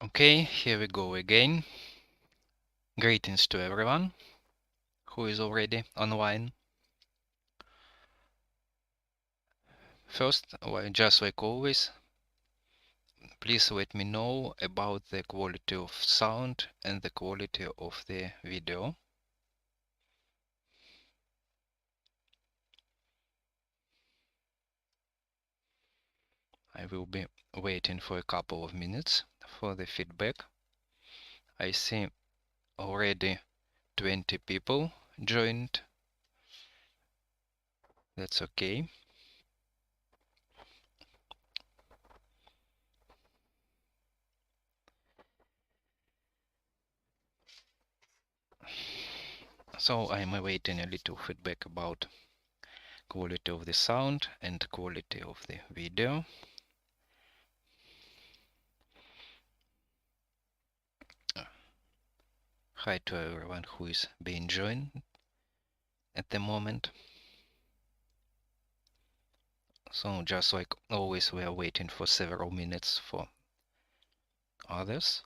Okay, here we go again. Greetings to everyone who is already online. First, just like always, please let me know about the quality of sound and the quality of the video. I will be waiting for a couple of minutes for the feedback. I see already 20 people joined. That's okay. So I'm awaiting a little feedback about quality of the sound and quality of the video. Hi to everyone who is being joined at the moment. So just like always, we are waiting for several minutes for others.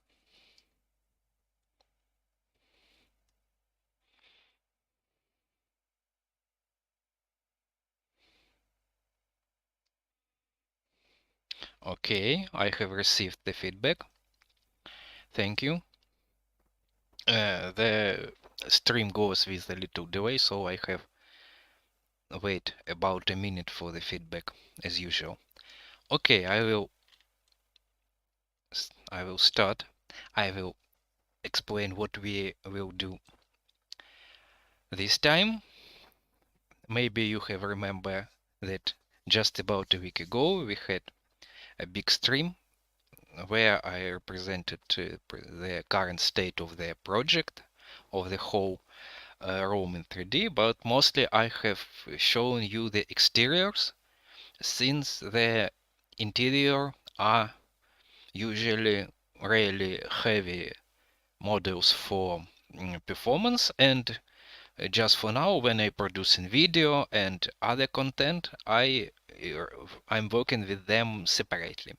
Okay, I have received the feedback. Thank you. The stream goes with a little delay, so I have wait about a minute for the feedback as usual. Okay, I will start. I will explain what we will do this time. Maybe you have remember that just about a week ago we had a big stream where I represented the current state of the project of the whole Rome in 3D, but mostly I have shown you the exteriors, since the interior are usually really heavy models for performance, and just for now, when I produce in video and other content, I'm working with them separately.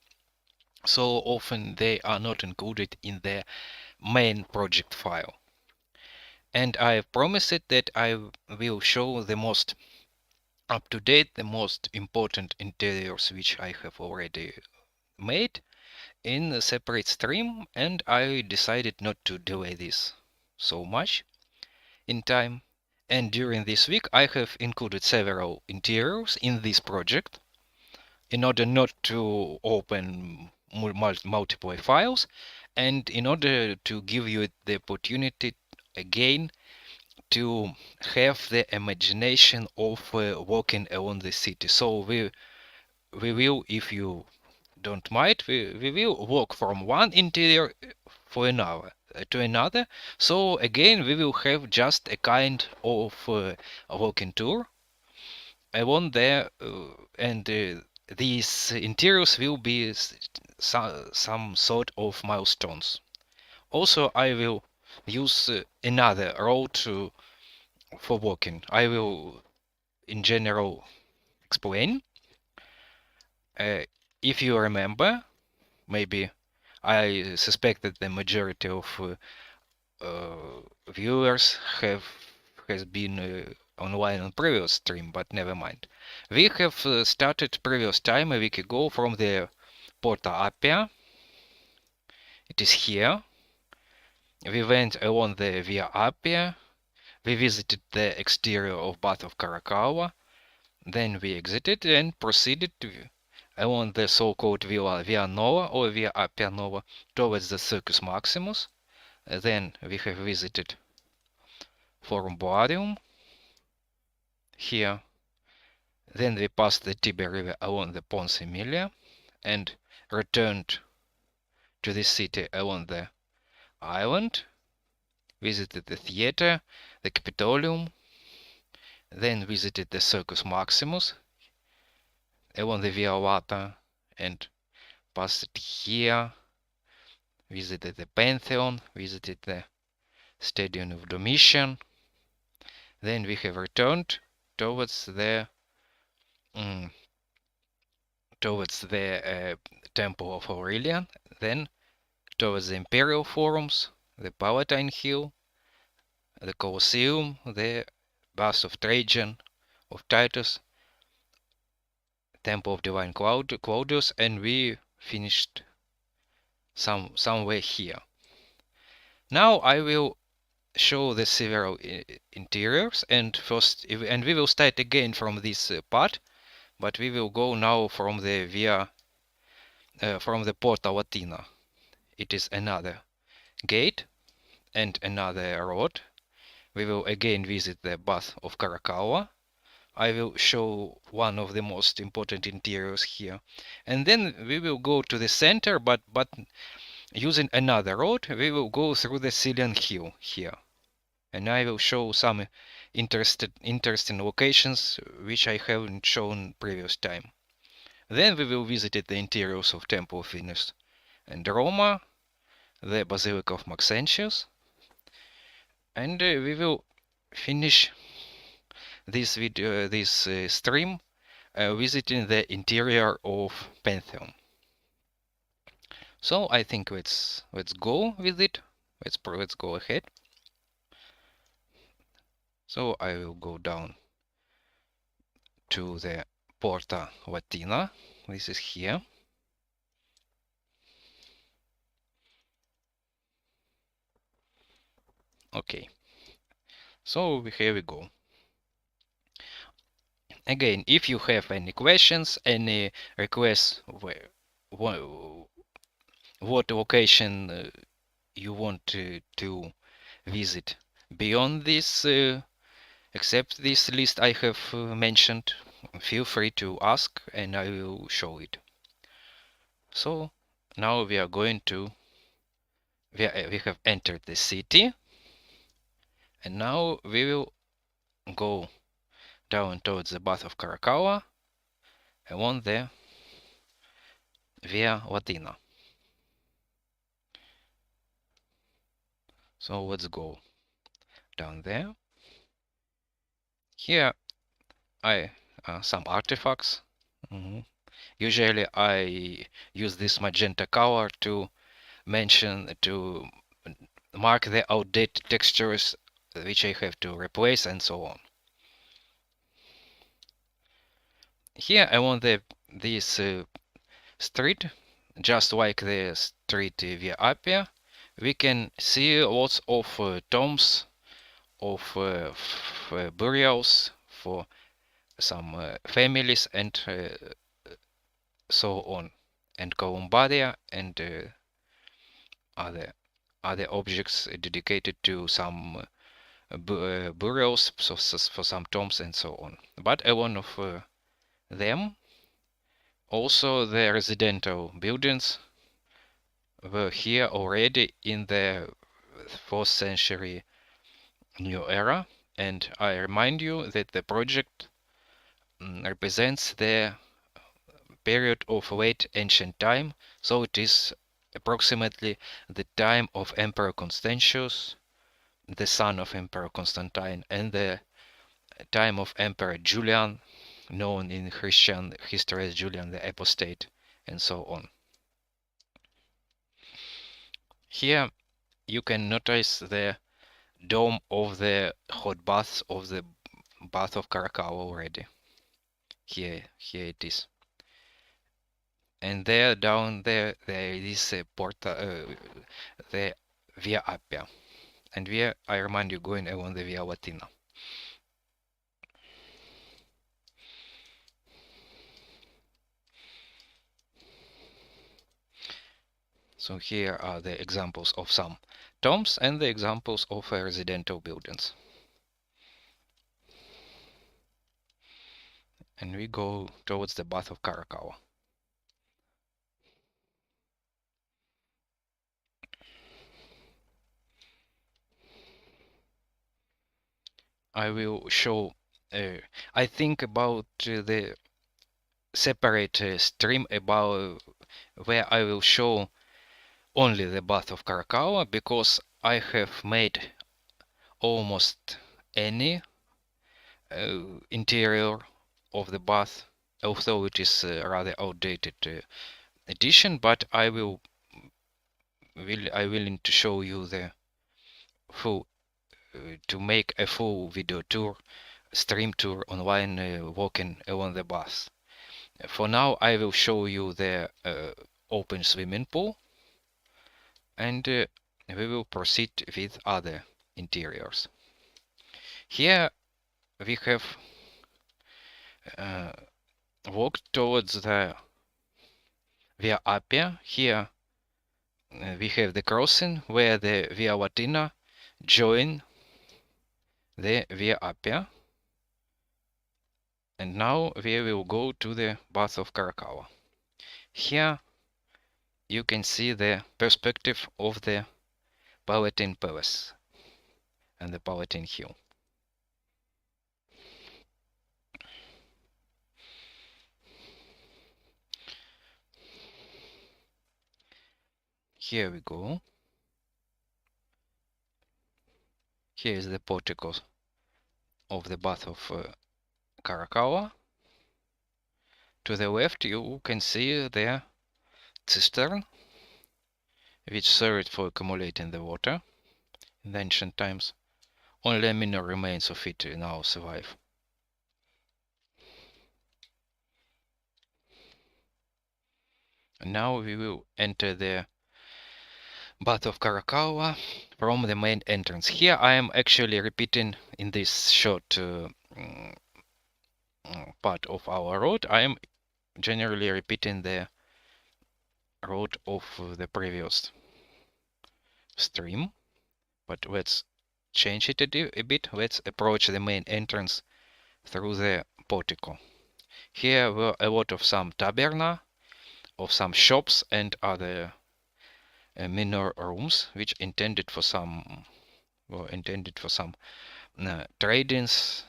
So often they are not included in the main project file. And I have promised it that I will show the most up-to-date, the most important interiors which I have already made in a separate stream, and I decided not to delay this so much in time. And during this week I have included several interiors in this project in order not to open multiple files, and in order to give you the opportunity again to have the imagination of walking along the city. So we will, if you don't mind, we will walk from one interior for another to another. So again, we will have just a kind of walking tour along there, and these interiors will be some sort of milestones. Also, I will use another road for walking. I will, in general, explain. If you remember, maybe I suspect that the majority of viewers has been online on previous stream, but never mind. We have started previous time a week ago from the Porta Appia. It is here. We went along the Via Appia. We visited the exterior of Bath of Caracalla. Then we exited and proceeded along the so-called Via Nova or Via Appia Nova towards the Circus Maximus. Then we have visited Forum here. Then we passed the Tiber River along the Pons Emilia and returned to the city along the island, visited the theater, the Capitoline, then visited the Circus Maximus along the Via Lata and passed it here, visited the Pantheon, visited the Stadium of Domitian. Then we have returned towards the Temple of Aurelian, then towards the Imperial forums, the Palatine Hill, the Colosseum, the bust of Trajan, of Titus, Temple of Divine Claudius, and we finished somewhere here. Now I will show the several interiors, and we will start again from this part, but we will go now from the from the Porta Latina. It is another gate and another road. We will again visit the bath of Caracalla. I will show one of the most important interiors here, and then we will go to the center, but using another road. We will go through the Caelian Hill here, and I will show some interesting locations which I haven't shown previous time. Then we will visit the interiors of Temple of Venus and Roma, the Basilica of Maxentius, and we will finish this video, this stream, visiting the interior of Pantheon. So I think let's go with it. Let's go ahead. So I will go down to the Porta Latina. This is here. Okay. So here we go. Again, if you have any questions, any requests, what location you want to visit beyond this, except this list I have mentioned, feel free to ask and I will show it. So now we are going to, we have entered the city, and now we will go down towards the bath of Caracalla along the Via Latina. So let's go down there. Here I some artifacts. Usually I use this magenta color to mark the outdated textures which I have to replace and so on. Here I want this street, just like the street Via Appia. We can see lots of tombs, of burials for some families and so on, and columbaria and other objects dedicated to some burials, so for some tombs and so on. But one of them, also the residential buildings, were here already in the 4th century New Era, and I remind you that the project represents the period of late ancient time, so it is approximately the time of Emperor Constantius, the son of Emperor Constantine, and the time of Emperor Julian, known in Christian history as Julian the Apostate, and so on. Here you can notice the dome of the hot baths of the bath of Caracalla already. Here it is. And there, down there is Porta, the Via Appia. And I remind you, going along the Via Latina. So here are the examples of some tombs and the examples of residential buildings. And we go towards the bath of Caracalla. I will show, I think about the separate stream about where I will show only the bath of Caracalla, because I have made almost any interior of the bath, although it is a rather outdated edition, but I will willing to show you the full to make a full video tour, stream tour online, walking along the bath. For now, I will show you the open swimming pool, and we will proceed with other interiors. Here we have walked towards the Via Appia. Here we have the crossing where the Via Latina join the Via Appia. And now we will go to the Bath of Caracalla. Here you can see the perspective of the Palatine Palace and the Palatine Hill. Here we go. Here is the portico of the Bath of Caracalla. To the left you can see the cistern, which served for accumulating the water in the ancient times. Only minor remains of it now survive. And now we will enter the Bath of Caracalla from the main entrance. Here I am actually repeating in this short part of our road. I am generally repeating the road of the previous stream, but let's change it a bit. Let's approach the main entrance through the portico. Here were a lot of some taberna, of some shops and other minor rooms, which intended for some tradings,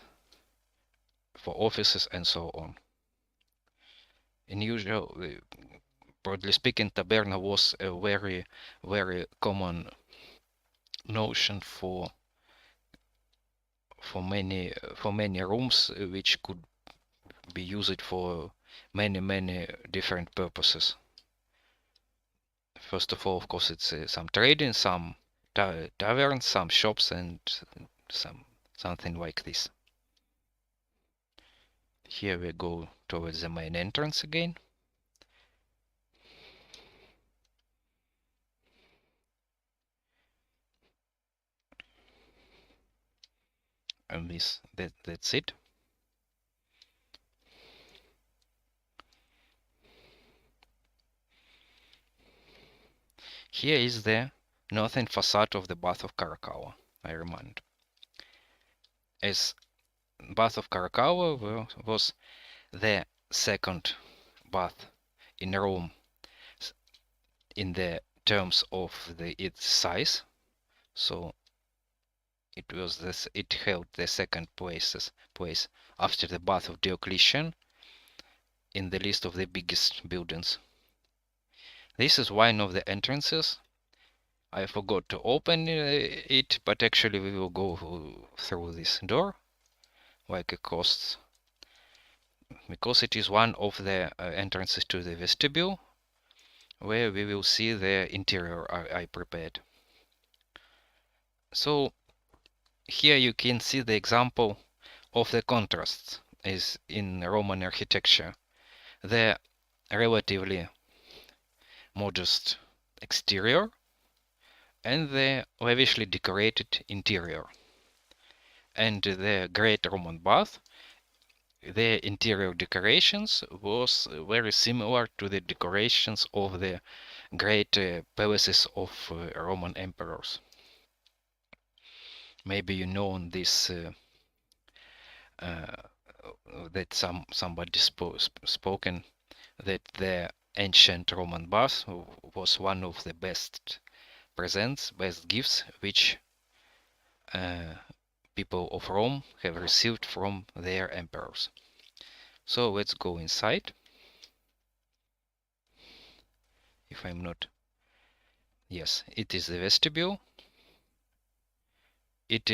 for offices and so on. In usual, broadly speaking, taberna was a very common notion for many rooms, which could be used for many different purposes. First of all, of course, it's some trading, some taverns, some shops, and something like this. Here we go towards the main entrance again. And that's it. Here is the northern facade of the Bath of Caracalla, I remind. As Bath of Caracalla was the second bath in Rome in the terms of its size, so it held the second place after the Bath of Diocletian in the list of the biggest buildings. This is one of the entrances. I forgot to open it, but actually we will go through this door like a cost, because it is one of the entrances to the vestibule, where we will see the interior I prepared. So here you can see the example of the contrasts is in Roman architecture. The relatively modest exterior and the lavishly decorated interior. And the great Roman bath, the interior decorations was very similar to the decorations of the great palaces of Roman emperors. Maybe you know this that somebody spoken that the ancient Roman bath was one of the best presents, best gifts which people of Rome have received from their emperors. So let's go inside. If I'm not, yes, it is the vestibule. It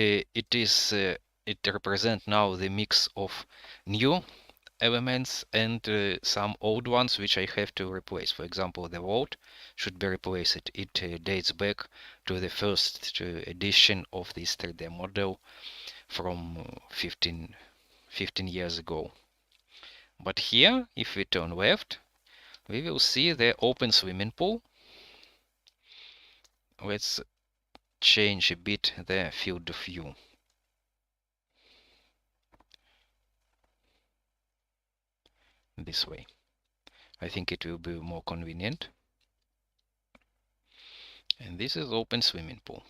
represents now the mix of new elements and some old ones which I have to replace. For example, the vault should be replaced. It dates back to the first edition of this 3D model from 15 years ago. But here, if we turn left, we will see the open swimming pool. Let's change a bit the field of view. This way. I think it will be more convenient. And this is open swimming pool.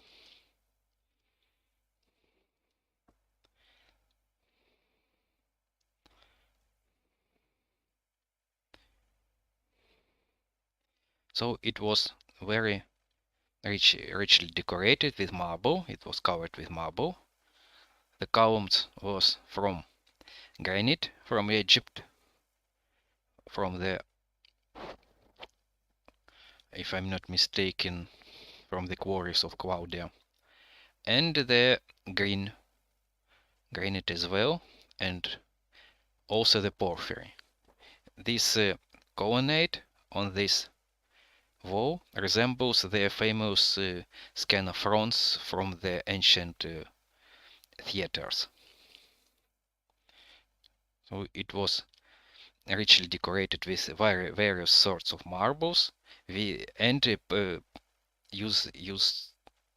So it was very richly decorated with marble. It was covered with marble. The columns was from granite from Egypt, from the, if I'm not mistaken, from the quarries of Claudia, and the granite as well, and also the porphyry. This colonnade on this wall resembles the famous scanafrons from the ancient theaters. So it was richly decorated with various sorts of marbles, and use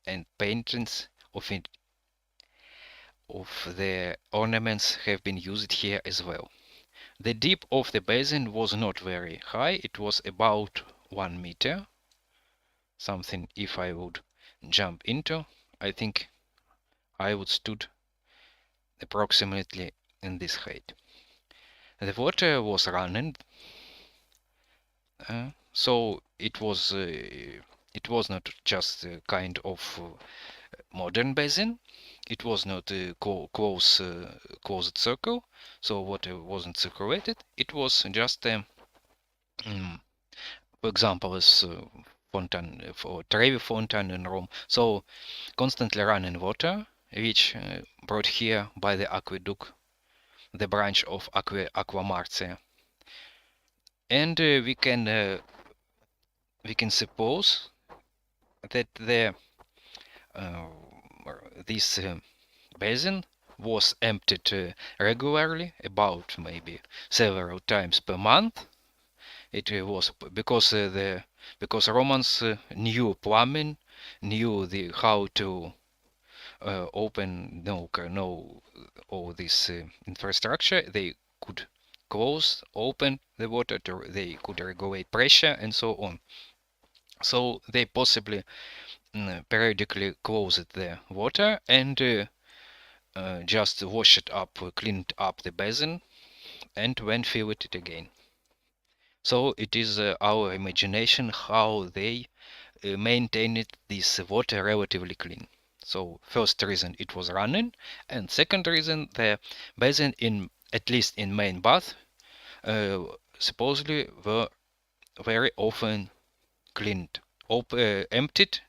and paintings of it, of the ornaments have been used here as well. The depth of the basin was not very high. It was about 1 meter. Something if I would jump into, I think I would stood approximately in this height. The water was running, so it was not just a kind of modern basin. It was not a closed circle, so water wasn't circulated. It was just for example, as fountain for Trevi fountain in Rome. So constantly running water, which brought here by the aqueduct, the branch of Aqua Martia. And we can suppose that this basin was emptied regularly, about maybe several times per month. It was because Romans knew plumbing, knew how to know all this infrastructure. They could close, open the water, they could regulate pressure and so on. So they possibly periodically closed the water and just wash it up, cleaned up the basin, and then fill it again. So it is our imagination how they maintained this water relatively clean. So first reason it was running, and second reason the basin, in at least in main bath, supposedly were very often cleaned, emptied,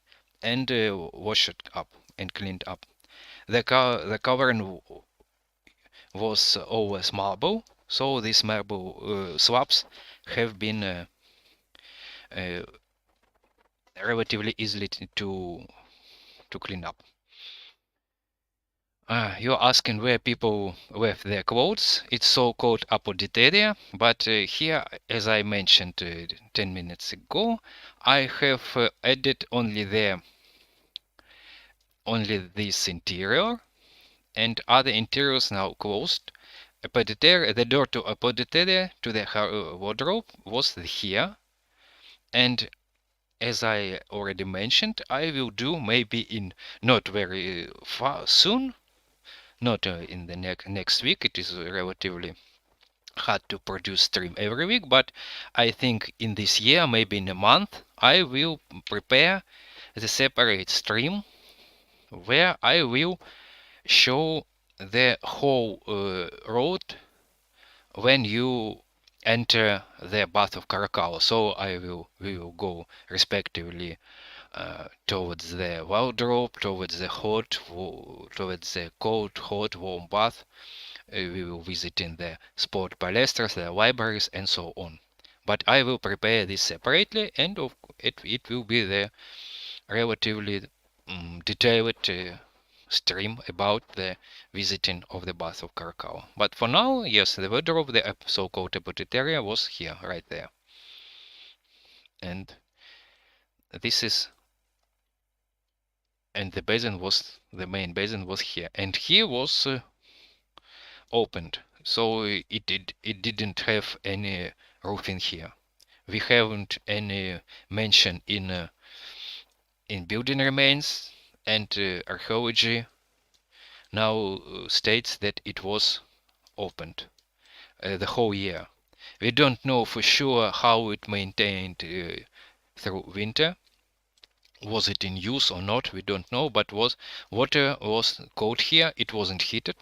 and washed up and cleaned up. The covering was always marble, so these marble slabs have been relatively easily to clean up. You're asking where people left their clothes. It's so-called apoditeria, but here, as I mentioned 10 minutes ago, I have added only this interior, and other interiors now closed. The door to apoditeria, to the wardrobe, was here, and as I already mentioned, I will do maybe in not very far soon, not in the next week. It is relatively hard to produce stream every week, but I think in this year, maybe in a month, I will prepare the separate stream where I will show the whole road when you enter the bath of Caracalla. So we will go respectively towards the wardrobe, towards the cold, hot, warm bath, we will visit in the sport palestras, the libraries, and so on. But I will prepare this separately, and it will be the relatively detailed stream about the visiting of the bath of Caracalla. But for now, yes, the border of the so-called Apotiteria was here, right there. And this is, and the basin was, the main basin was here. And here was opened, so it didn't have any roofing here. We haven't any mention in building remains, and archaeology now states that it was opened the whole year. We don't know for sure how it maintained through winter. Was it in use or not? We don't know, but water was cold here. It wasn't heated.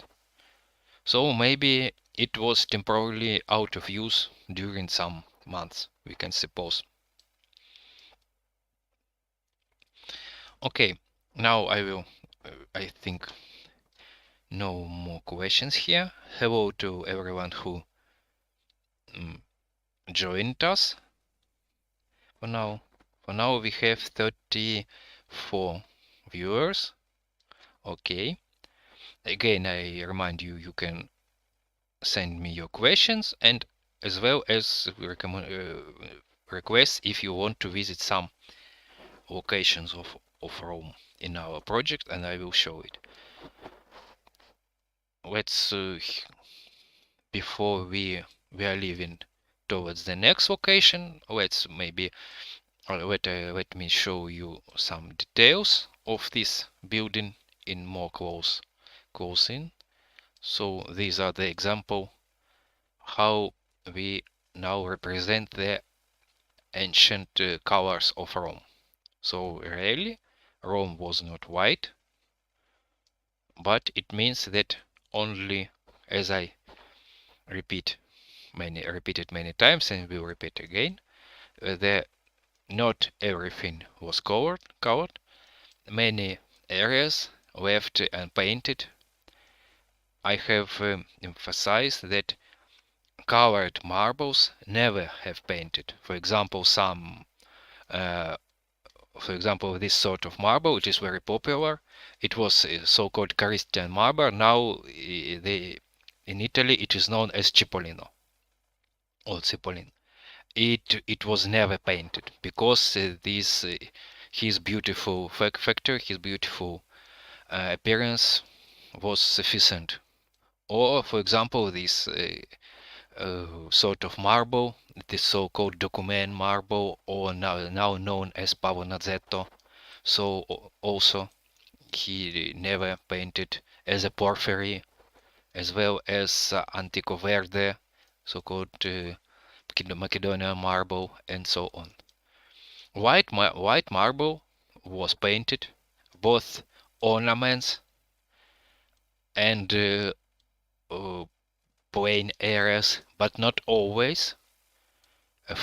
So maybe it was temporarily out of use during some months, we can suppose. Okay, now I think, no more questions here. Hello to everyone who joined us. For now we have 34 viewers. Okay. Again, I remind you, you can send me your questions, and as well as requests if you want to visit some locations of Rome in our project, and I will show it. Let's before we are leaving towards the next location, let's maybe let me show you some details of this building in more close in. So these are the example how we now represent the ancient colors of Rome. So really, Rome was not white, but it means that only, as I repeated many times and will repeat again, not everything was colored. Many areas left unpainted. I have emphasized that colored marbles never have painted. For example, this sort of marble, which is very popular, it was so-called Christian marble. Now, in Italy, it is known as Cipollino or Cipollin. It was never painted because his beautiful factor, his beautiful appearance was sufficient. Or, for example, this sort of marble, the so-called Document marble, or now known as Pavonazzetto. So also he never painted as a porphyry, as well as Antico Verde, so-called Macedonian marble, and so on. White marble was painted, both ornaments and plain areas, but not always.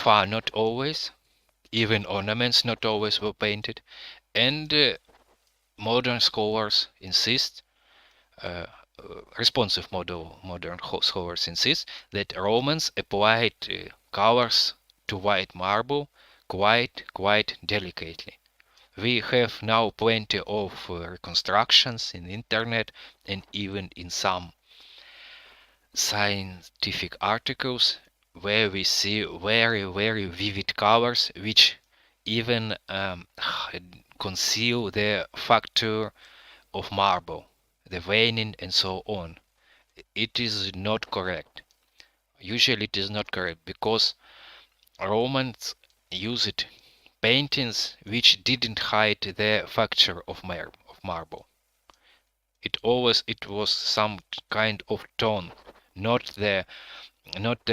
Not always. Even ornaments not always were painted. And modern scholars insist, responsive modern scholars insist, that Romans applied colors to white marble quite delicately. We have now plenty of reconstructions in internet and even in some scientific articles where we see very vivid colors which even conceal the factor of marble, the veining and so on. It is not correct. Usually it is not correct because Romans used paintings which didn't hide the factor of marble. It was some kind of tone, not the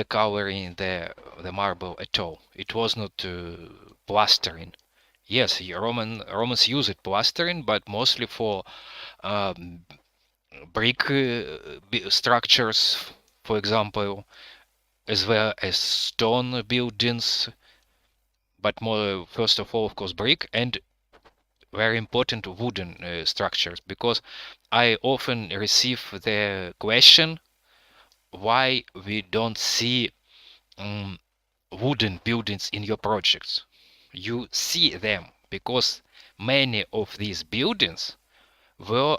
coloring the marble at all. It was not plastering. Yes, Romans used plastering, but mostly for brick structures, for example, as well as stone buildings, but more first of all, of course, brick, and very important, wooden structures, because I often receive the question why we don't see wooden buildings in your projects. You see them because many of these buildings were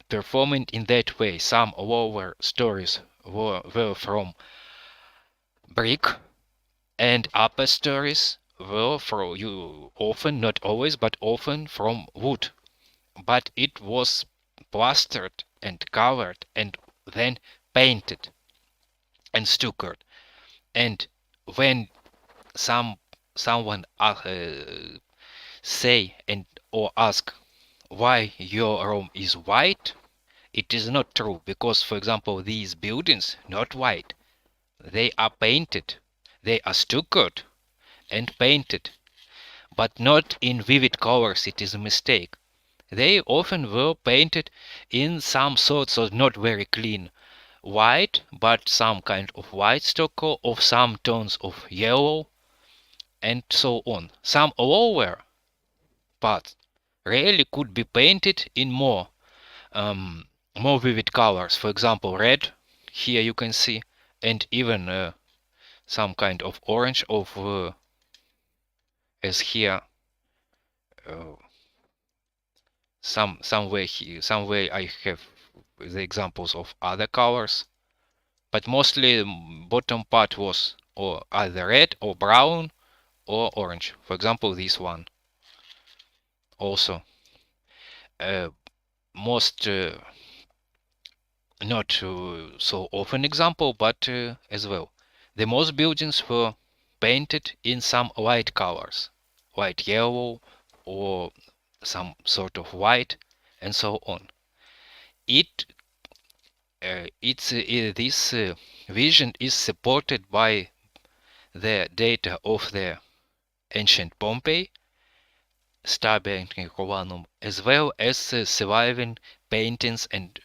performing in that way. Some lower stories were from brick, and upper stories were from, you often, not always, but often from wood. But it was plastered and covered and then painted and stuccoed. And when someone say and or ask why your room is white, it is not true, because for example these buildings not white, they are painted, they are stuccoed and painted, but not in vivid colors. It is a mistake. They often were painted in some sorts of not very clean white, but some kind of white stucco of some tones of yellow and so on. Some lower parts really could be painted in more vivid colors. For example, red, here you can see, and even some kind of orange of as here. Uh, some way I have the examples of other colors, but mostly bottom part was or either red or brown or orange. For example, this one also most not so often example, but as well. The most buildings were painted in some light colors, light yellow or some sort of white, and so on. This vision is supported by the data of the ancient Pompey, Romanum, as well as surviving paintings and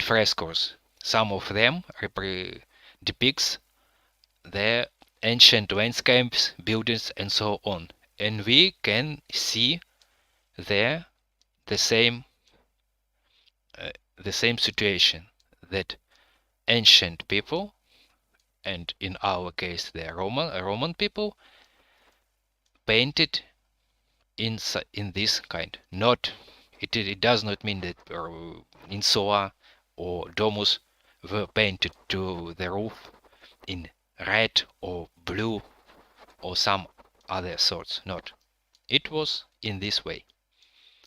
frescoes. Some of them depicts the ancient landscapes, buildings, and so on, and we can see there the same situation, that ancient people, and in our case the Roman people, painted in this kind. Not it does not mean that insula or domus were painted to the roof in red or blue or some other sorts. Not. It was in this way.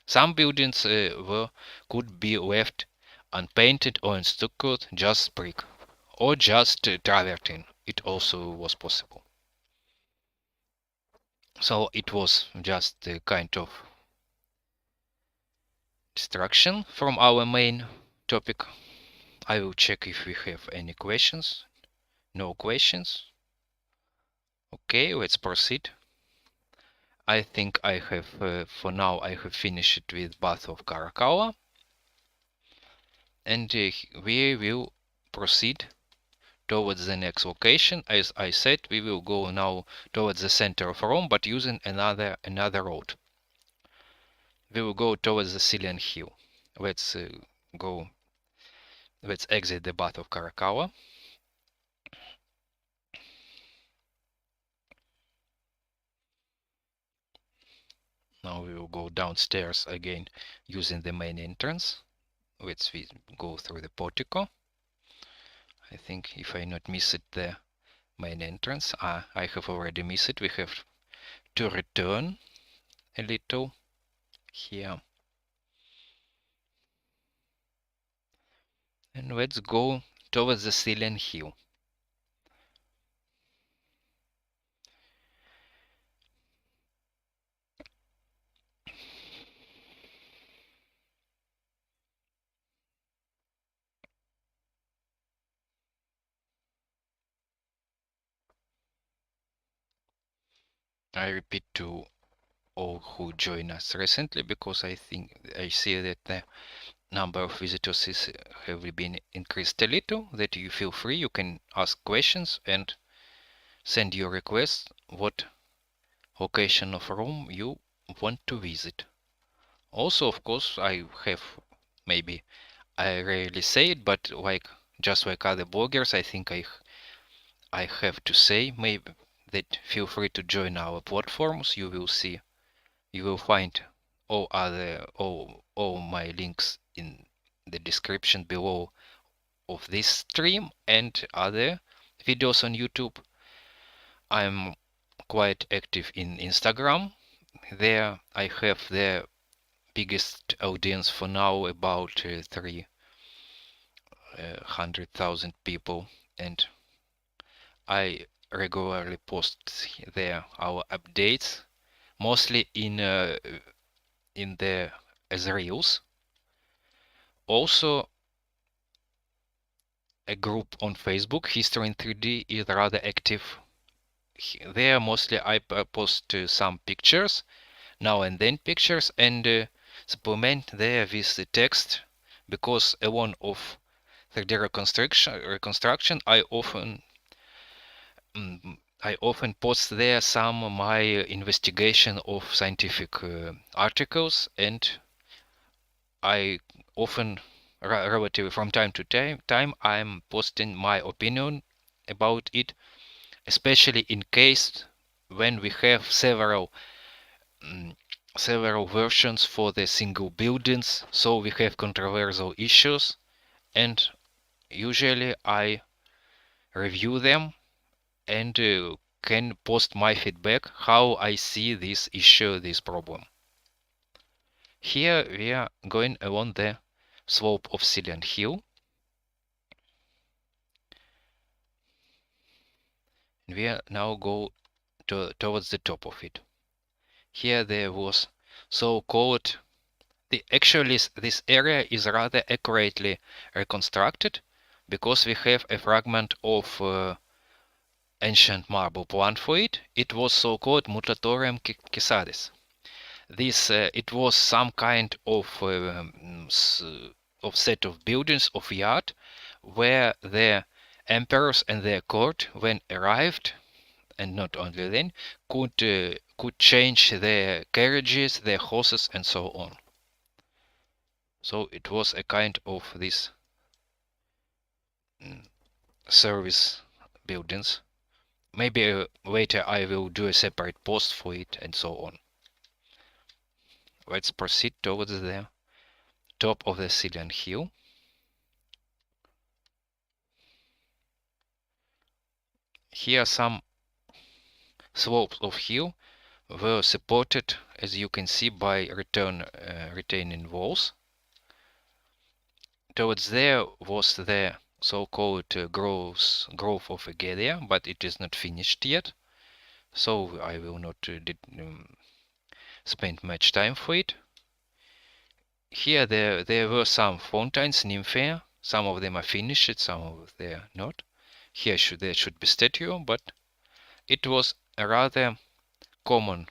Some buildings could be left unpainted or unstuccoed, just brick, or just travertine. It also was possible. So it was just a kind of distraction from our main topic. I will check if we have any questions. No questions. Okay, let's proceed. I think I have, for now, I have finished with Bath of Caracalla. And we will proceed towards the next location. As I said, we will go now towards the center of Rome, but using another road. We will go towards the Caelian Hill. Let's exit the Bath of Caracalla. Now we will go downstairs again using the main entrance. Let's go through the portico. I think if I not miss it, the main entrance. I have already missed it. We have to return a little here. And let's go towards the Caelian Hill. I repeat to all who join us recently, because I see that the number of visitors have been increased a little, that you feel free, you can ask questions and send your requests what location of Rome you want to visit. Also, of course, I have, maybe I rarely say it, but like just like other bloggers, I think I have to say maybe that feel free to join our platforms. You will see, you will find all my links in the description below of this stream and other videos on YouTube. I'm quite active in Instagram. There I have the biggest audience for now, about 300,000 people, and I regularly post there our updates, mostly in the as reels. Also, a group on Facebook, History in 3D, is rather active. There mostly I post some pictures, now and then pictures, and supplement there with the text, because along of 3D reconstruction I often post there some of my investigation of scientific articles, and I often, relatively from time to time, I'm posting my opinion about it, especially in case when we have several versions for the single buildings, so we have controversial issues, and usually I review them and can post my feedback how I see this issue, this problem. Here we are going along the slope of Caelian Hill. We are now go towards the top of it. Here there was so-called, actually this area is rather accurately reconstructed, because we have a fragment of ancient marble plant for it. It was so-called Mutatorium Caesaris. This it was some kind of set of buildings of yard where the emperors and their court, when arrived, and not only then, could change their carriages, their horses, and so on. So it was a kind of this service buildings. Maybe later I will do a separate post for it and so on. Let's proceed towards the top of the Caelian Hill. Here some slopes of hill were supported, as you can see, by retaining walls. Towards there was the so-called growth of Agelia, but it is not finished yet, so I will not spend much time for it. Here there were some fountains, nymphaea. Some of them are finished, some of them are not. Here there should be statue, but it was a rather common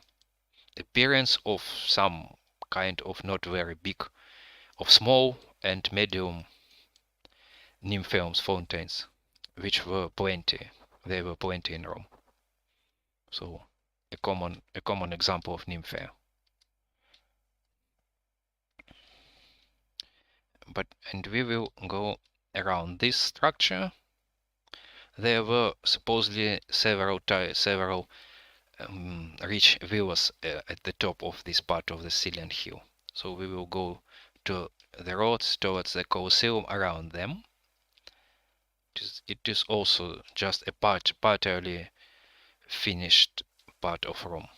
appearance of some kind of not very big, of small and medium nymphaeums, fountains, which were plenty. There were plenty in Rome. So a common example of nymphaea. And we will go around this structure. There were supposedly several rich villas at the top of this part of the Caelian Hill. So we will go to the roads towards the Colosseum around them. It is also just a partly finished part of Rome.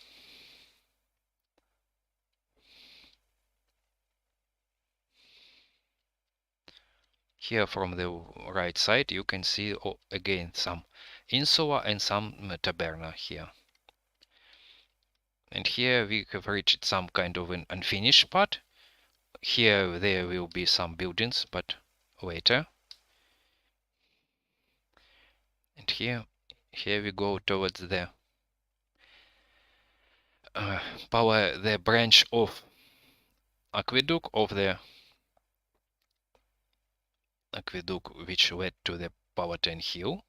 Here from the right side you can see again some insula and some taberna here. And here we have reached some kind of an unfinished part. Here there will be some buildings, but later. And here we go towards the the branch of aqueduct which led to the Palatine Hill.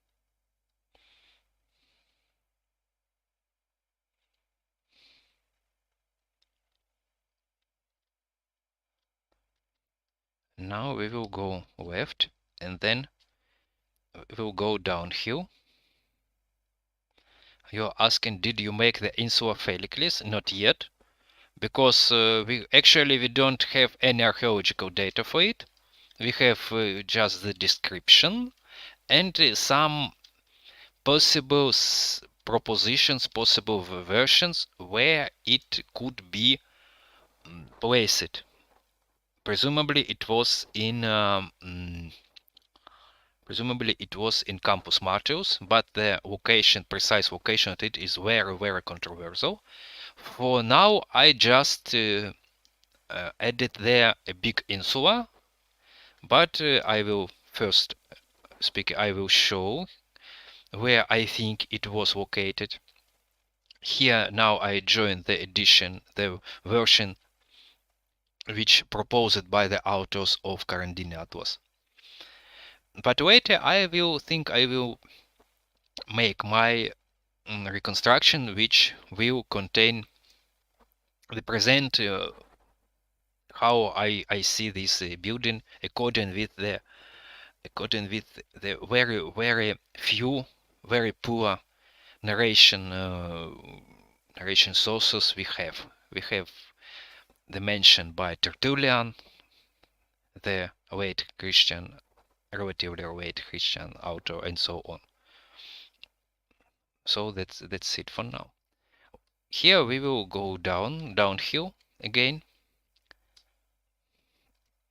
Now we will go left and then we'll go downhill. You're asking, did you make the insula Hercules? Not yet, because we don't have any archaeological data for it. We have just the description and some possible propositions, possible versions where it could be placed. Presumably it was in Campus Martius, but the location, precise location of it is very, very controversial. For now, I just added there a big insula, but I will first I will show where I think it was located. Here now I join the edition, the version which proposed by the authors of Carandini Atlas. But later I will make my reconstruction which will contain the present how I see this building according with the very, very few, very poor narration sources we have. We have the mention by Tertullian, the late Christian, relatively late Christian author, and so on. So that's it for now. Here we will go downhill again.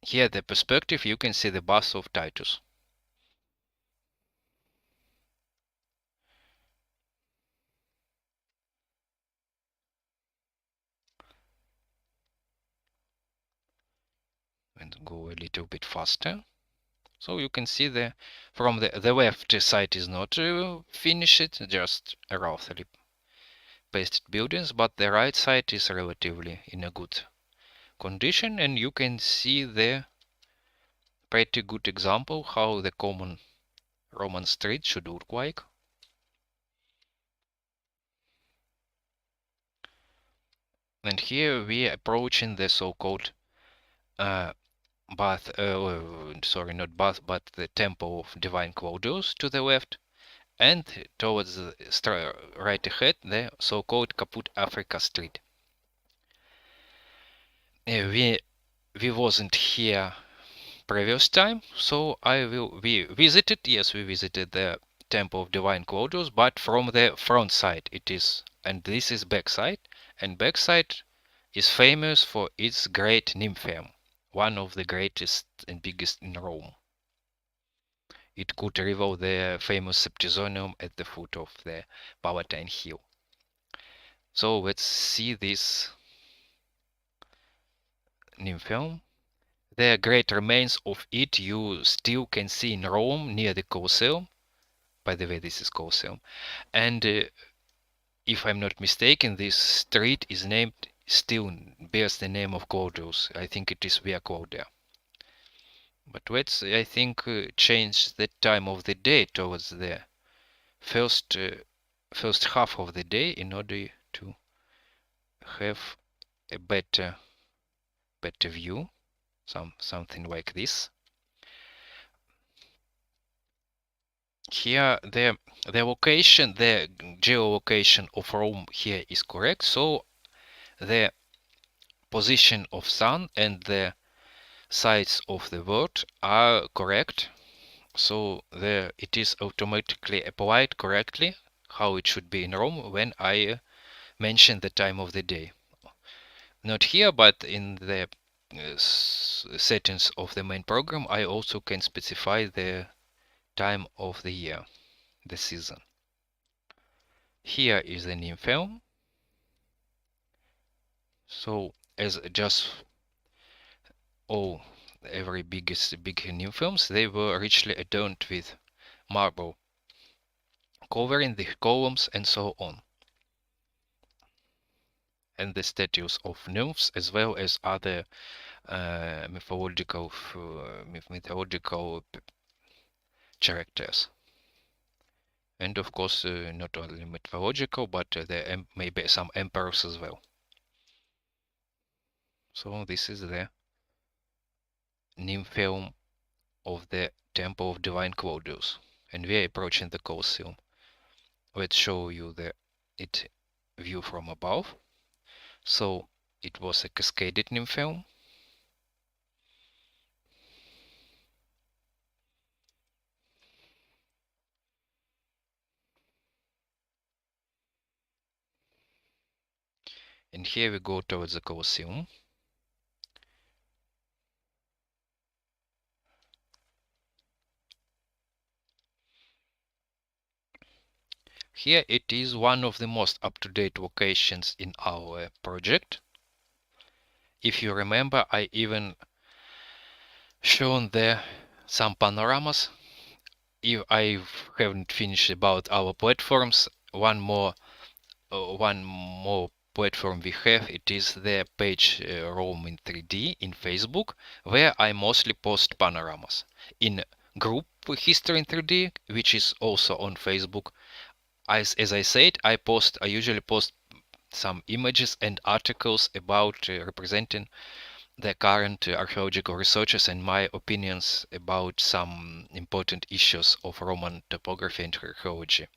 Here the perspective, you can see the bust of Titus. And go a little bit faster. So you can see from the left side is not finished, just roughly pasted buildings, but the right side is relatively in a good condition, and you can see the pretty good example how the common Roman street should look like. And here we are approaching the so-called sorry, not bath, but the temple of divine Claudius to the left, and towards the right ahead the so-called Caput Africa street. We wasn't here previous time, so we visited the temple of divine Claudius, but from the front side it is, and this is back side, and back side is famous for its great nymphaeum, one of the greatest and biggest in Rome. It could rival the famous Septizodium at the foot of the Palatine Hill. So let's see this nymphaeum. The great remains of it you still can see in Rome near the Colosseum. By the way, this is Colosseum. And if I'm not mistaken, this street is still bears the name of Claudius. I think it is Via Claudia. But let's, I think, change the time of the day towards the first half of the day in order to have a better view, something like this. Here the location, the geolocation of Rome here is correct, so the position of sun and the sides of the world are correct, so it is automatically applied correctly how it should be in Rome when I mention the time of the day. Not here, but in the settings of the main program I also can specify the time of the year, the season. Here is the nymphaeum. So as just every big nymphaeums, they were richly adorned with marble, covering the columns and so on, and the statues of nymphs as well as other mythological characters. And of course, not only mythological, but there may be some emperors as well. So this is the nymphaeum of the Temple of Divine Claudius. and we are approaching the Colosseum. Let's show you the view from above. So it was a cascaded nymphaeum. And here we go towards the Colosseum. Here it is one of the most up-to-date locations in our project. If you remember, I even shown there some panoramas. If I haven't finished about our platforms, one more platform we have, it is the page Rome in 3D in Facebook, where I mostly post panoramas. In group history in 3D, which is also on Facebook, as I said, I usually post some images and articles about representing the current archaeological researches and my opinions about some important issues of Roman topography and archaeology.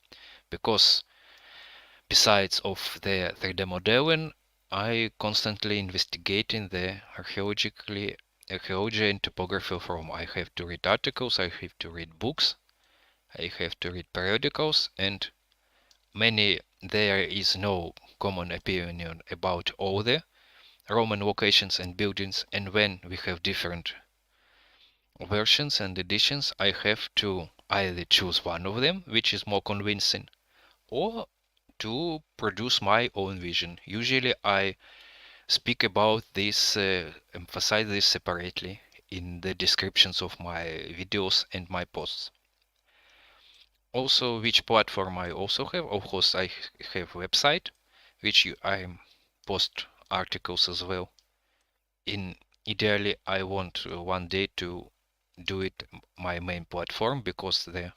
Because besides of the 3D modeling, I constantly investigating the archaeology and topography of Rome. I have to read articles, I have to read books, I have to read periodicals, and there is no common opinion about all the Roman locations and buildings, and when we have different versions and editions, I have to either choose one of them, which is more convincing, or to produce my own vision. Usually I speak about this, emphasize this separately in the descriptions of my videos and my posts. Also, which platform I also have? Of course, I have website, which I post articles as well. Ideally, I want one day to do it my main platform, because the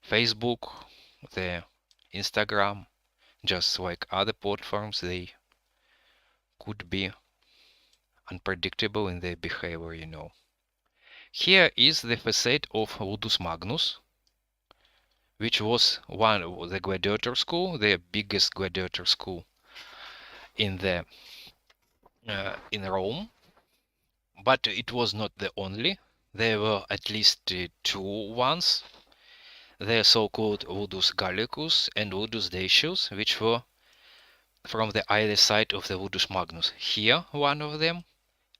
Facebook, the Instagram, just like other platforms, they could be unpredictable in their behavior, you know. Here is the facade of Ludus Magnus, which was one of the gladiator school, the biggest gladiator school in Rome. But it was not the only. There were at least two ones. The so-called Ludus Gallicus and Ludus Decius, which were from the either side of the Ludus Magnus. Here one of them,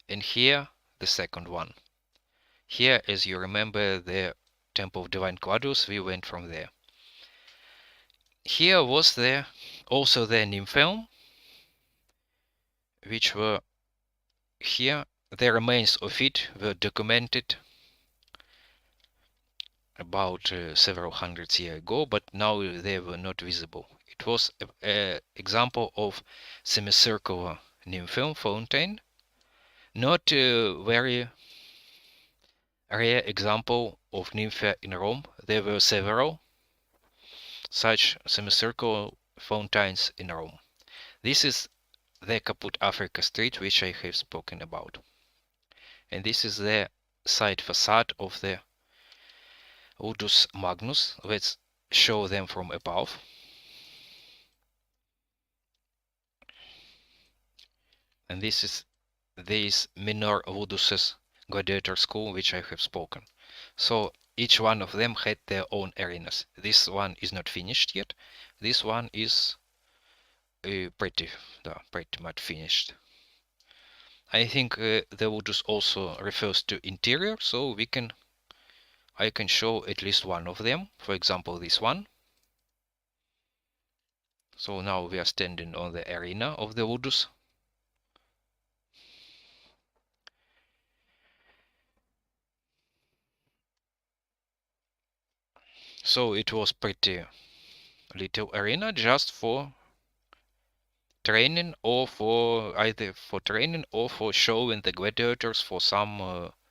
and here the second one. Here, as you remember, the Temple of Divine Claudius, we went from there. Here was also the Nymphaeum, which were here. The remains of it were documented about several hundred years ago, but now they were not visible. It was an example of semicircular Nymphaeum fountain, not a very rare example of Nymphia in Rome. There were several such semicircular fountains in Rome. This is the Caput Africa Street, which I have spoken about. And this is the side facade of the Ludus Magnus. Let's show them from above. And this is minor Ludus's gladiator school, which I have spoken. So each one of them had their own arenas. This one is not finished yet. This one is pretty much finished. I think the Ludus also refers to interior, so I can show at least one of them. For example, this one. So now we are standing on the arena of the Ludus. So it was pretty little arena, just for training, or for either for training or for showing the gladiators for some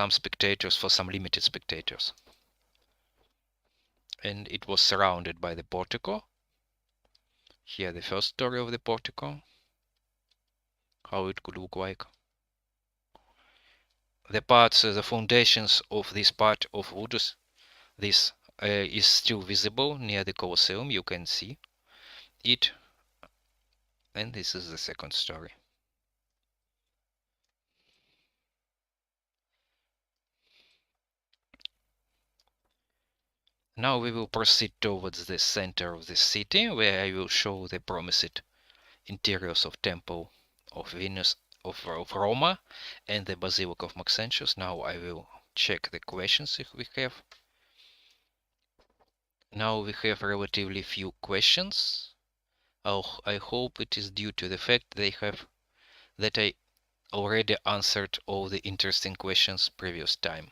spectators, for some limited spectators. And it was surrounded by the portico. Here the first story of the portico, how it could look like. The foundations of this part of Ludus This is still visible near the Colosseum. You can see it. And this is the second story. Now we will proceed towards the center of the city, where I will show the promised interiors of Temple of Venus of Roma and the Basilica of Maxentius. Now I will check the questions if we have. Now we have relatively few questions. Oh, I hope it is due to the fact that I already answered all the interesting questions previous time.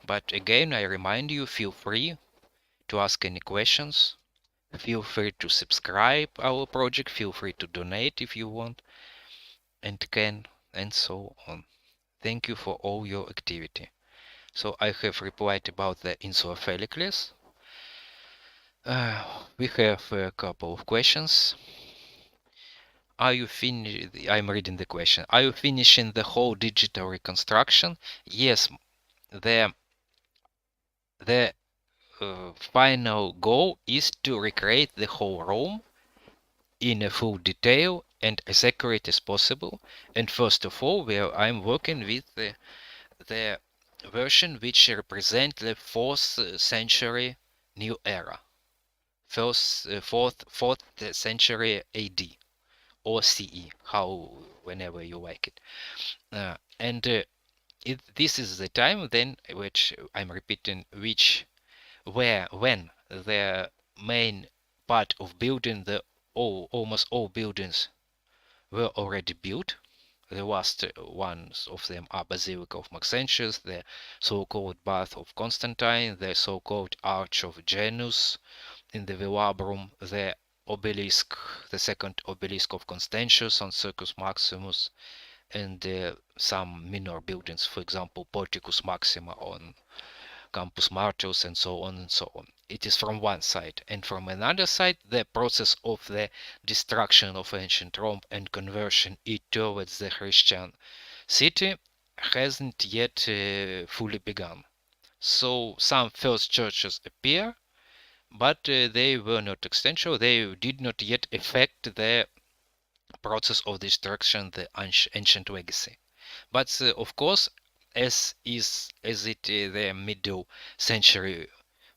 But again, I remind you, feel free to ask any questions. Feel free to subscribe our project. Feel free to donate if you want and can, and so on. Thank you for all your activity. So I have replied about the Insula Hercules. We have a couple of questions. Are you finished? I'm reading the question. Are you finishing the whole digital reconstruction? Yes. The final goal is to recreate the whole Rome in a full detail and as accurate as possible. And first of all, I'm working with the version which represents the 4th century new era, fourth century AD or CE, whenever you like it. And this is the time then which I'm repeating, when the main part of building almost all buildings were already built. The last ones of them are Basilica of Maxentius, the so-called Bath of Constantine, the so-called Arch of Janus in the Velabrum, the obelisk, the second obelisk of Constantius on Circus Maximus, and some minor buildings, for example, Porticus Maxima on Campus Martius, and so on and so on. It is from one side, and from another side, the process of the destruction of ancient Rome and conversion it towards the Christian city hasn't yet fully begun. So some first churches appear, but they were not extension. They did not yet affect the process of destruction, the ancient legacy. But of course, as it the middle century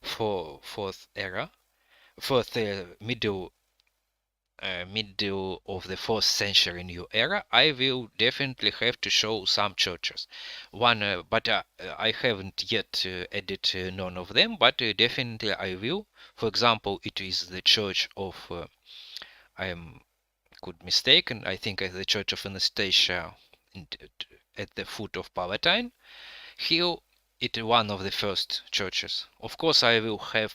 fourth era, middle of the 4th century new era, I will definitely have to show some churches. One, but I haven't yet added none of them, but definitely I will. For example, it is the church of I am could mistaken. I think the church of Anastasia at the foot of Palatine Hill. It is one of the first churches. Of course, I will have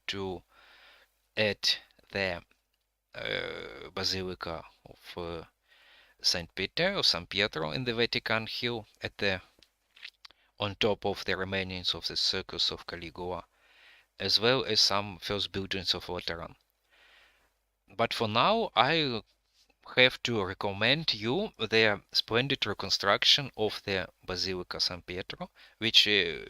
to add the Basilica of Saint Peter or San Pietro in the Vatican Hill on top of the remains of the Circus of Caligula, as well as some first buildings of Lateran. But for now, I have to recommend you the splendid reconstruction of the Basilica San Pietro, which is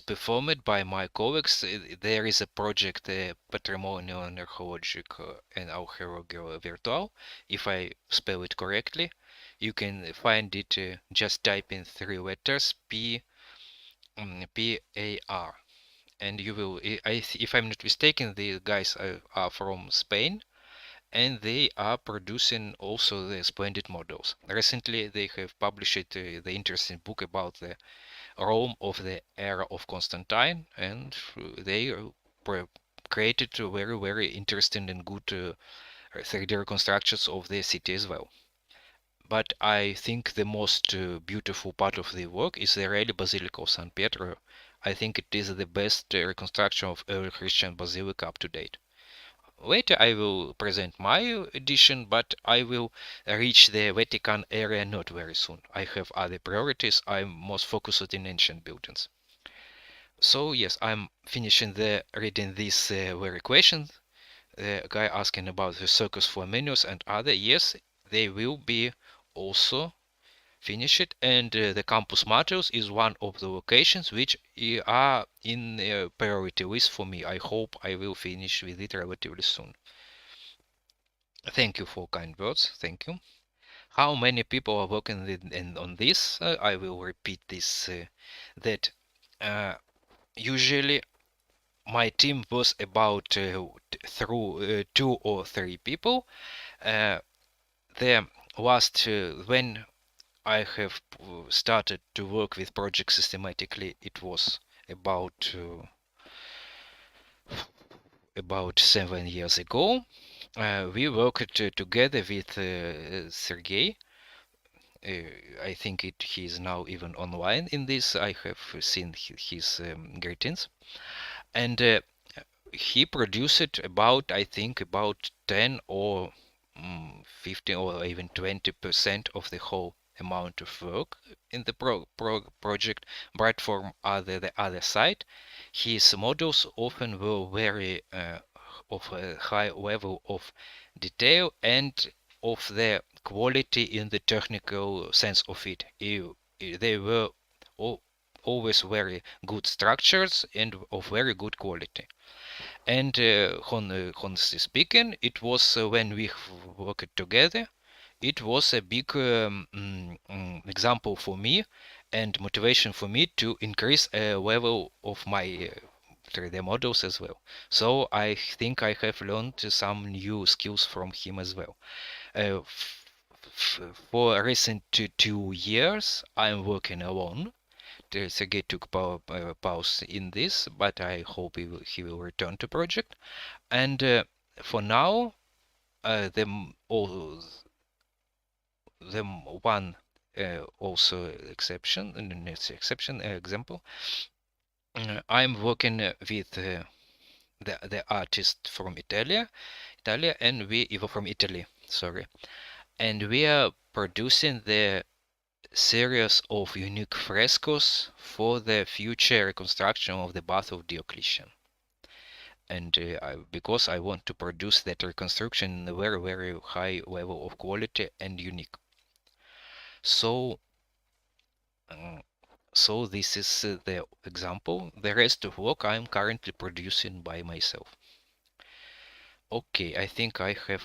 performed by my colleagues. There is a project, Patrimonial and Archaeologic and Archaeological Virtual, if I spell it correctly. You can find it, just type in 3 letters PAR, and you will, if I'm not mistaken, the guys are from Spain, and they are producing also the splendid models. Recently, they have published the interesting book about the Rome of the era of Constantine, and they created very, very interesting and good 3D reconstructions of the city as well. But I think the most beautiful part of the work is the really Basilica of San Pietro. I think it is the best reconstruction of early Christian basilica up to date. Later I will present my edition, but I will reach the Vatican area not very soon. I have other priorities. I'm most focused in ancient buildings. So yes, I'm finishing reading this very question. The guy asking about the Circus Flaminius and other. Yes, they will be also finish it. And the Campus Martius is one of the locations which are in priority list for me. I hope I will finish with it relatively soon. Thank you for kind words. Thank you. How many people are working on this? I will repeat this. That usually my team was about through 2 or 3 people. The last when I have started to work with projects systematically, it was about 7 years ago. We worked together with Sergey. I think he is now even online in this. I have seen his greetings, and he produced about, I think, about 10 or 15 or even 20% of the whole amount of work in the project, but from the other side. His models often were very of a high level of detail and of the quality in the technical sense of it. They were always very good structures and of very good quality. And honestly speaking, it was when we worked together, it was a big example for me and motivation for me to increase a level of my 3D models as well. So I think I have learned some new skills from him as well. For recent 2 years, I'm working alone. Sergey took pause in this, but I hope he will return to project. And for now, the one also exception, example. I'm working with the artist from Italy, and we even from Italy. Sorry, and we are producing the series of unique frescoes for the future reconstruction of the bath of Diocletian. And because I want to produce that reconstruction in a very, very high level of quality and unique. So, so this is the example. The rest of work I'm currently producing by myself. Okay, I think I have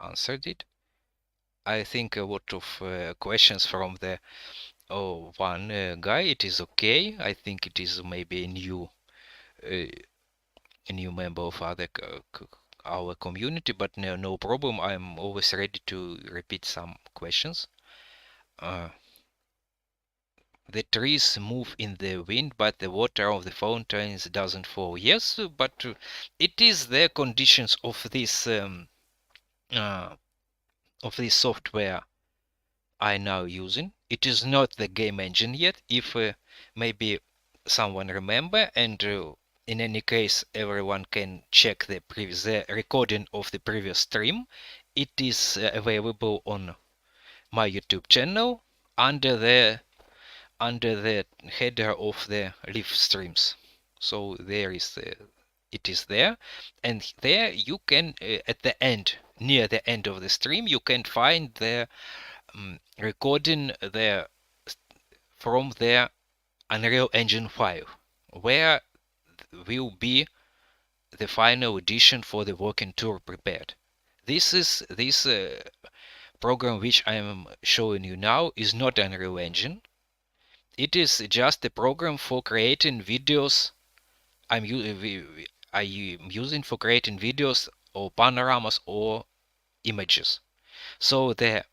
answered it. I think a lot of questions from the one guy. It is okay. I think it is maybe a new member of our community, but no problem. I'm always ready to repeat some questions. The trees move in the wind, but the water of the fountains doesn't fall. Yes, but it is the conditions of this software I now using. It is not the game engine yet. If maybe someone remember, and in any case, everyone can check the recording of the previous stream. It is available on my YouTube channel under the header of the live streams. So there is it is there, and there you can at the end, near the end of the stream, you can find the recording there from the Unreal Engine 5, where will be the final edition for the working tour prepared. This program which I am showing you now is not Unreal Engine. It is just a program for creating videos. I'm using for creating videos or panoramas or images. So the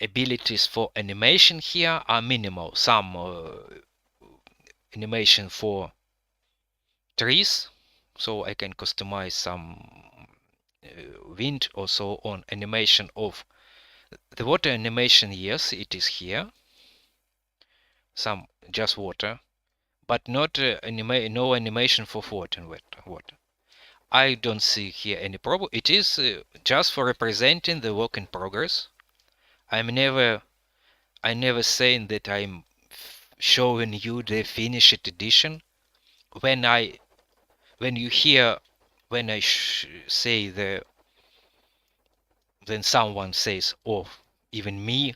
abilities for animation here are minimal. Some animation for trees, so I can customize some wind or so on. Animation of the water animation, yes, it is here. Some just water, but not no animation for water and water. I don't see here any problem. It is just for representing the work in progress. I never saying that I'm showing you the finished edition. When you hear when I say when someone says, "Oh, even me,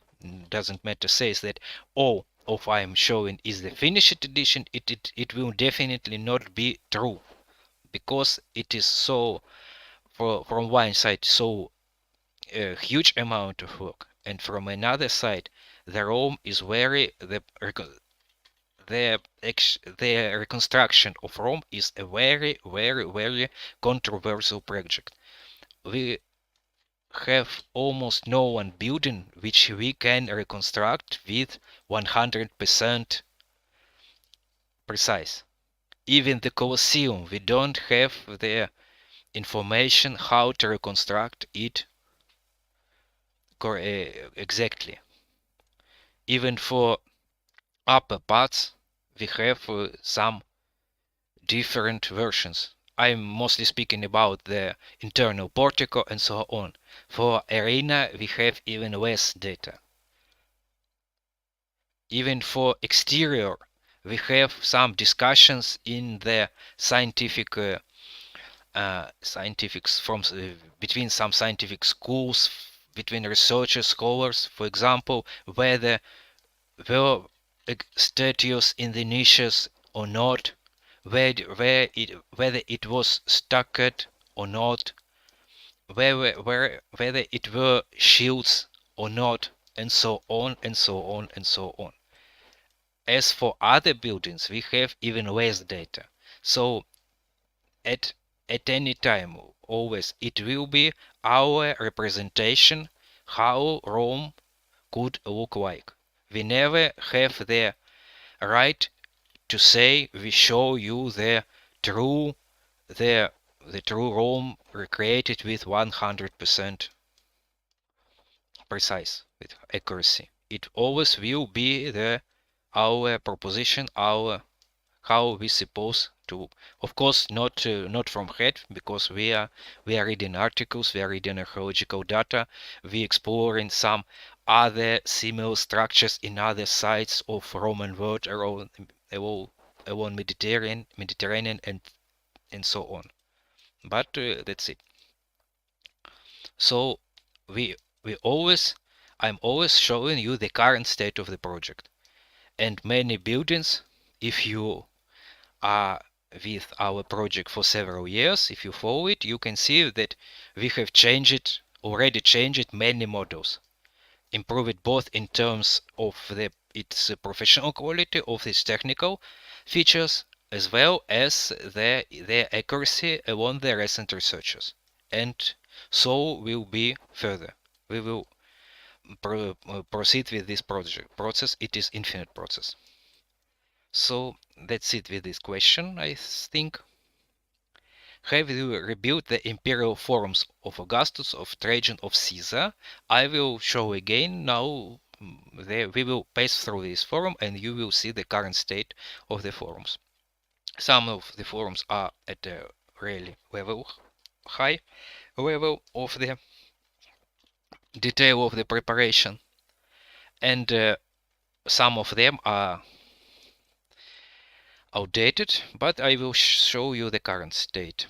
doesn't matter, says that all of I am showing is the finished edition, it will definitely not be true, because it is so, from one side, so a huge amount of work, and from another side, the Rome is very the reconstruction of Rome is a very, very, very controversial project. We have almost no one building which we can reconstruct with 100% precise. Even the Colosseum, we don't have the information how to reconstruct it exactly. Even for upper parts, we have some different versions. I'm mostly speaking about the internal portico and so on. For arena, we have even less data. Even for exterior, we have some discussions in the scientific between some scientific schools, between researchers, scholars. For example, whether were statues in the niches or not, whether it was stuccoed or not, whether it were shields or not, and so on and so on and so on. As for other buildings, we have even less data. So at any time, always, it will be our representation how Rome could look like. We never have the right to say we show you the true Rome recreated with 100% precise, with accuracy. It always will be our proposition, our how we suppose to. Of course, not from head, because we are reading articles, we are reading archaeological data, we exploring some other similar structures in other sites of Roman world around Mediterranean and so on. But that's it. So we I'm always showing you the current state of the project, and many buildings, if you are with our project for several years, if you follow it, you can see that we have already changed many models, improved both in terms of its professional quality, of its technical features, as well as their accuracy along the recent researches. And so will be further. We will proceed with this process. It is infinite process. So that's it with this question, I think. Have you rebuilt the imperial forums of Augustus, of Trajan, of Caesar? I will show again now. We will pass through this forum and you will see the current state of the forums. Some of the forums are at a really high level of the detail of the preparation, and some of them are outdated, but I will show you the current state.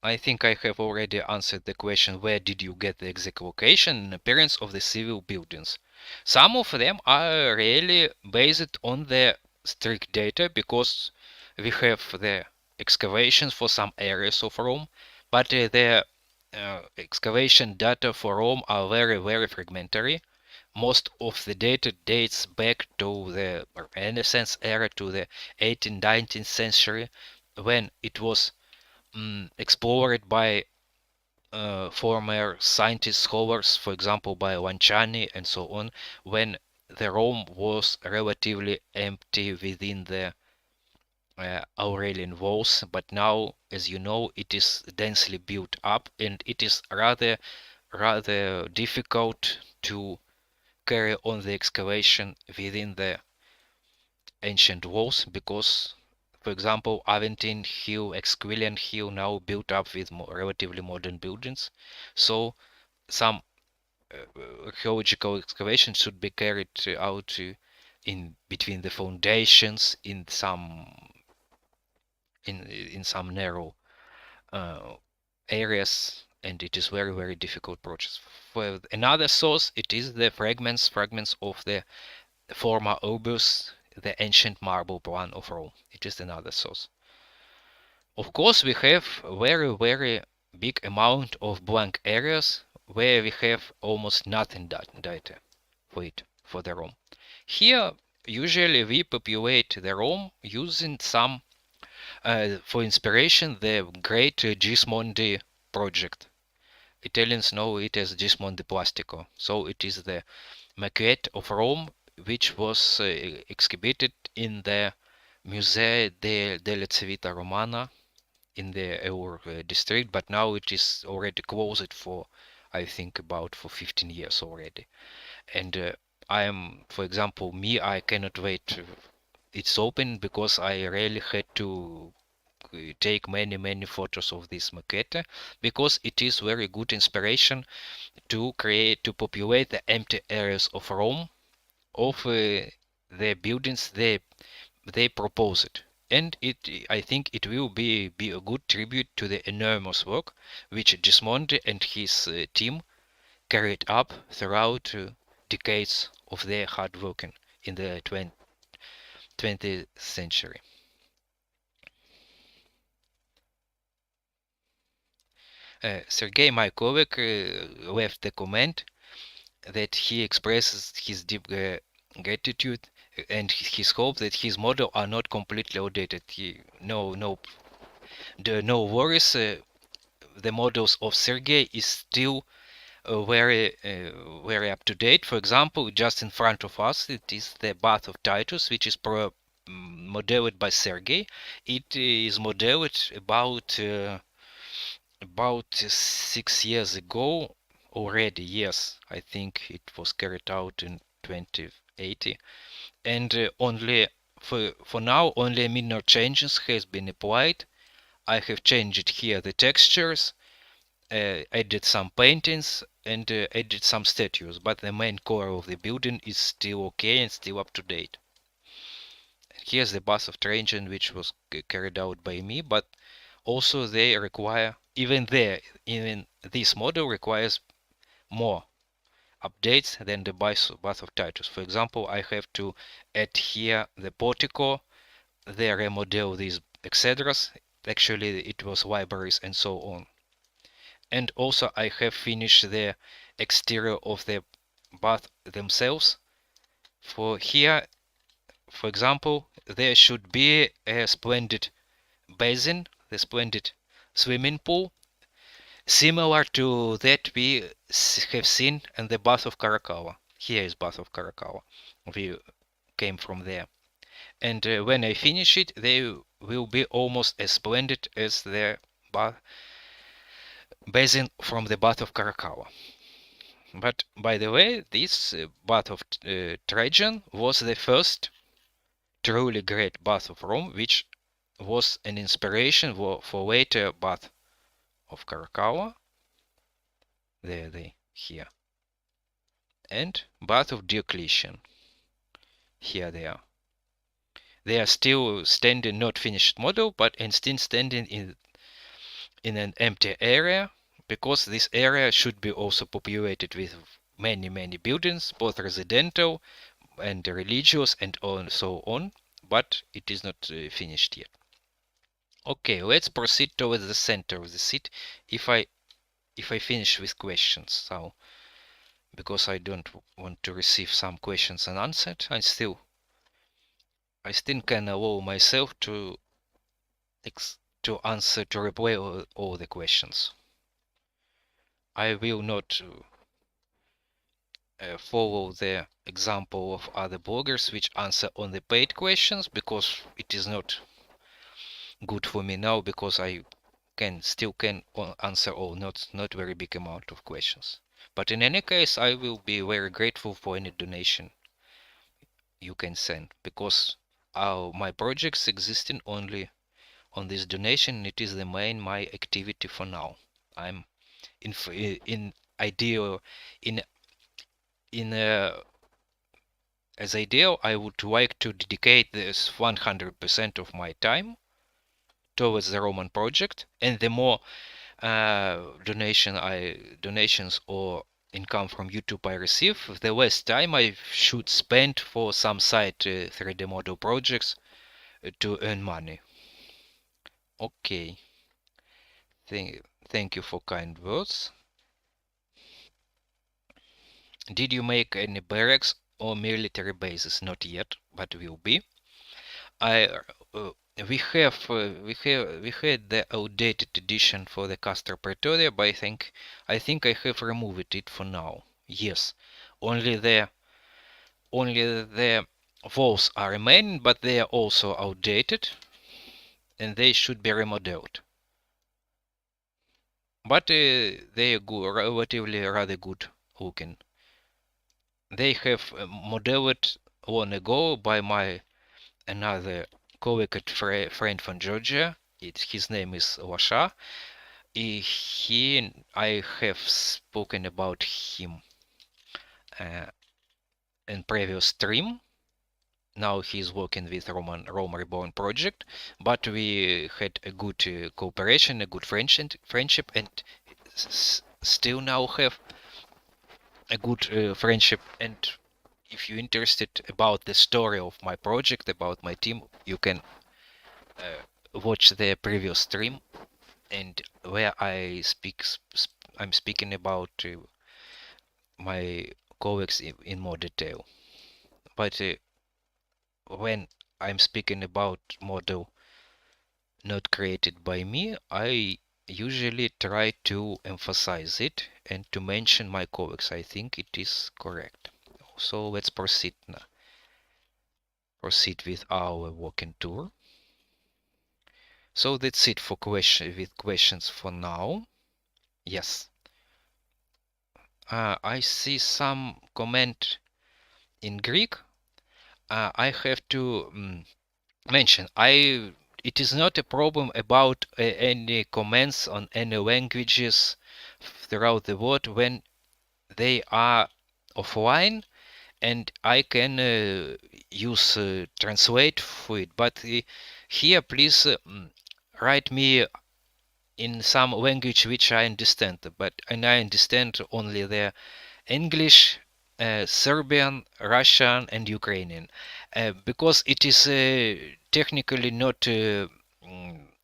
I think I have already answered the question, where did you get the exact location and appearance of the civil buildings? Some of them are really based on the strict data, because we have the excavations for some areas of Rome, but the excavation data for Rome are very, very fragmentary. Most of the data dates back to the Renaissance era, to the 18th, 19th century, when it was explored by former scientists, scholars, for example, by Lanciani and so on, when the Rome was relatively empty within the Aurelian walls. But now, as you know, it is densely built up, and it is rather difficult to carry on the excavation within the ancient walls, because, for example, Aventine Hill, Caelian Hill, now built up with relatively modern buildings. So some archaeological excavation should be carried out in between the foundations, in some narrow areas, and it is very, very difficult process. For another source, it is the fragments of the Forma Urbis, the ancient marble plan of Rome. It is another source. Of course, we have very, very big amount of blank areas where we have almost nothing data for it, for the Rome. Here, usually we populate the Rome using some, for inspiration, the great Gismondi project. Italians know it as Gismondi Plastico. So it is the maquette of Rome which was exhibited in the Museo della Civita Romana in the Eur district, but now it is already closed for, I think, about for 15 years already. And I am, for example, I cannot wait. It's open because I really had to take many photos of this maquette, because it is very good inspiration to populate the empty areas of Rome, of the buildings they propose it. And I think it will be a good tribute to the enormous work which Gismondi and his team carried up throughout decades of their hard working in the 20th century. Sergei, my colleague, left a comment that he expresses his deep gratitude and his hope that his model are not completely outdated. No worries. The models of Sergei is still very up to date. For example, just in front of us, it is the bath of Titus, which is modeled by Sergei. It is modeled about 6 years ago already. Yes, I think it was carried out in 2080, and only for now only minor changes has been applied. I have changed here the textures, added some paintings, and added some statues, but the main core of the building is still okay and still up to date. Here's the bath of Trajan, which was carried out by me, but also they require, even this model requires more updates than the bath of Titus. For example, I have to add here the portico, they remodel these exedras. Actually, it was libraries and so on. And also I have finished the exterior of the bath themselves. For here, for example, there should be a splendid basin, the splendid swimming pool, similar to that we have seen in the bath of Caracalla. Here is bath of Caracalla. We came from there. And when I finish it, they will be almost as splendid as the basin from the bath of Caracalla. But by the way, this bath of Trajan was the first truly great bath of Rome, which was an inspiration for later bath of Caracalla. There they here. And bath of Diocletian. Here they are. They are still standing, not finished model, but still standing in an empty area, because this area should be also populated with many buildings, both residential and religious and so on, but it is not finished yet. Okay, let's proceed towards the center of the seat if I finish with questions. So because I don't want to receive some questions unanswered, I still can allow myself to reply all the questions. I will not follow the example of other bloggers which answer on the paid questions, because it is not good for me now, because I still can answer all, not very big amount of questions. But in any case, I will be very grateful for any donation you can send, because my projects existing only on this donation. It is the main my activity for now. I'm as ideal, I would like to dedicate this 100% of my time towards the Roman project, and the more donations or income from YouTube I receive, the less time I should spend for some side 3D model projects to earn money. Okay. Thank you for kind words. Did you make any barracks or military bases? Not yet, but will be. I we had the outdated edition for the Castor Praetoria, but I think I have removed it for now. Yes, only the walls are remaining, but they are also outdated, and they should be remodeled. But they are good, relatively rather good looking. They have modeled long ago by my another colleague friend from Georgia. His name is Lasha. I have spoken about him in previous stream. Now he's working with Roma Reborn project, but we had a good cooperation, a good friendship, and still now have a good friendship. And if you're interested about the story of my project, about my team, you can watch the previous stream, and where I'm speaking about my colleagues in more detail. But when I'm speaking about model not created by me, I usually try to emphasize it and to mention my colleagues. I think it is correct. So let's proceed now. Proceed with our walking tour. So that's it for questions for now. Yes. I see some comment in Greek. I have to mention it is not a problem about any comments on any languages throughout the world when they are offline, and I can use translate for it. But here, please write me in some language which I understand. And I understand only the English, Serbian, Russian, and Ukrainian, because it is technically not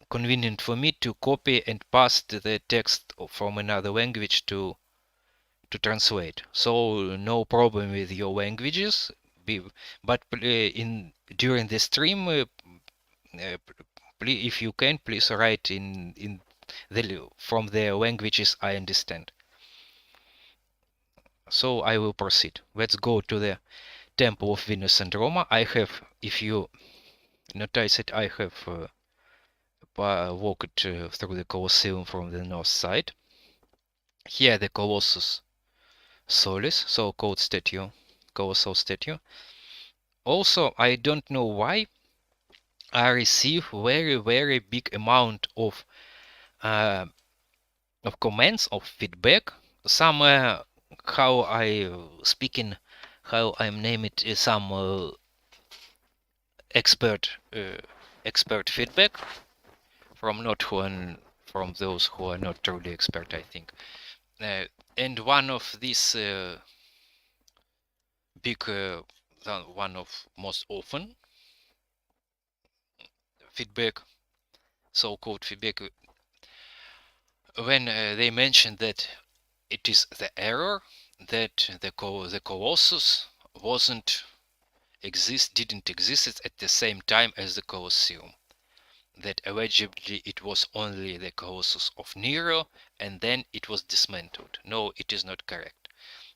convenient for me to copy and paste the text from another language to translate. So no problem with your languages, but during the stream, if you can, please write in from the languages I understand. So I will proceed. Let's go to the Temple of Venus and Roma. I have, if you notice it, I have walked through the Colosseum from the north side. Here the Colossus Solis, so-called statue, colossal statue. Also, I don't know why I receive very big amount of comments, of feedback. Some how I'm name it some expert feedback from from those who are not truly expert, I think. And one of these one of most often feedback, so-called feedback, when they mentioned that it is the error that the Colossus didn't exist at the same time as the Colosseum. That allegedly it was only the Colossus of Nero and then it was dismantled. No, it is not correct.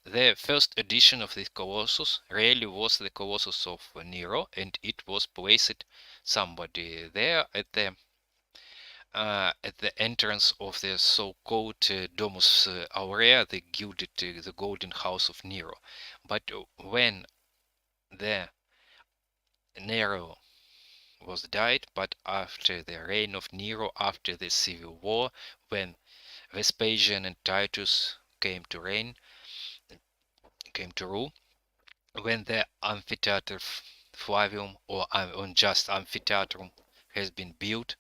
The first edition of the Colossus really was the Colossus of Nero, and it was placed somebody there at the entrance of the so-called Domus Aurea, the gilded, the golden house of Nero. But when the Nero was died, but after the reign of Nero, after the civil war, when Vespasian and Titus came to rule, when the amphitheater Flavium, or just amphitheater, has been built,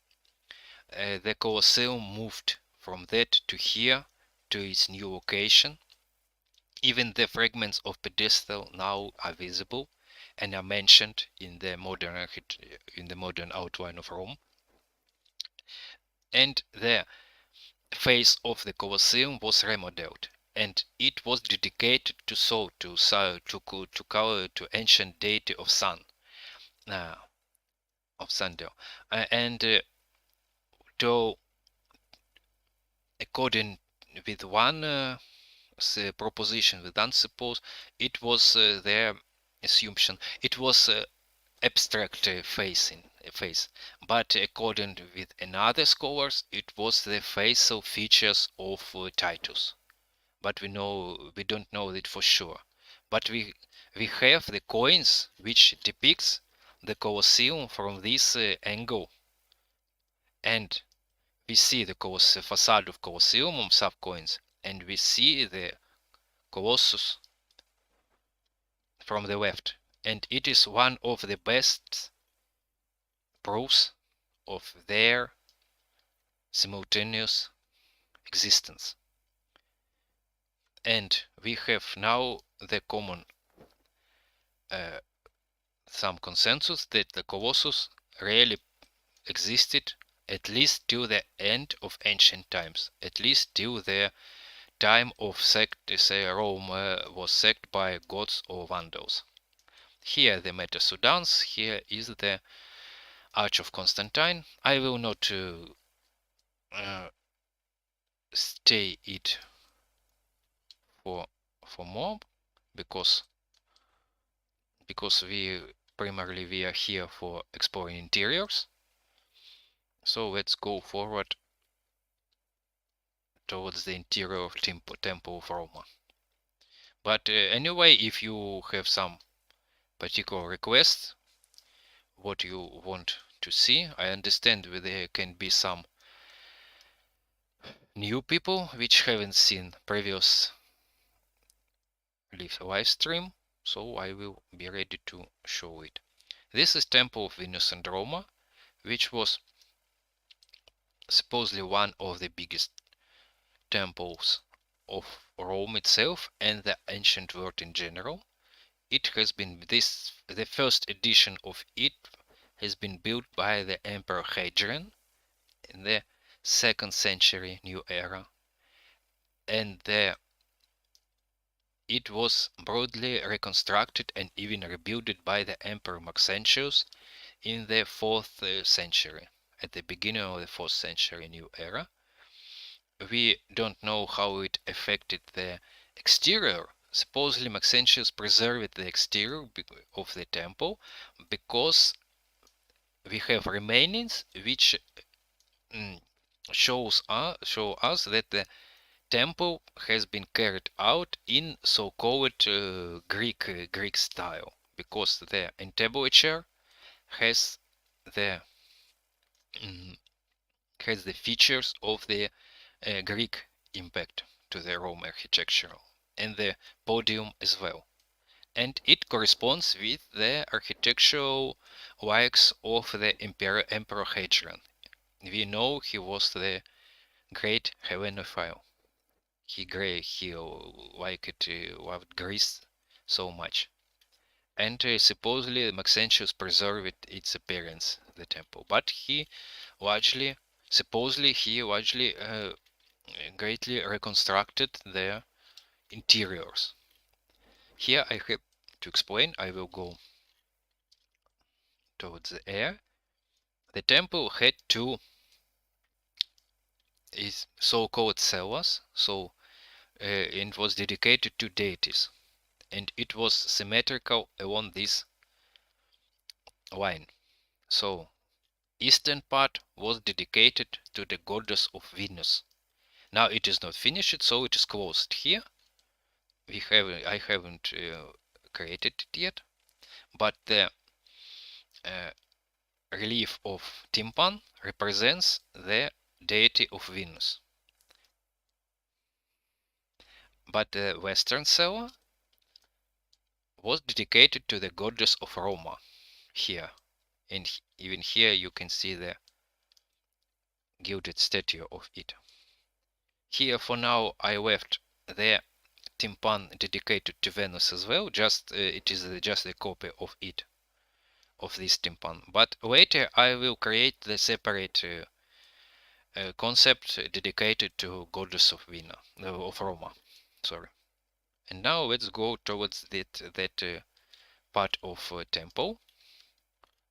the Colosseum moved from that to here to its new location. Even the fragments of pedestal now are visible and are mentioned in the modern outline of Rome. And the face of the Colosseum was remodeled, and it was dedicated to ancient deity of sun, of Sandel, and though according with one proposition with unsuppose, it was their assumption. It was abstract face, but according with another scholars, it was the facial features of Titus. But we don't know it for sure. But we have the coins which depicts the Colosseum from this angle, and we see the facade of Colosseum on some coins, and we see the Colossus from the left, and it is one of the best proofs of their simultaneous existence. And we have now the common some consensus that the Colossus really existed at least till the end of ancient times, at least till the time of Rome was sacked by Goths or Vandals. Here the Meta-Sudans, here is the Arch of Constantine. I will not stay it for more, because we primarily are here for exploring interiors. So let's go forward towards the interior of Temple of Roma. But anyway, if you have some particular requests, what you want to see, I understand there can be some new people which haven't seen previous live stream, so I will be ready to show it. This is Temple of Venus and Roma, which was supposedly one of the biggest temples of Rome itself and the ancient world in general. It has been the first edition of it has been built by the Emperor Hadrian in the 2nd century New Era, and it was broadly reconstructed and even rebuilt by the Emperor Maxentius in the 4th century, at the beginning of the 4th century New Era. We don't know how it affected the exterior. Supposedly Maxentius preserved the exterior of the temple because we have remainings which show us that the temple has been carried out in so-called Greek style, because the entablature has the features of the Greek impact to the Rome architecture, and the podium as well. And it corresponds with the architectural likes of the Emperor Hadrian. We know he was the great Hellenophile. He loved Greece so much. And supposedly Maxentius preserved its appearance, the temple. But he supposedly greatly reconstructed the interiors. Here I have to explain. I will go towards the air. The temple had two so-called cellas, and was dedicated to deities, and it was symmetrical along this line. So eastern part was dedicated to the goddess of Venus. Now it is not finished, so it is closed here. I haven't created it yet, but the relief of tympan represents the deity of Venus. But the western cella was dedicated to the goddess of Roma here, and even here you can see the gilded statue of it. Here for now I left the tympan dedicated to Venus as well, just it is just a copy of it, of this tympan. But later I will create the separate concept dedicated to goddess of of Roma. Sorry. And now let's go towards that part of temple,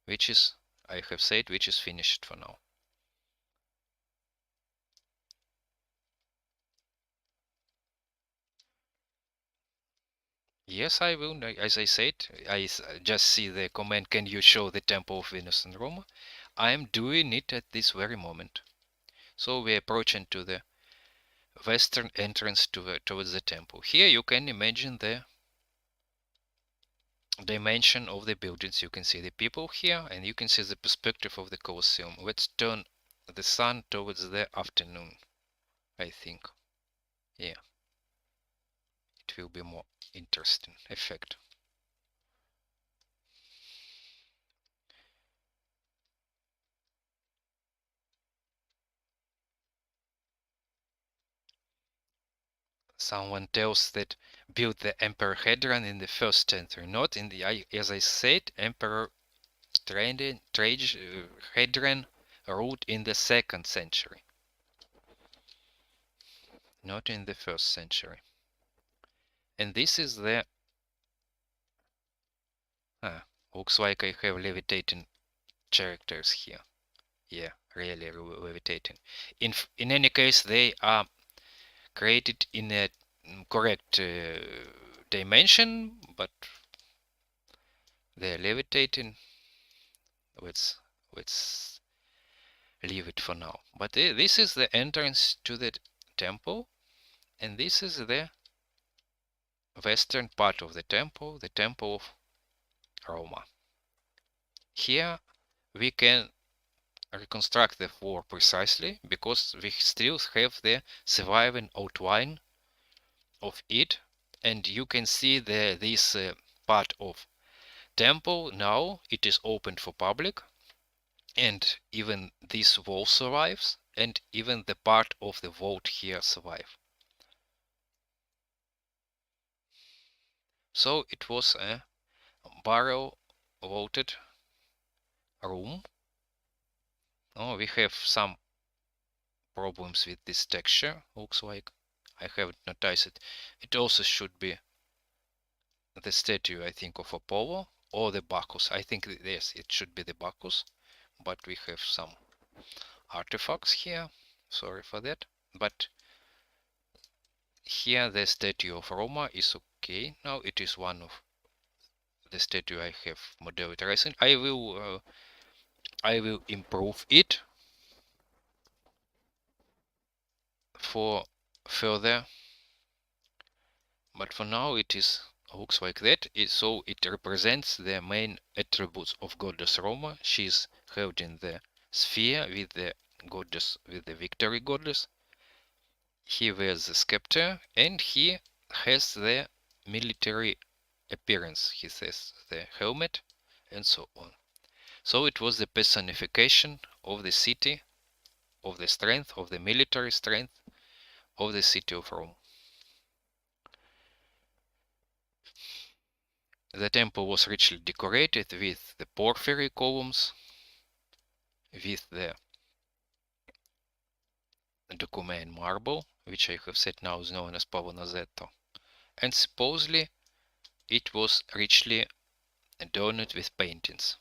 which is, I have said, which is finished for now. Yes, I will. As I said, I just see the comment, can you show the temple of Venus and Roma? I am doing it at this very moment. So we're approaching to the western entrance towards the temple. Here you can imagine the dimension of the buildings. You can see the people here, and you can see the perspective of the Colosseum. Let's turn the sun towards the afternoon, I think. Yeah, it will be more interesting effect. Someone tells that built the Emperor Hadrian in the first century, not in the, as I said, Emperor Hadrian ruled in the 2nd century, not in the 1st century. And this is the, looks like I have levitating characters here. Yeah, really levitating. In any case, they are created in a correct dimension, but they're levitating. Let's leave it for now. But this is the entrance to the temple, and this is the western part of the temple of Roma. Here we can reconstruct the floor precisely because we still have the surviving outline of it, and you can see this part of temple now it is open for public, and even this wall survives, and even the part of the vault here survive. So it was a barrel vaulted room. Oh, we have some problems with this texture, looks like. I haven't noticed it. It also should be the statue, I think, of Apollo or the Bacchus. I think, yes, it should be the Bacchus, but we have some artifacts here. Sorry for that. But here the statue of Roma is okay. Now it is one of the statue I have modeled recently. I will improve it for further, but for now it looks like that. So it represents the main attributes of goddess Roma. She is held in the sphere with the goddess, with the victory goddess. He wears the scepter and he has the military appearance. He has the helmet and so on. So it was the personification of the city, of the strength, of the military strength of the city of Rome. The temple was richly decorated with the porphyry columns, with the Decuman marble, which I have said now is known as Pavonazetto, and supposedly it was richly adorned with paintings.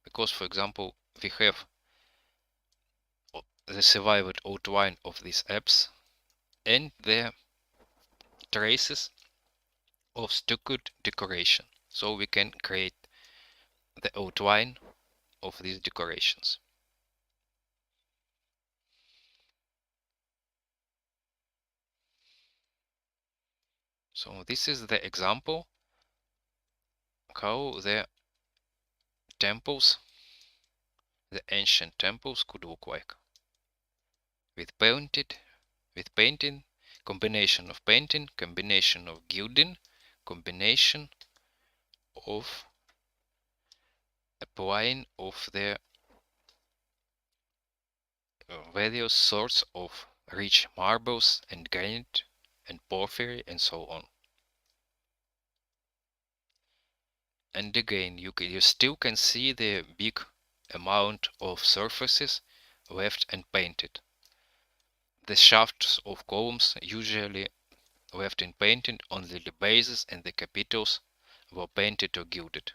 Because, for example, we have the survived outline of these apse and the traces of stuccoed decoration. So we can create the outline of these decorations. So this is the example how the temples, the ancient temples could look like. With painting, combination of painting, combination of gilding, combination of applying of the various sorts of rich marbles and granite and porphyry and so on. And again, you still can see the big amount of surfaces left and painted. The shafts of columns usually left in painting, only the bases and the capitals were painted or gilded.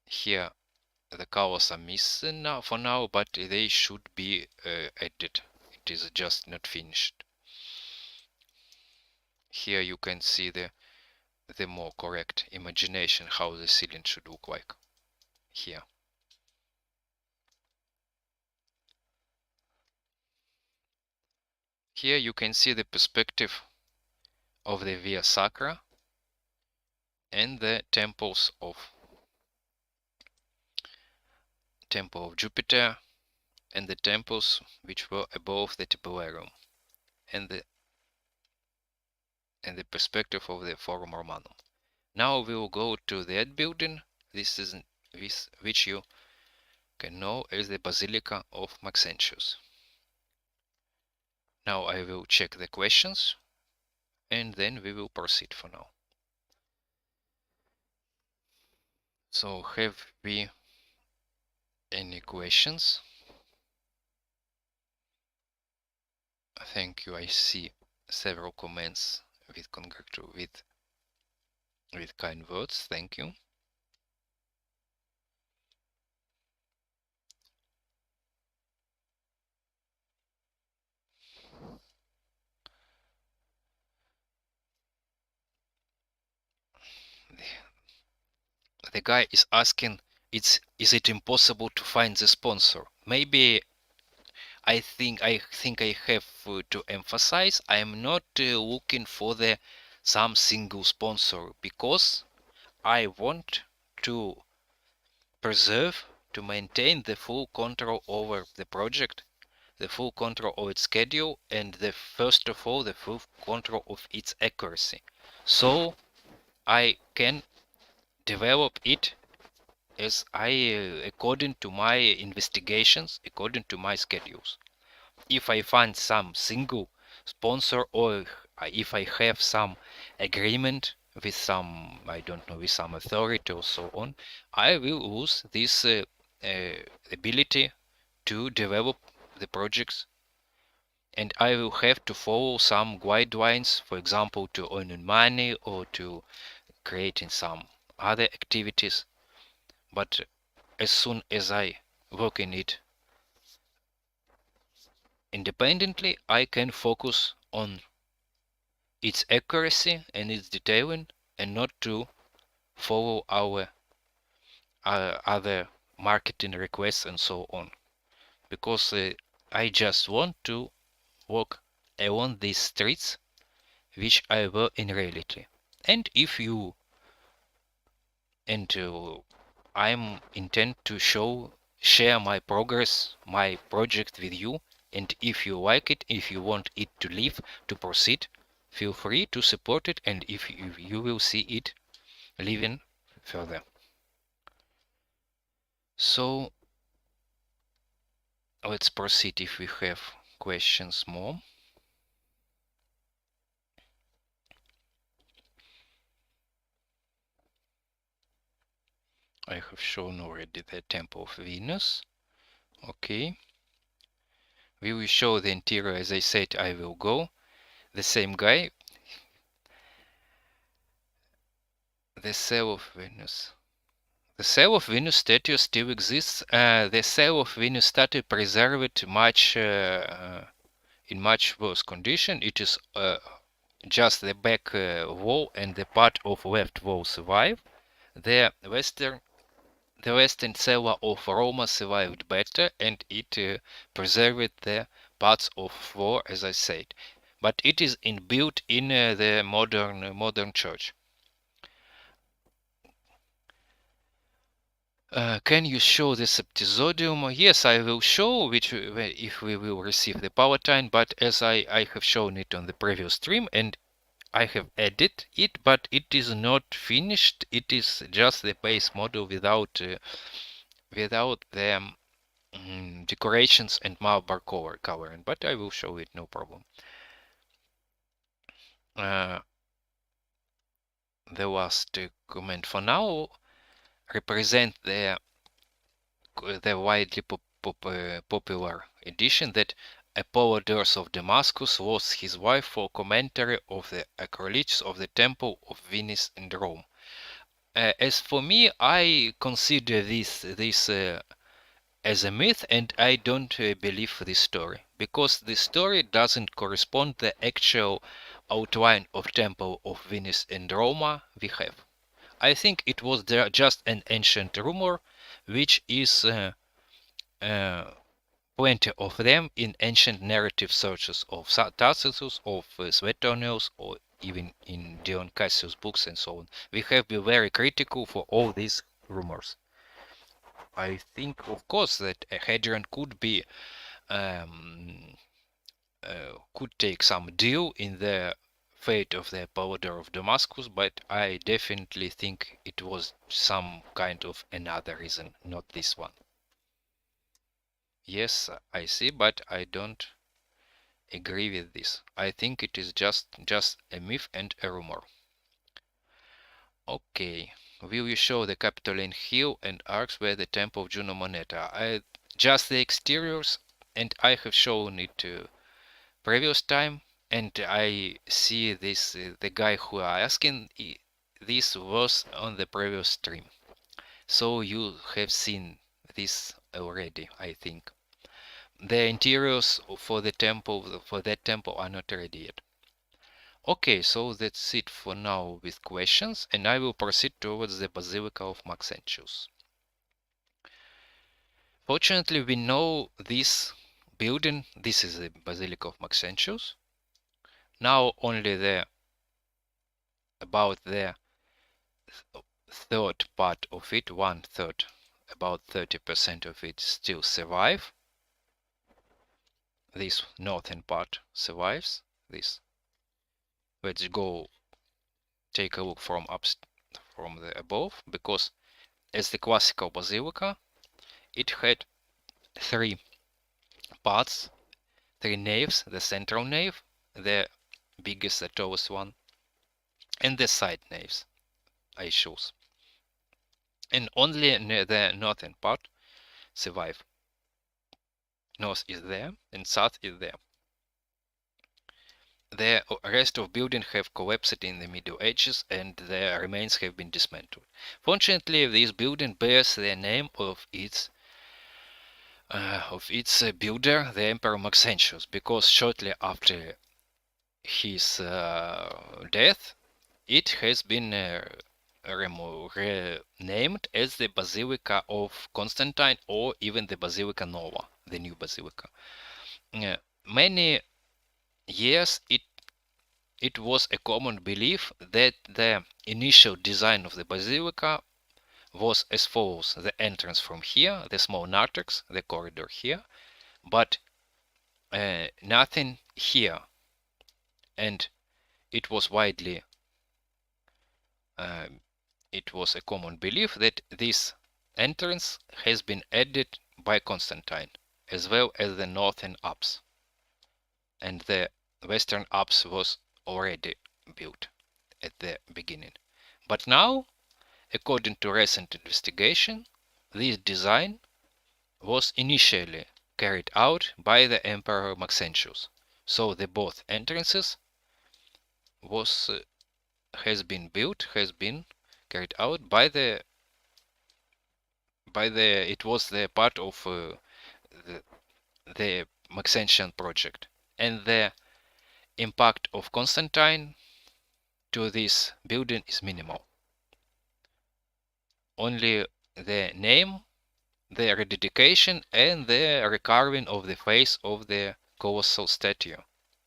Here the colors are missing now, for now, but they should be added. It is just not finished. Here you can see the more correct imagination how the ceiling should look like. Here. Here you can see the perspective of the Via Sacra and the temples of Temple of Jupiter and the temples which were above the Tipularium and the perspective of the Forum Romanum. Now we will go to that building. This is which you can know as the Basilica of Maxentius. Now I will check the questions and then we will proceed for now. So have we any questions? Thank you. I see several comments with kind words. Thank you. The guy is asking, is it impossible to find the sponsor? Maybe I think I have to emphasize I am not looking for the some single sponsor, because I want to maintain the full control over the project, the full control of its schedule, and first of all the full control of its accuracy, so I can develop it as according to my investigations, according to my schedules. If I find some single sponsor, or if I have some agreement with some, I don't know, with some authority or so on, I will lose this ability to develop the projects, and I will have to follow some guidelines, for example, to earning money or to creating some other activities. But as soon as I work in it independently, I can focus on its accuracy and its detailing, and not to follow our other marketing requests and so on, because I just want to walk along these streets which I were in reality. And if you and I'm intent to share my progress, my project with you, and if you like it, if you want it to live, to proceed, feel free to support it, and if you will see it living further. So let's proceed if we have questions more. I have shown already the Temple of Venus. Okay. We will show the interior, as I said, I will go. The same guy. The cell of Venus. The cell of Venus statue still exists. The cell of Venus statue preserved much in much worse condition. It is just the back wall and the part of left wall survive. The western cella of Roma survived better, and it preserved the parts of floor, as I said. But it is inbuilt in the modern church. Can you show the Septizodium? Yes, I will show, which if we will receive the Palatine, but as I have shown it on the previous stream, and I have added it, but it is not finished. It is just the base model without the decorations and marble covering, but I will show it, no problem. The last comment for now represent the widely popular edition that Apollodorus of Damascus lost his wife for commentary of the acroleches of the temple of Venus and Rome. As for me, I consider this as a myth, and I don't believe this story, because the story doesn't correspond to the actual outline of temple of Venus and Roma we have. I think it was just an ancient rumor, which is plenty of them in ancient narrative sources of Tacitus, of Suetonius, or even in Dion Cassius' books and so on. We have been very critical for all these rumors. I think, of course, that Hadrian could be could take some deal in the fate of the Apollodor of Damascus, but I definitely think it was some kind of another reason, not this one. Yes, I see, but I don't agree with this. I think it is just a myth and a rumor. Okay, will you show the Capitoline Hill and arcs where the temple of Juno Moneta? Just the exteriors, and I have shown it previous time, and I see this the guy who are asking this was on the previous stream, so you have seen this already, I think. The interiors for that temple are not ready yet. Okay, so that's it for now with questions, and I will proceed towards the Basilica of Maxentius. Fortunately, we know this building. This is the Basilica of Maxentius. Now only about the third part of it, 1/3, about 30% of it still survive. This northern part survives. This. Let's go take a look from the above, because as the classical basilica, it had three parts, three naves: the central nave, the biggest, the tallest one, and the side naves, aisles. And only the northern part survive. North is there and south is there. The rest of building have collapsed in the Middle Ages, and their remains have been dismantled. Fortunately, this building bears the name of its builder, the Emperor Maxentius, because shortly after his death, it has been renamed as the Basilica of Constantine, or even the Basilica Nova, the new basilica. Many years it was a common belief that the initial design of the basilica was as follows: the entrance from here, the small narthex, the corridor here, but nothing here. And it was widely it was a common belief that this entrance has been added by Constantine, as well as the northern apse, and the western apse was already built at the beginning. But now, according to recent investigation, this design was initially carried out by the Emperor Maxentius. So the both entrances has been carried out by the it was the part of the Maxentian project, and the impact of Constantine to this building is minimal. Only the name, the rededication, and the recarving of the face of the colossal statue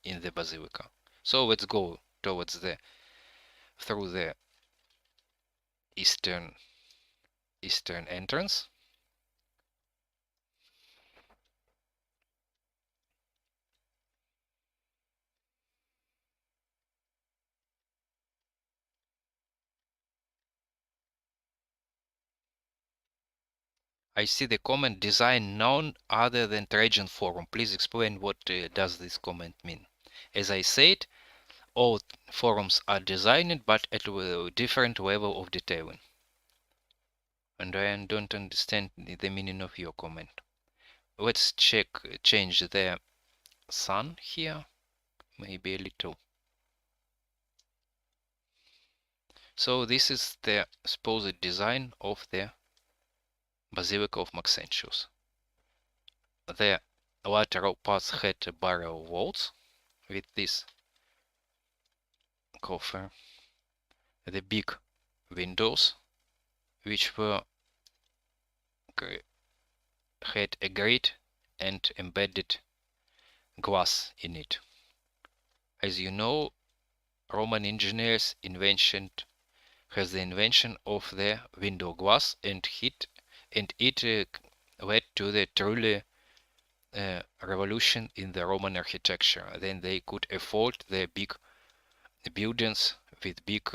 in the basilica. So let's go towards through the eastern entrance. I see the comment design none other than Trajan Forum. Please explain what does this comment mean. As I said, all forums are designed but at a different level of detailing. And I don't understand the meaning of your comment. Let's change the sun here, maybe a little. So this is the supposed design of the Basilica of Maxentius. The lateral parts had barrel walls with this coffer, the big windows, which were had a grate and embedded glass in it. As you know, Roman engineers has the invention of the window glass, and it led to the truly revolution in the Roman architecture. Then they could afford the big buildings with big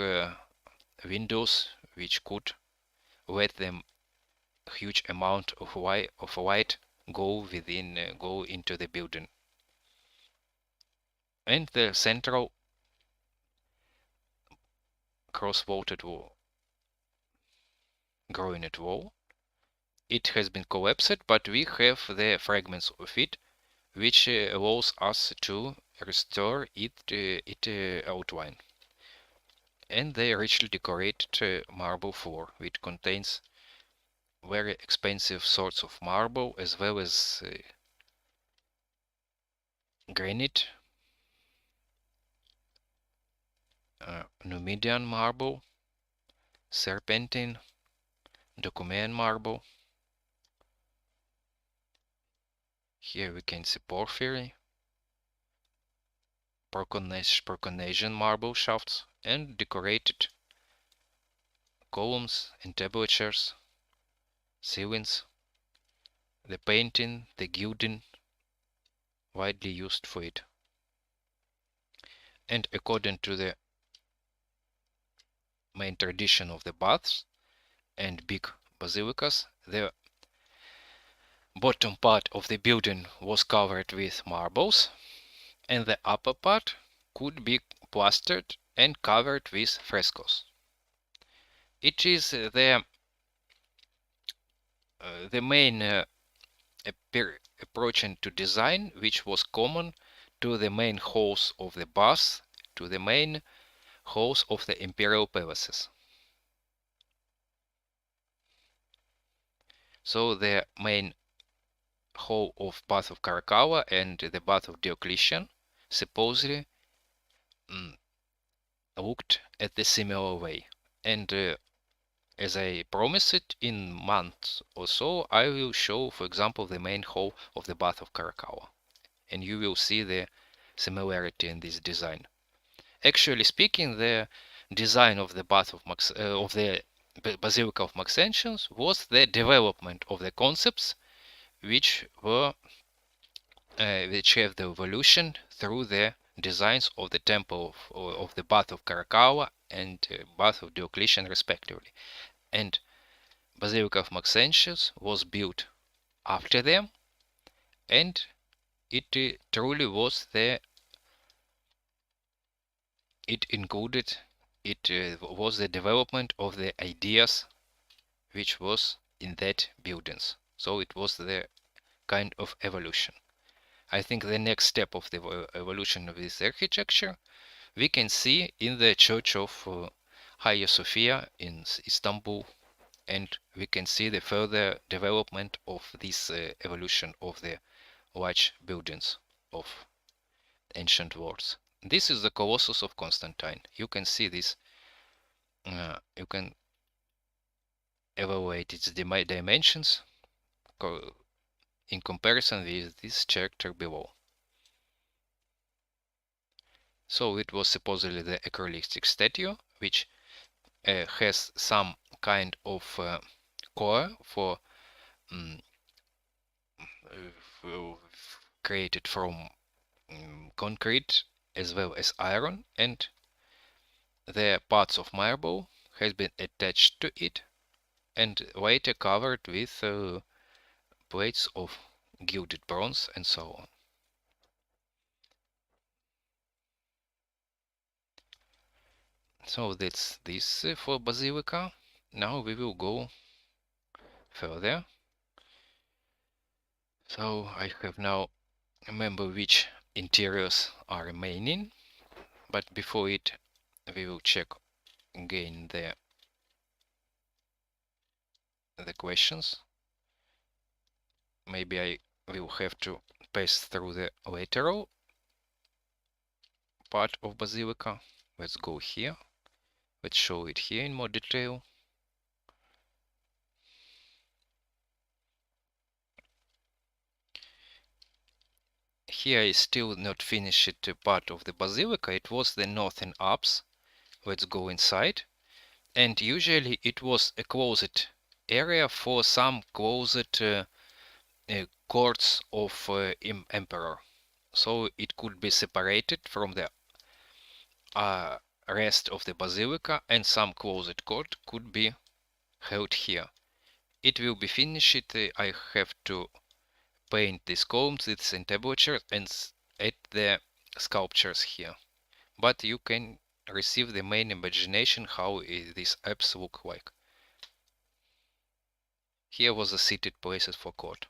windows, which could let them huge amount of light go into the building. And the central cross-vaulted groined wall, it has been collapsed, but we have the fragments of it, which allows us to restore its outline. And the richly decorated marble floor, which contains very expensive sorts of marble as well as granite, Numidian marble, serpentine, Documentan marble. Here we can see porphyry, Proconnesian marble shafts, and decorated columns, entablatures, ceilings, the painting, the gilding, widely used for it. And according to the main tradition of the baths and big basilicas, the bottom part of the building was covered with marbles, and the upper part could be plastered and covered with frescoes. It is the main approach to design which was common to the main halls of the baths, to the main halls of the imperial palaces. So the main hall of bath of Caracalla and the bath of Diocletian supposedly looked at the similar way. And as I promised it, in months or so, I will show, for example, the main hall of the bath of Caracalla, and you will see the similarity in this design. Actually speaking, the design of the bath of the Basilica of Maxentius was the development of the concepts which have the evolution through the designs of the temple of the bath of Caracalla and bath of Diocletian respectively. And Basilica of Maxentius was built after them, and it truly was the was the development of the ideas which was in that buildings. So it was the kind of evolution. I think the next step of the evolution of this architecture we can see in the Church of Hagia Sophia in Istanbul, and we can see the further development of this evolution of the large buildings of ancient worlds. This is the Colossus of Constantine. You can see this. You can evaluate its dimensions in comparison with this character below. So it was supposedly the acrolistic statue, which has some kind of core for created from concrete as well as iron, and the parts of marble has been attached to it and later covered with plates of gilded bronze and so on. So that's this for Basilica. Now we will go further. So I have now remember which interiors are remaining, but before it we will check again the questions. Maybe I will have to pass through the lateral part of Basilica. Let's go here. Let's show it here in more detail. Here is still not finished part of the Basilica. It was the northern apse. Let's go inside. And usually it was a closet area for some closet courts of emperor. So it could be separated from the rest of the Basilica, and some closet court could be held here. It will be finished. I have to paint these columns, its entablatures, and add the sculptures here. But you can receive the main imagination how these apses look like. Here was the seated places for court.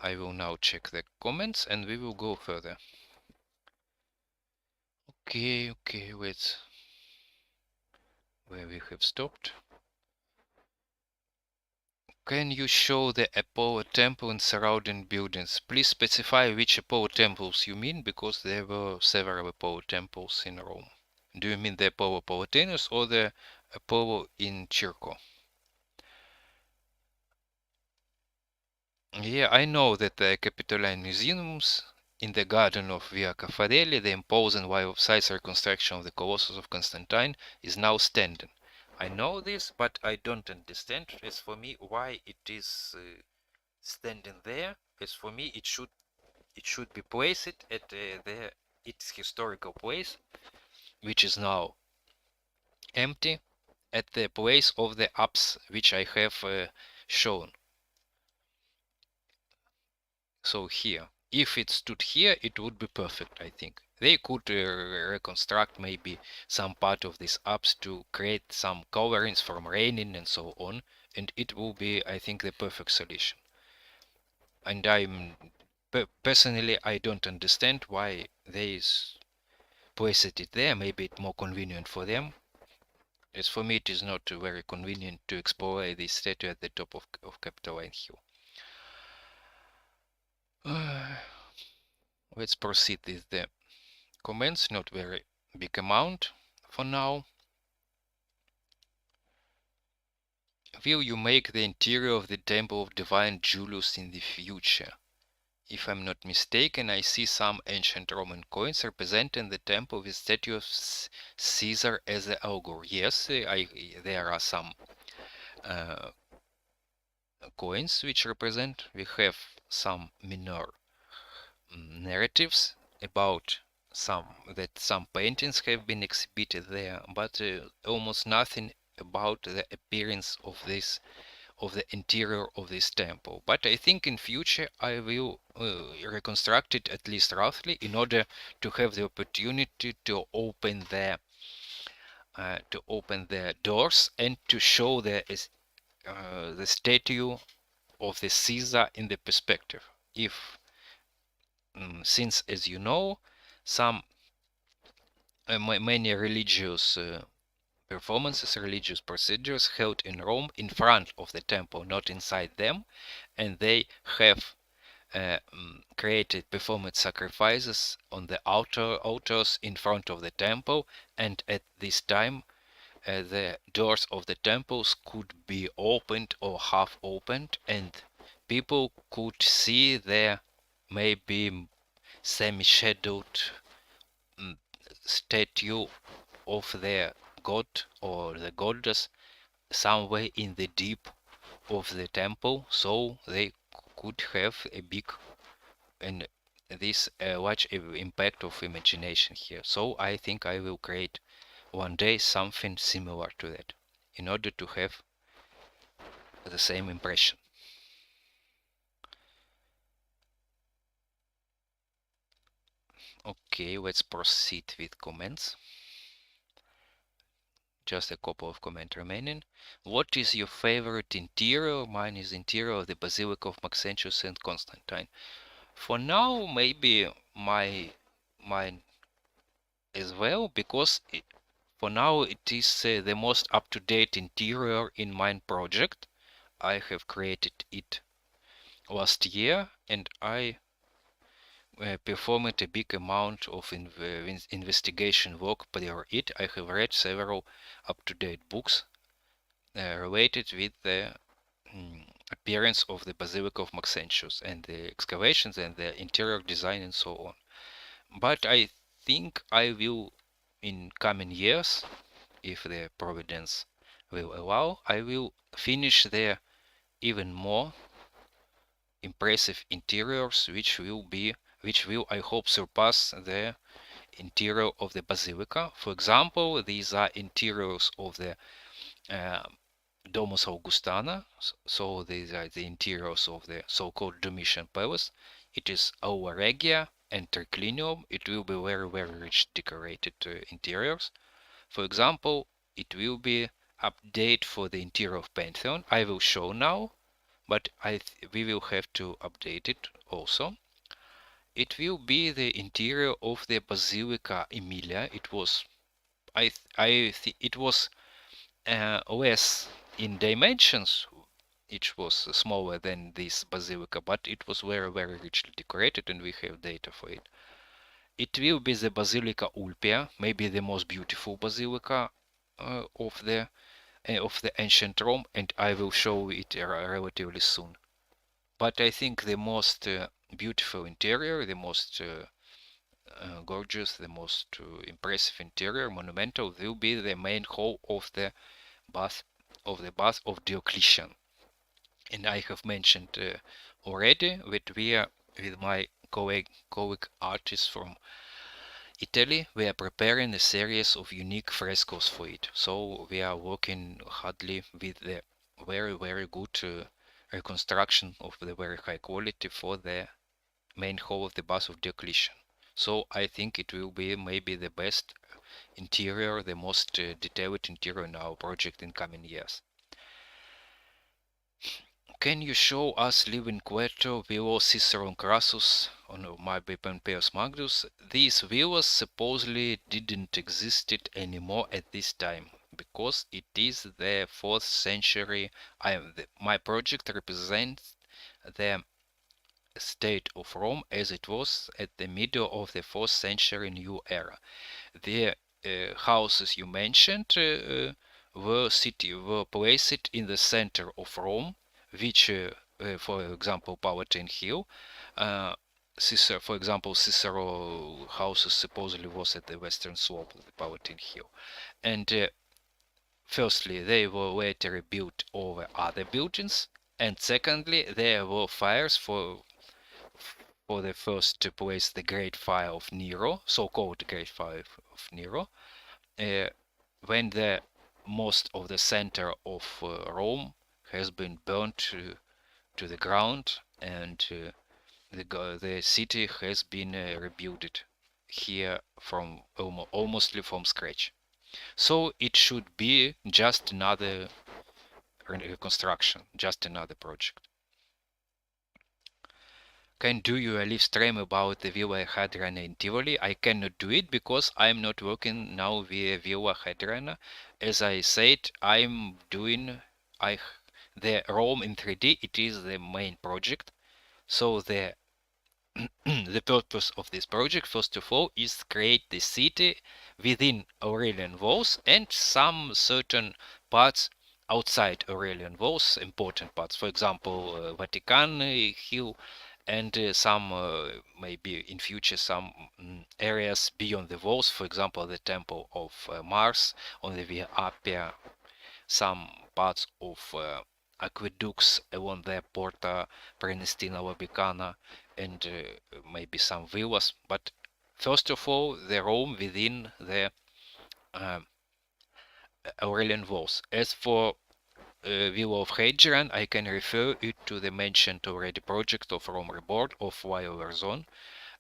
I will now check the comments and we will go further. Okay, let's where we have stopped. Can you show the Apollo temple and surrounding buildings? Please specify which Apollo temples you mean, because there were several Apollo temples in Rome. Do you mean the Apollo Palatinus or the Apollo in Circo? Yeah, I know that the Capitoline museums in the garden of Via Caffarelli, the imposing life-size reconstruction of the Colossus of Constantine, is now standing. I know this, but I don't understand. As for me, why it is standing there. As for me, it should be placed at its historical place, which is now empty, at the place of the apse which I have shown. So here, if it stood here, it would be perfect, I think. They could reconstruct maybe some part of this apse to create some coverings from raining and so on, and it will be, I think, the perfect solution. And personally, I don't understand why they placed it there. Maybe it's more convenient for them. As for me, it is not very convenient to explore this statue at the top of Capitoline Hill. Let's proceed with the comments, not very big amount for now. Will you make the interior of the temple of divine Julius in the future? If I'm not mistaken, I see some ancient Roman coins representing the temple with statue of Caesar as the augur. Yes, there are some coins which represent. We have some minor narratives about some paintings have been exhibited there, but almost nothing about the appearance of the interior of this temple. But I think in future I will reconstruct it at least roughly in order to have the opportunity to open the doors and to show the statue of the Caesar in the perspective. Since, as you know, some many religious performances, religious procedures held in Rome in front of the temple, not inside them, and they have created performed sacrifices on the altars in front of the temple, and at this time the doors of the temples could be opened or half opened, and people could see their maybe semi-shadowed statue of their god or the goddess somewhere in the deep of the temple, so they could have a big and this large impact of imagination here. So I think I will create one day something similar to that, in order to have the same impression. Okay, let's proceed with comments. Just a couple of comments remaining. What is your favorite interior? Mine is interior of the Basilica of Maxentius and Constantine. For now, maybe mine as well, because for now it is the most up-to-date interior in my project. I have created it last year, and I performed a big amount of investigation work prior it. I have read several up-to-date books related with the appearance of the Basilica of Maxentius and the excavations and the interior design and so on. But I think I will, in coming years, if the providence will allow, I will finish the even more impressive interiors, which will, I hope, surpass the interior of the basilica. For example, these are interiors of the Domus Augustana, so these are the interiors of the so-called Domitian Palace. It is Aula Regia and Triclinium. It will be very, very rich decorated interiors. For example, it will be update for the interior of Pantheon. I will show now, but we will have to update it also. It will be the interior of the Basilica Emilia. It was, it was less in dimensions. It was smaller than this basilica, but it was very, very richly decorated, and we have data for it. It will be the Basilica Ulpia, maybe the most beautiful basilica of the ancient Rome, and I will show it relatively soon. But I think the most beautiful interior, the most gorgeous, the most impressive interior, monumental, will be the main hall of the bath of Diocletian. And I have mentioned already that we are, with my colleague artists from Italy, we are preparing a series of unique frescoes for it. So we are working hardly with the very, very good reconstruction of the very high quality for the main hall of the bath of Diocletian. So I think it will be maybe the best interior, the most detailed interior in our project in coming years. Can you show us living Quato, Villa Ciceron Crassus on maybe Pompeius Magnus? These villas supposedly didn't exist anymore at this time, because it is the 4th century. My project represents the state of Rome as it was at the middle of the 4th century new era. The houses you mentioned were placed in the center of Rome, which, for example, Palatine Hill. For example, Cicero houses supposedly was at the western slope of the Palatine Hill. And firstly, they were later built over other buildings, and secondly, there were fires for the first to place the Great Fire of Nero, so-called Great Fire of Nero, when the most of the center of Rome has been burnt to the ground, and the city has been rebuilt here from almost from scratch. So it should be just another reconstruction, just another project. Can do you a live stream about the Villa Hadriana in Tivoli? I cannot do it because I'm not working now with Villa Hadriana. As I said, I'm doing the Rome in 3D. It is the main project. So the the purpose of this project, first of all, is to create the city within Aurelian walls and some certain parts outside Aurelian walls, important parts. For example, Vatican Hill, and some maybe in future some areas beyond the walls, for example the temple of Mars on the Via Appia, some parts of aqueducts along the Porta Prenestina Labicana, and maybe some villas. But first of all, the Rome within the Aurelian walls. As for view of Hadrian, I can refer it to the mentioned already project of Rome Reborn of Flyover Zone.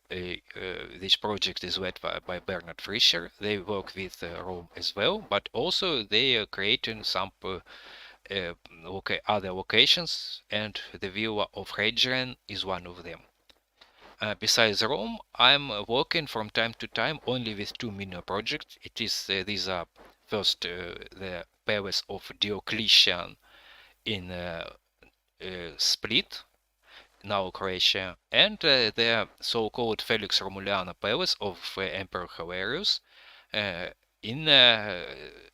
This project is led by Bernard Frischer. They work with Rome as well, but also they are creating some other locations, and the Villa of Hadrian is one of them. Besides Rome, I'm working from time to time only with two minor projects. It is these are first the palace of Diocletian in Split, now Croatia, and the so-called Felix Romuliana Palace of Emperor Hilarius in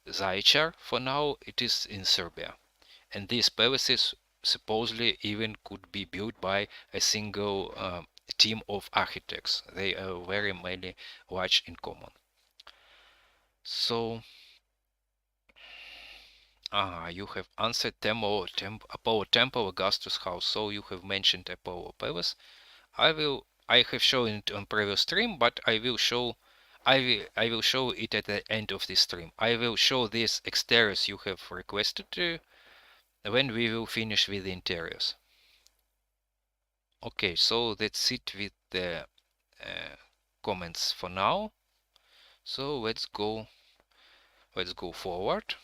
Zaječar. For now, it is in Serbia, and these palaces supposedly even could be built by a single team of architects. They are very many large in common. So you have answered Apollo Temple, Augustus House. So you have mentioned Apollo Palace. I have shown it on previous stream, but I will show it at the end of this stream. I will show these exteriors you have requested when we will finish with the interiors. Okay, so that's it with the comments for now. So let's go forward.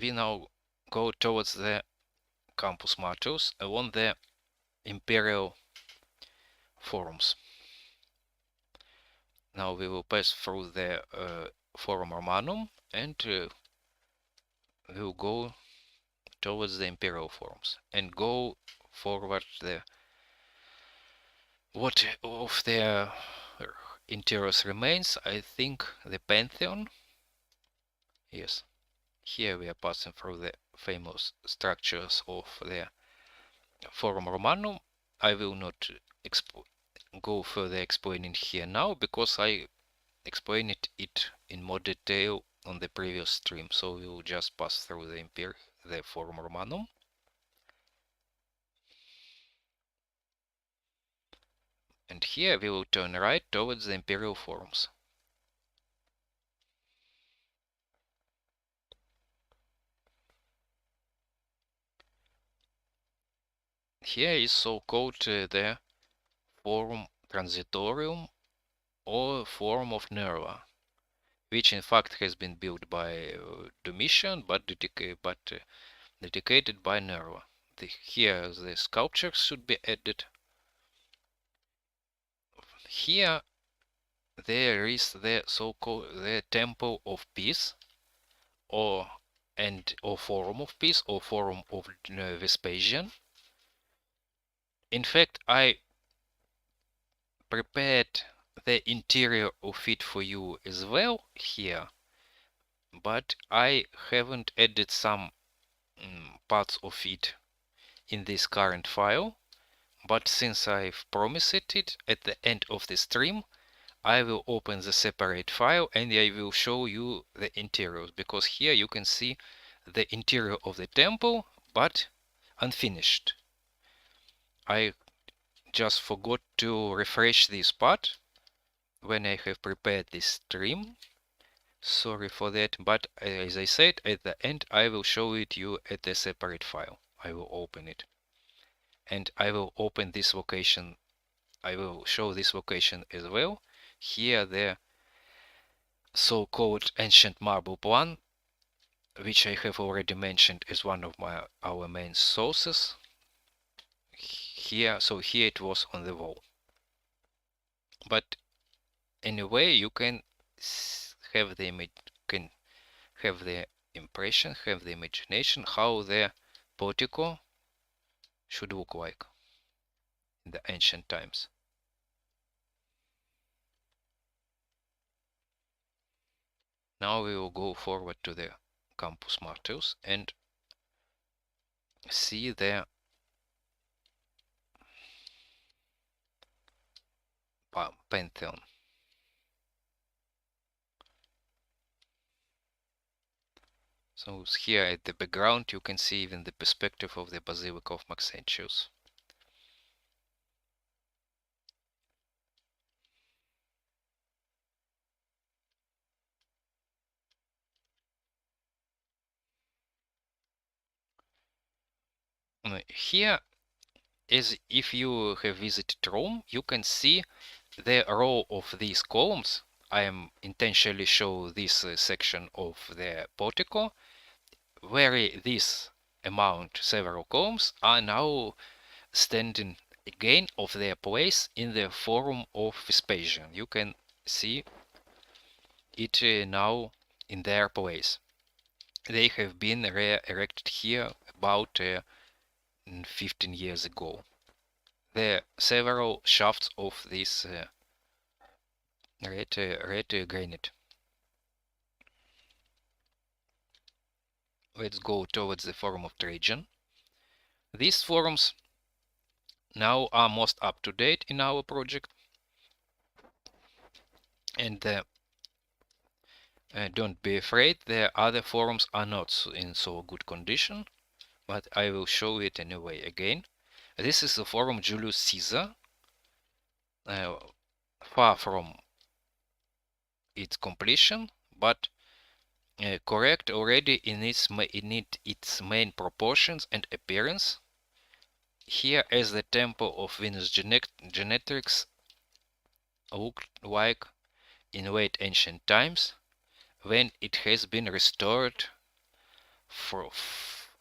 We now go towards the Campus Martius along the Imperial forums. Now we will pass through the Forum Romanum and we will go towards the Imperial forums and go forward what of the interiors remains. I think the Pantheon. Yes, here we are passing through the famous structures of the Forum Romanum. I will not go further explaining here now because I explained it in more detail on the previous stream. So we will just pass through the Forum Romanum. And here we will turn right towards the Imperial forums. Here is so-called the Forum Transitorium or Forum of Nerva, which in fact has been built by Domitian, but dedicated by Nerva. Here the sculptures should be added. Here there is the so-called the Temple of Peace, or Forum of Peace, or Forum of Vespasian. In fact, I prepared the interior of it for you as well here, but I haven't added some parts of it in this current file. But since I've promised it at the end of the stream, I will open the separate file and I will show you the interiors, because here you can see the interior of the temple, but unfinished. I just forgot to refresh this part when I have prepared this stream. Sorry for that, but as I said, at the end I will show it you at the separate file. I will open it. And I will open this location. I will show this location as well. Here the so-called ancient marble plan, which I have already mentioned as one of our main sources. Here it was on the wall. But anyway, you can have the impression, have the imagination how the portico should look like in the ancient times. Now we will go forward to the Campus Martius and see the Pantheon. So here at the background you can see even the perspective of the Basilica of Maxentius. Here, as if you have visited Rome, you can see the row of these columns. I am intentionally show this section of the portico, where this amount, several columns, are now standing again of their place in the Forum of Vespasian. You can see it now in their place. They have been erected here about 15 years ago. There are several shafts of this red granite. Let's go towards the Forum of Trajan. These forums now are most up to date in our project, and don't be afraid, the other forums are not in so good condition, but I will show it anyway again. This is the Forum Julius Caesar, far from its completion, but correct already in its main proportions and appearance. Here, as the temple of Venus Genetrix looked like in late ancient times, when it has been restored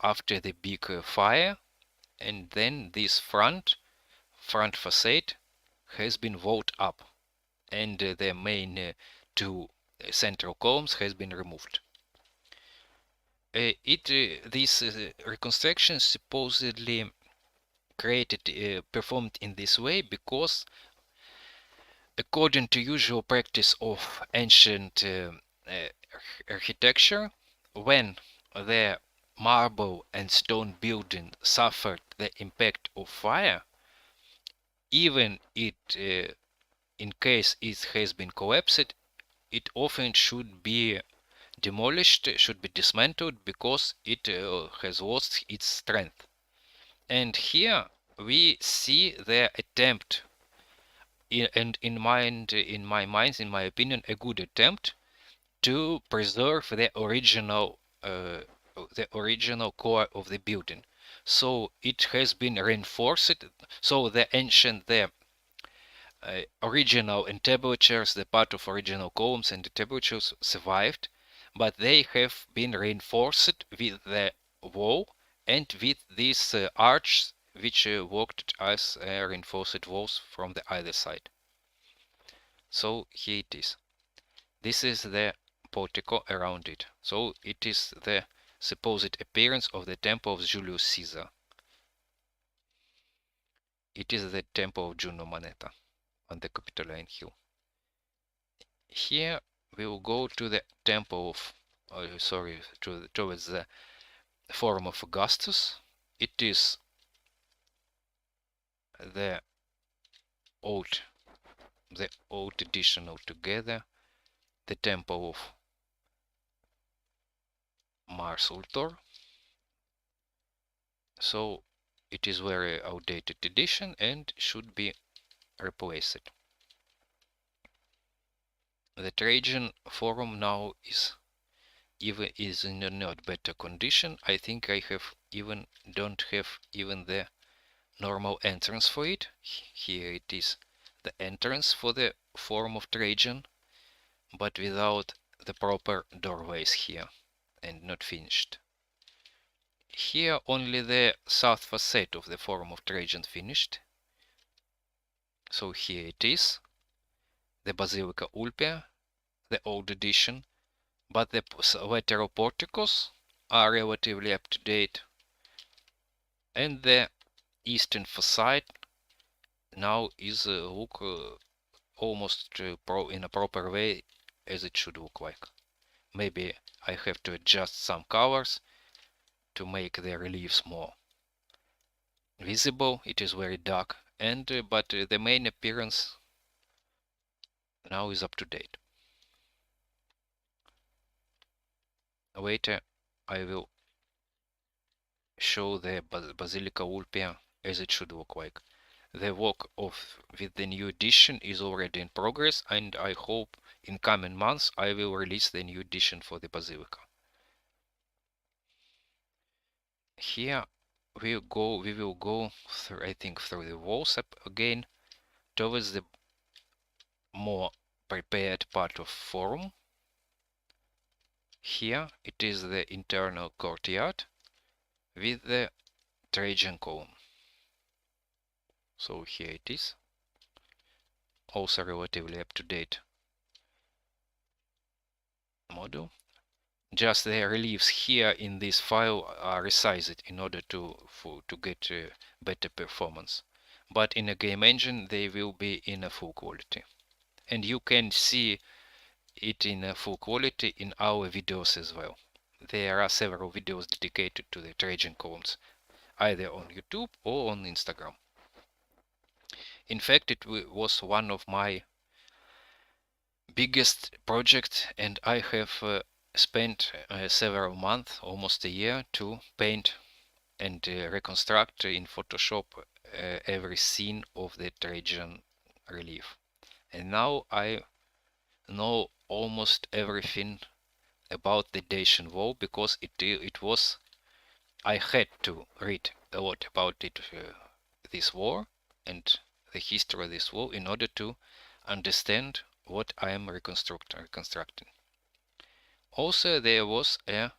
after the big fire, and then this front facade has been walled up, and the main two central columns has been removed. This reconstruction supposedly performed in this way because, according to usual practice of ancient architecture, when the marble and stone building suffered the impact of fire, even in case it has been collapsed, it often should be demolished, should be dismantled, because it has lost its strength. And here we see the attempt, and in my opinion, a good attempt to preserve the original core of the building. So it has been reinforced. So the original entablatures, the part of original columns and entablatures survived, but they have been reinforced with the wall and with these arches, which worked as reinforced walls from the other side. So here it is. This is the portico around it. So it is the supposed appearance of the temple of Julius Caesar. It is the temple of Juno Moneta on the Capitoline Hill. Here we will go to the temple of, towards the Forum of Augustus. It is the old edition altogether, the temple of Mars Ultor. So it is very outdated edition and should be replaced. The Trajan Forum now is in a not better condition. I think I don't have even the normal entrance for it. Here it is, the entrance for the Forum of Trajan, but without the proper doorways here, and not finished. Here only the south facade of the Forum of Trajan finished. So here it is, the Basilica Ulpia, the old edition, but the lateral porticos are relatively up to date, and the eastern facade now is look almost in a proper way as it should look like. Maybe I have to adjust some colors to make the reliefs more visible. It is very dark, and but the main appearance now is up to date. Later I will show the Basilica Ulpia as it should look like. The work with the new edition is already in progress, and I hope in coming months I will release the new edition for the Basilica. Here we will go through, I think, through the walls up again towards the more prepared part of Forum. Here it is the internal courtyard with the Trajan column. So here it is, also relatively up-to-date model. Just the reliefs here in this file are resized in order to get better performance. But in a game engine they will be in a full quality. And you can see it in a full quality in our videos as well. There are several videos dedicated to the Trajan columns, either on YouTube or on Instagram. In fact, it was one of my biggest projects, and I have spent several months, almost a year, to paint and reconstruct in Photoshop every scene of the Trajan relief. And now I know almost everything about the Dacian wall, because I had to read a lot about it, this war and the history of this war, in order to understand what I am reconstructing. Also, there was a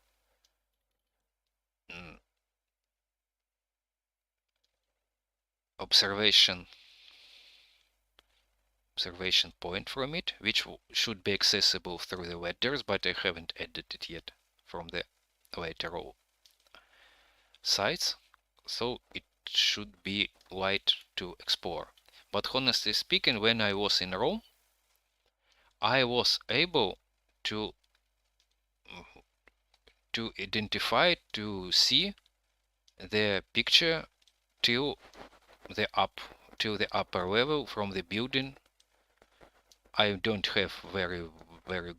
observation point from it, which should be accessible through the ladders, but I haven't added it yet from the lateral sides, so it should be light to explore. But honestly speaking, when I was in Rome, I was able to identify, to see the picture till the upper level from the building. I don't have very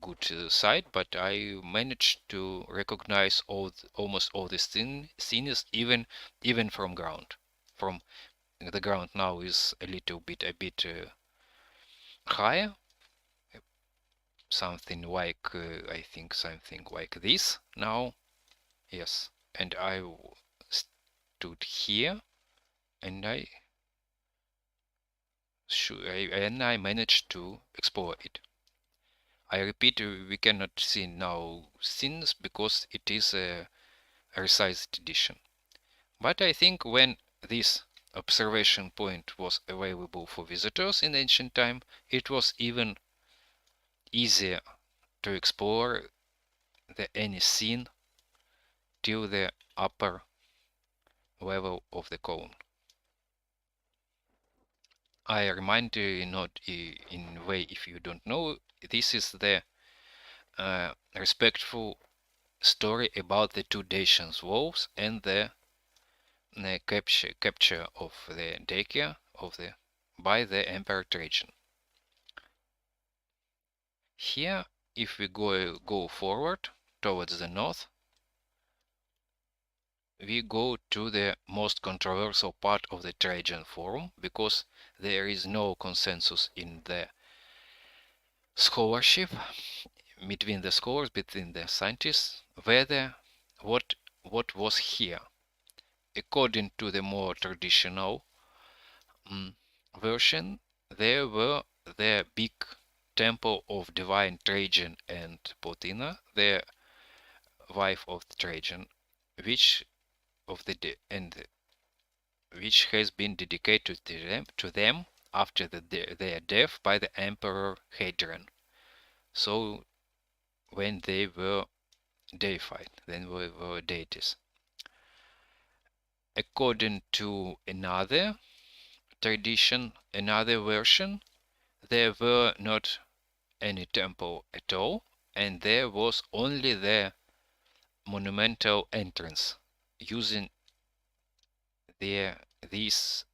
good sight, but I managed to recognize almost all the scenes, even from ground. From the ground now is a bit higher, something like I think something like this now. Yes, and I stood here, and I managed to explore it. I repeat, we cannot see now scenes because it is a resized edition. But I think when this observation point was available for visitors in ancient time, it was even easier to explore any scene till the upper level of the column. I remind you, not in a way, if you don't know, this is the respectful story about the two Dacian wolves and the capture of the Dacia by the Emperor Trajan. Here, if we go forward towards the north, we go to the most controversial part of the Trajan Forum, because there is no consensus in the scholarship between the scholars, between the scientists, whether what was here. According to the more traditional version, there were the big temple of divine Trajan and Plotina, the wife of Trajan, which has been dedicated to them after their death by the Emperor Hadrian. So when they were deified, then we were deities. According to another tradition, another version, there were not any temple at all, and there was only the monumental entrance using these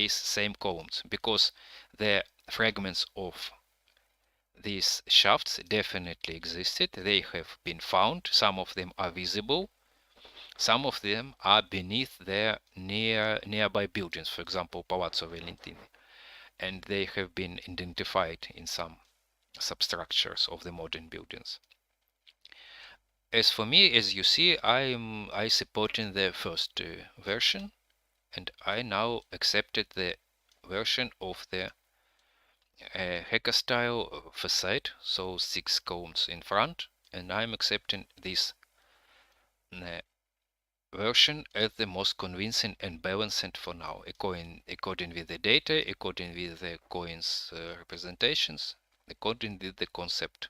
same columns, because the fragments of these shafts definitely existed. They have been found. Some of them are visible. Some of them are beneath their nearby buildings, for example, Palazzo Valentini, and they have been identified in some substructures of the modern buildings. as for me, as you see, I supporting the first version, and I now accepted the version of the Heka style facade, so 6 columns in front, and I'm accepting this version as the most convincing and balanced for now, according with the data, according with the coins representations, according with the concept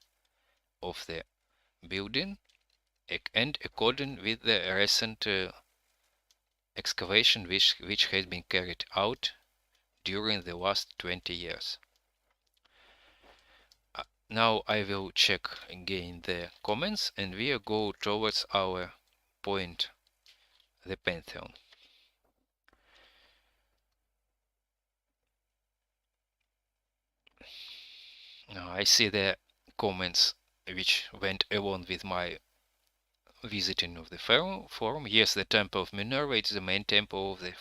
of the building, and according with the recent excavation which has been carried out during the last 20 years. Now I will check again the comments and we'll go towards our point, the Pantheon. Now I see the comments which went along with my visiting of the forum. Yes, the temple of Minerva is the main temple of the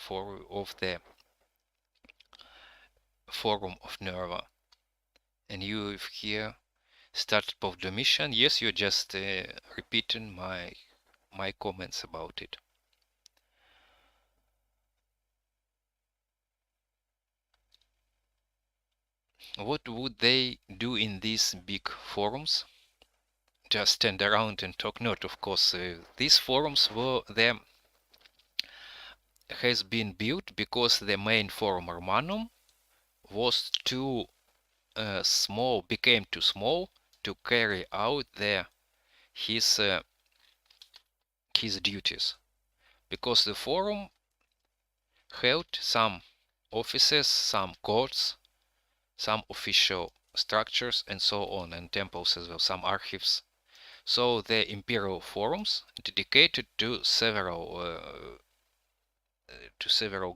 forum of Nerva. And you here started of Domitian. Yes, you're just repeating my comments about it. What would they do in these big forums? Just stand around and talk? Not, of course. These forums were them has been built because the main forum Romanum was too small, became too small to carry out his duties, because the forum held some offices, some courts, some official structures, and so on, and temples as well, some archives. So the imperial forums dedicated to several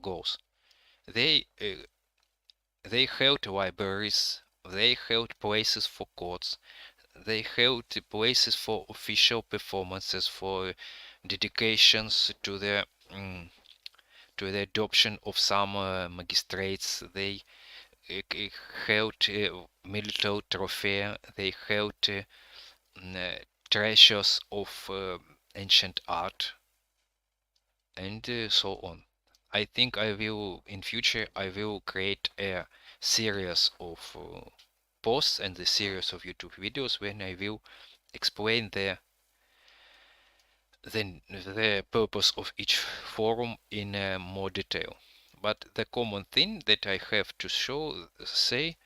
goals. They held libraries, they held places for courts, they held places for official performances, for dedications to the adoption of some magistrates. They held military trophy. They held treasures of ancient art, and so on. I think in future, I will create a series of posts and a series of YouTube videos when I will explain the purpose of each forum in more detail. But the common thing that I have to say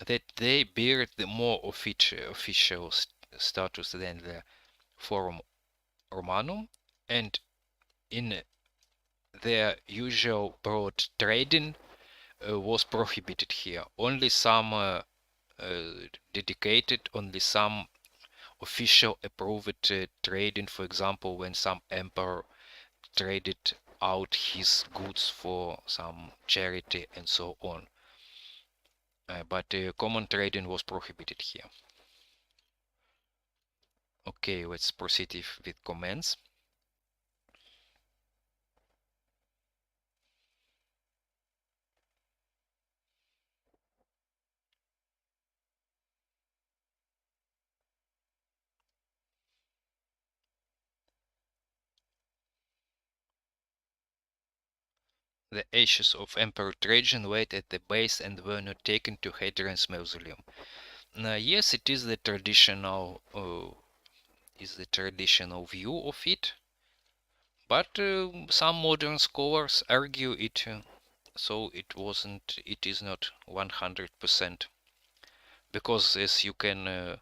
that they bear the more official status than the Forum Romanum, and in their usual broad trading was prohibited here. Only some dedicated, only some official approved trading, for example, when some emperor traded out his goods for some charity and so on. But common trading was prohibited here. Okay, let's proceed with comments. The ashes of Emperor Trajan laid at the base and were not taken to Hadrian's mausoleum. Yes, it is the traditional view of it, but some modern scholars argue it, so it is not 100%, because as you can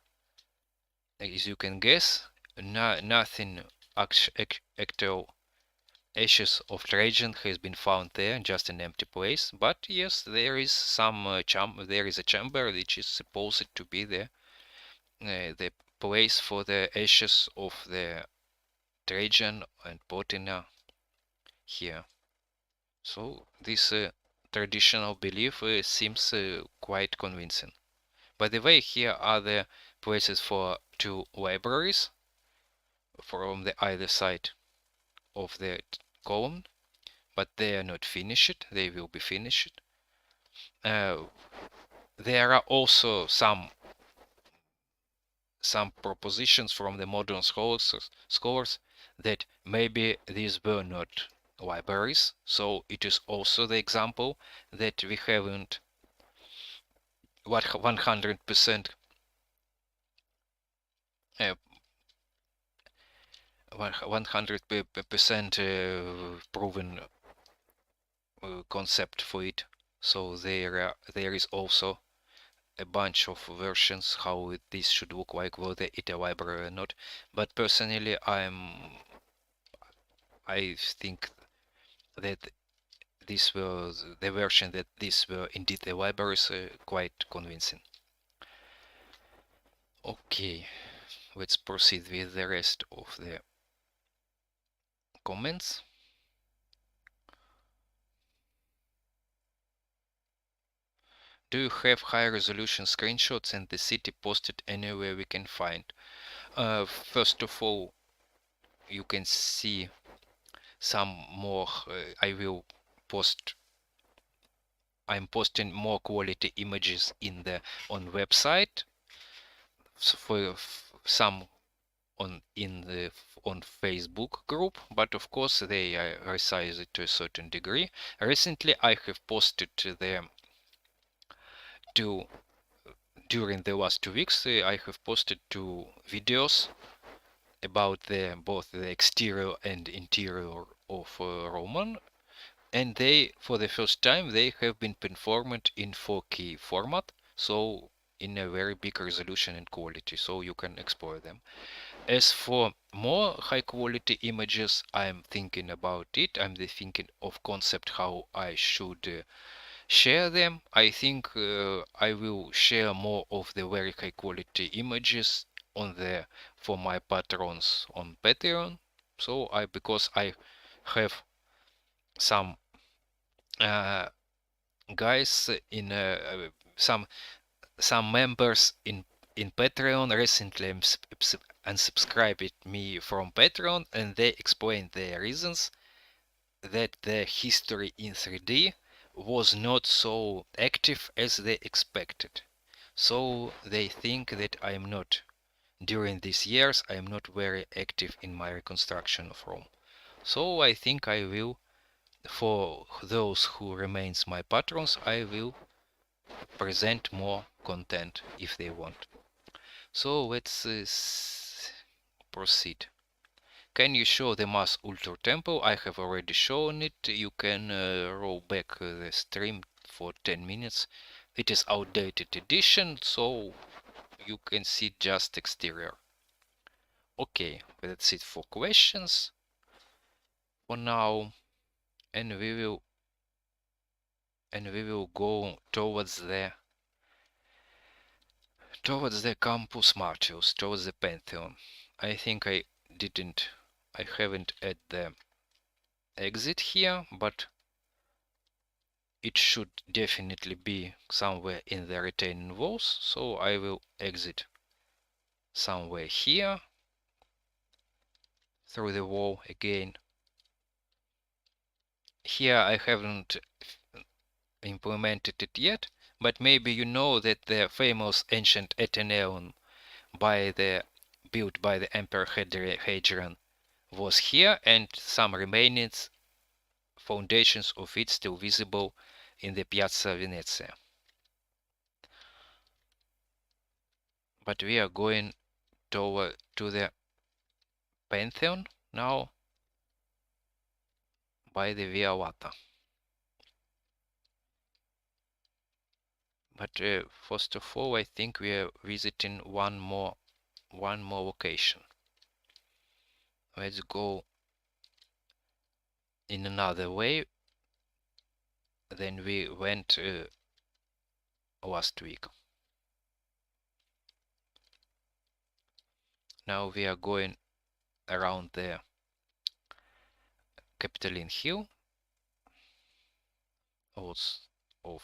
guess, nothing actual ashes of Trajan has been found there, just an empty place. But yes, there is some there is a chamber which is supposed to be the place for the ashes of the Trajan and Potina here. So this traditional belief seems quite convincing. By the way, here are the places for 2 libraries from the either side of the column, but they are not finished. They will be finished. There are also some some propositions from the modern scholars that maybe these were not libraries. So it is also the example that we haven't 100% 100% proven concept for it. So there is also a bunch of versions how this should look like, whether it a library or not. But personally, I think that this was the version that these were indeed the libraries, quite convincing. Okay, let's proceed with the rest of the comments. Do you have high resolution screenshots and the city posted anywhere we can find? First of all, you can see some more. I'm posting more quality images in the on website. So for some on Facebook group, but of course they resize it to a certain degree. Recently, I have posted them during the last 2 weeks. I have posted 2 videos about both the exterior and interior of Roman, and they, for the first time, they have been performed in 4K format, so in a very big resolution and quality, so you can explore them. As for more high quality images, I'm thinking about it. I'm thinking of concept how I should share them. I think I will share more of the very high quality images for my patrons on Patreon. So because I have some guys in some members in Patreon recently unsubscribed me from Patreon, and they explained their reasons that the history in 3D was not so active as they expected. So they think that I'm not, during these years, I'm not very active in my reconstruction of Rome. So I think I will, for those who remains my patrons, I will present more content if they want. So let's proceed. Can you show the Mass Ultra Temple? I have already shown it. You can roll back the stream for 10 minutes. It is outdated edition, so you can see just exterior. Okay, that's it for questions for now, and we will go towards the Campus Martius, towards the Pantheon. I think I haven't added the exit here, but it should definitely be somewhere in the retaining walls, so I will exit somewhere here through the wall again. Here I haven't implemented it yet, but maybe you know that the famous ancient Athenaeum built by the Emperor Hadrian was here, and some remaining foundations of it still visible in the Piazza Venezia. But we are going to the Pantheon now by the Via Lata. But first of all, I think we are visiting one more location. Let's go in another way than we went last week. Now we are going around the Capitoline Hill. Also of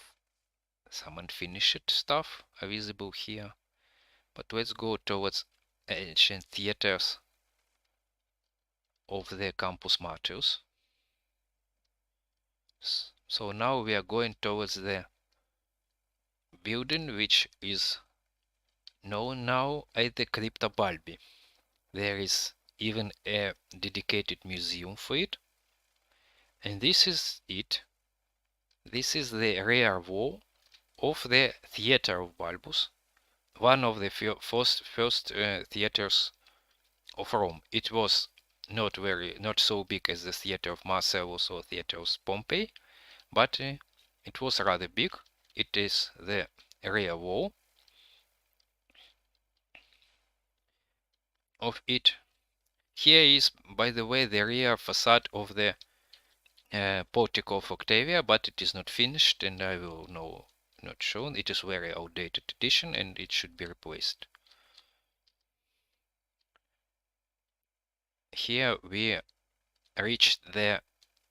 some unfinished stuff are visible here. But let's go towards ancient theaters of the Campus Martius. So now we are going towards the building which is known now as the Crypta Balbi. There is even a dedicated museum for it. And this is it. This is the rear wall of the Theatre of Balbus, one of the first theaters of Rome. It was not so big as the theater of Marcellus or theater of Pompey, but it was rather big. It is the rear wall of it. Here is, by the way, the rear facade of the portico of Octavia, but it is not finished, and I will not shown. It is very outdated edition, and it should be replaced. Here we reached the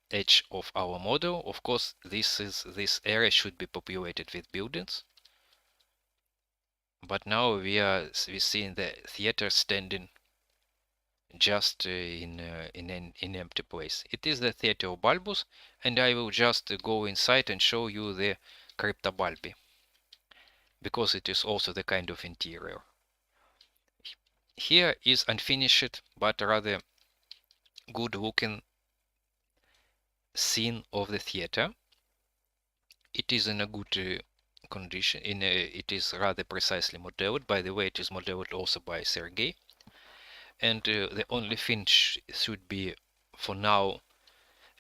edge of our model. Of course, this area should be populated with buildings, but now we see the theater standing just in an empty place. It is the Theatre of Balbus, and I will just go inside and show you the Crypta Balbi, because it is also the kind of interior. Here is unfinished but rather good looking scene of the theater. It is in a good condition. It is rather precisely modeled. By the way, it is modeled also by Sergei. And the only thing should be for now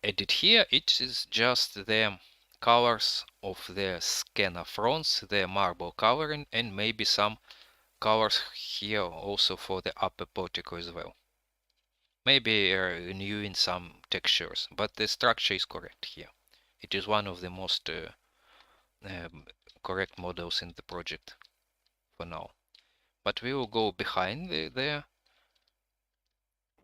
added here. It is just the colors of the scanner fronts, the marble coloring, and maybe some colors here also for the upper portico as well. Maybe renewing some textures, but the structure is correct here. It is one of the most correct models in the project for now. But we will go behind the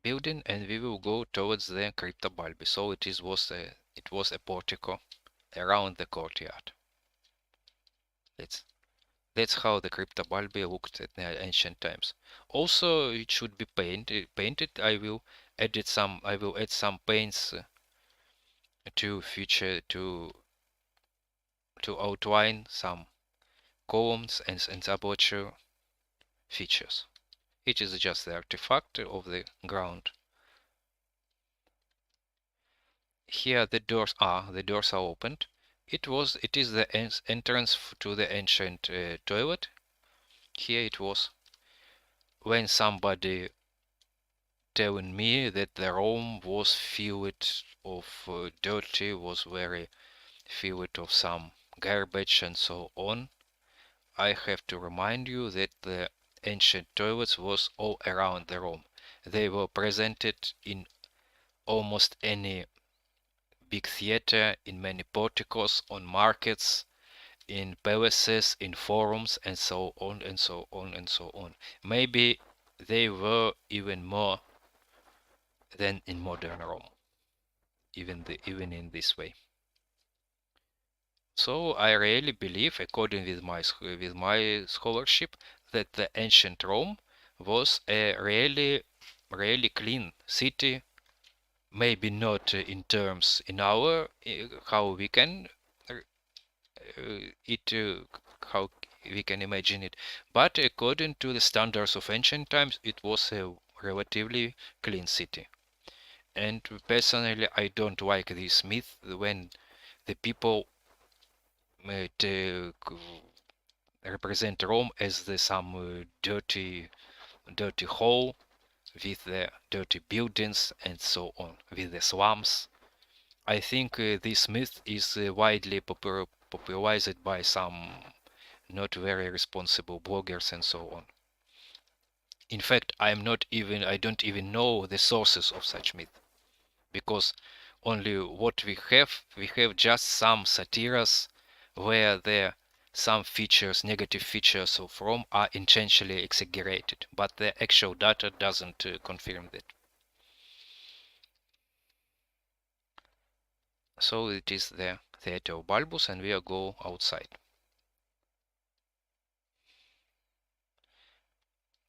building, and we will go towards the Crypta Balbi. So it was a portico around the courtyard. That's how the Crypta Balbi looked at the ancient times. Also, it should be painted. I will add some paints to outline some columns and aperture features. It is just the artifact of the ground. Here the doors are opened. It is the entrance to the ancient toilet. Here it was. When somebody telling me that the Rome was filled of dirty, was very filled of some garbage and so on, I have to remind you that the ancient toilets was all around the Rome. They were presented in almost any big theater, in many porticos, on markets, in palaces, in forums, and so on and so on and so on. Maybe they were even more than in modern Rome, even in this way. So I really believe, according with my scholarship, that the ancient Rome was a really clean city. Maybe not in terms in our how we can how we can imagine it, but according to the standards of ancient times, it was a relatively clean city. And personally, I don't like this myth when the people represent Rome as some dirty hole with the dirty buildings and so on, with the slums. I think this myth is widely popularized by some not very responsible bloggers and so on. In fact, I don't even know the sources of such myth, because only what we have just some satyrs where some negative features of Rome are intentionally exaggerated, but the actual data doesn't confirm that. So it is the Theatre of Balbus, and we will go outside.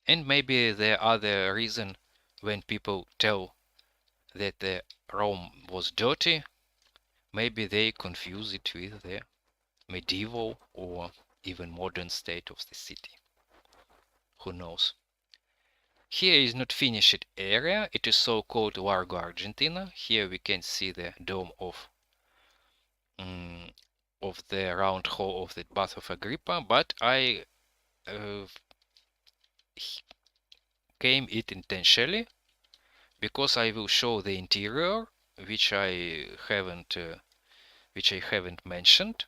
And maybe the other reason when people tell that the Rome was dirty, maybe they confuse it with the medieval or even modern state of the city. who knows. Here is not finished area, it is so-called Largo Argentina. Here we can see the dome of the round hall of the Bath of Agrippa, but I came it intentionally because I will show the interior, which I haven't mentioned,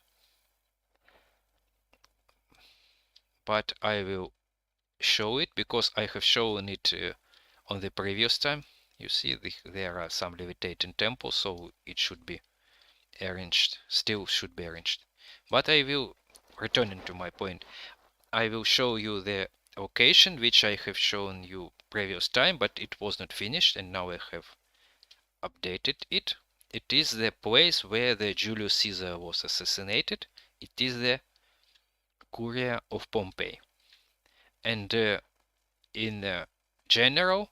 but I will show it because I have shown it on the previous time. You see, there are some levitating temples, so it should be arranged, still should be arranged. But I will, returning to my point, I will show you the location which I have shown you previous time, but it was not finished, and now I have updated it. It is the place where the Julius Caesar was assassinated. It is the Curia of Pompey. And in general,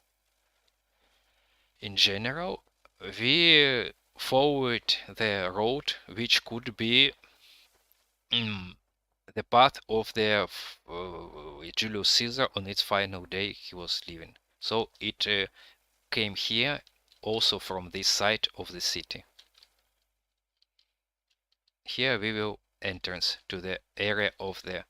we followed the road which could be the path of the Julius Caesar on its final day he was leaving. So it came here also from this side of the city. Here we will entrance to the area of the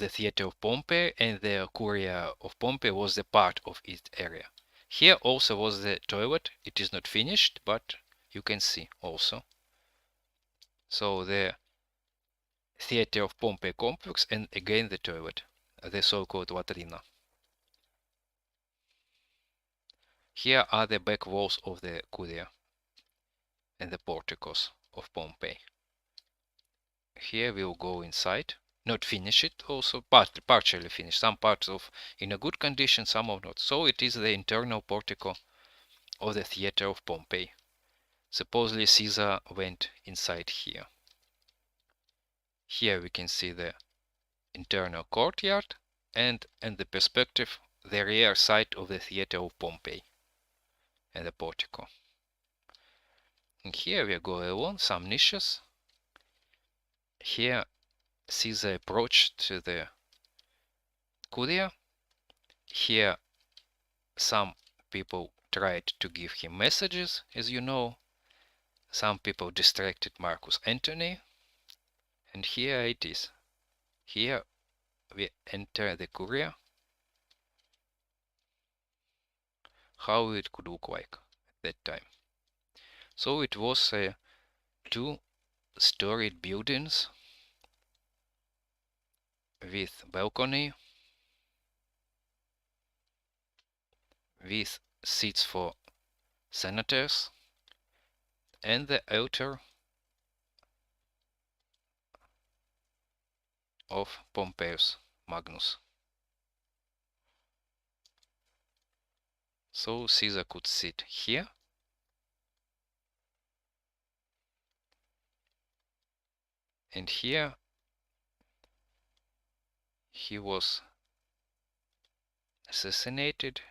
theater of Pompey, and the Curia of Pompey was the part of its area. Here also was the toilet. It is not finished, but you can see also. So the theater of Pompey complex, and again the toilet, the so-called latrina. Here are the back walls of the Curia and the porticos of Pompey. Here we'll go inside. Not finish it, also partially finished. Some parts of in a good condition, some of not. So it is the internal portico of the theater of Pompey. Supposedly Caesar went inside here. Here we can see the internal courtyard and the perspective, the rear side of the theater of Pompey and the portico. And here we go along some niches. Here Caesar approached to the Curia. Here some people tried to give him messages, as you know. Some people distracted Marcus Antony. And here it is. Here we enter the Curia. How it could look like at that time. So it was two-storied buildings with balcony, with seats for senators, and the altar of Pompeius Magnus. So Caesar could sit here. And here he was assassinated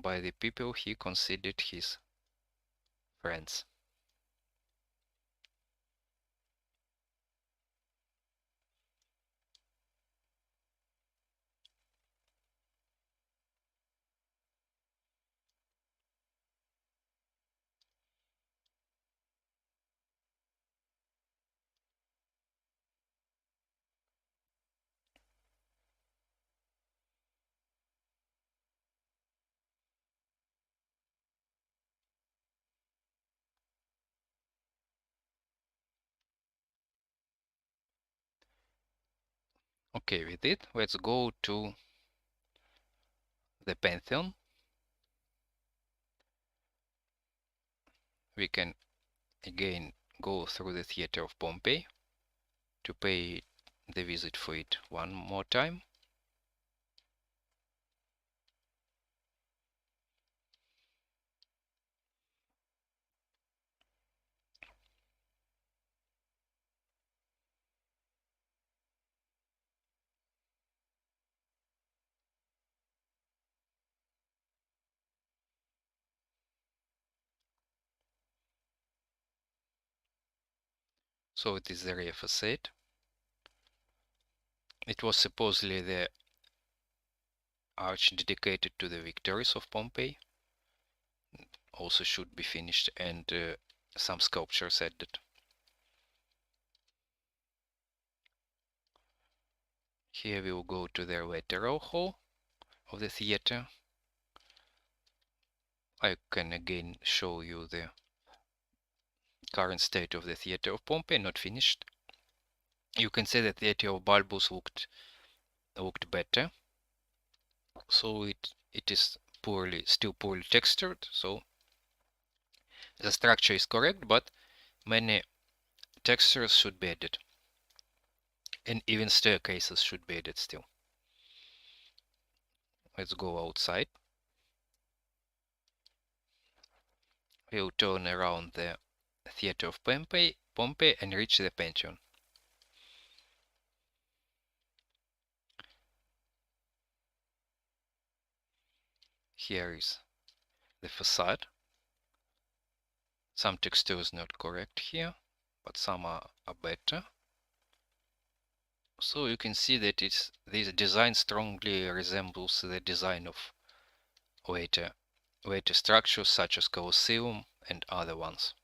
by the people he considered his friends. Okay, with it, let's go to the Pantheon. We can again go through the theater of Pompey to pay the visit for it one more time. So it is the rear facade. It was supposedly the arch dedicated to the victories of Pompey. Also should be finished, and some sculptures added. Here we will go to the lateral hall of the theater. I can again show you the current state of the theater of Pompey, not finished. You can see the theater of Balbus looked better. So it is still poorly textured. So the structure is correct, but many textures should be added, and even staircases should be added still. Let's go outside. We'll turn around the theater of Pompey and reach the Pantheon. Here is the facade. Some texture is not correct here, but some are better. So you can see that this design strongly resembles the design of later structures such as Colosseum and other ones.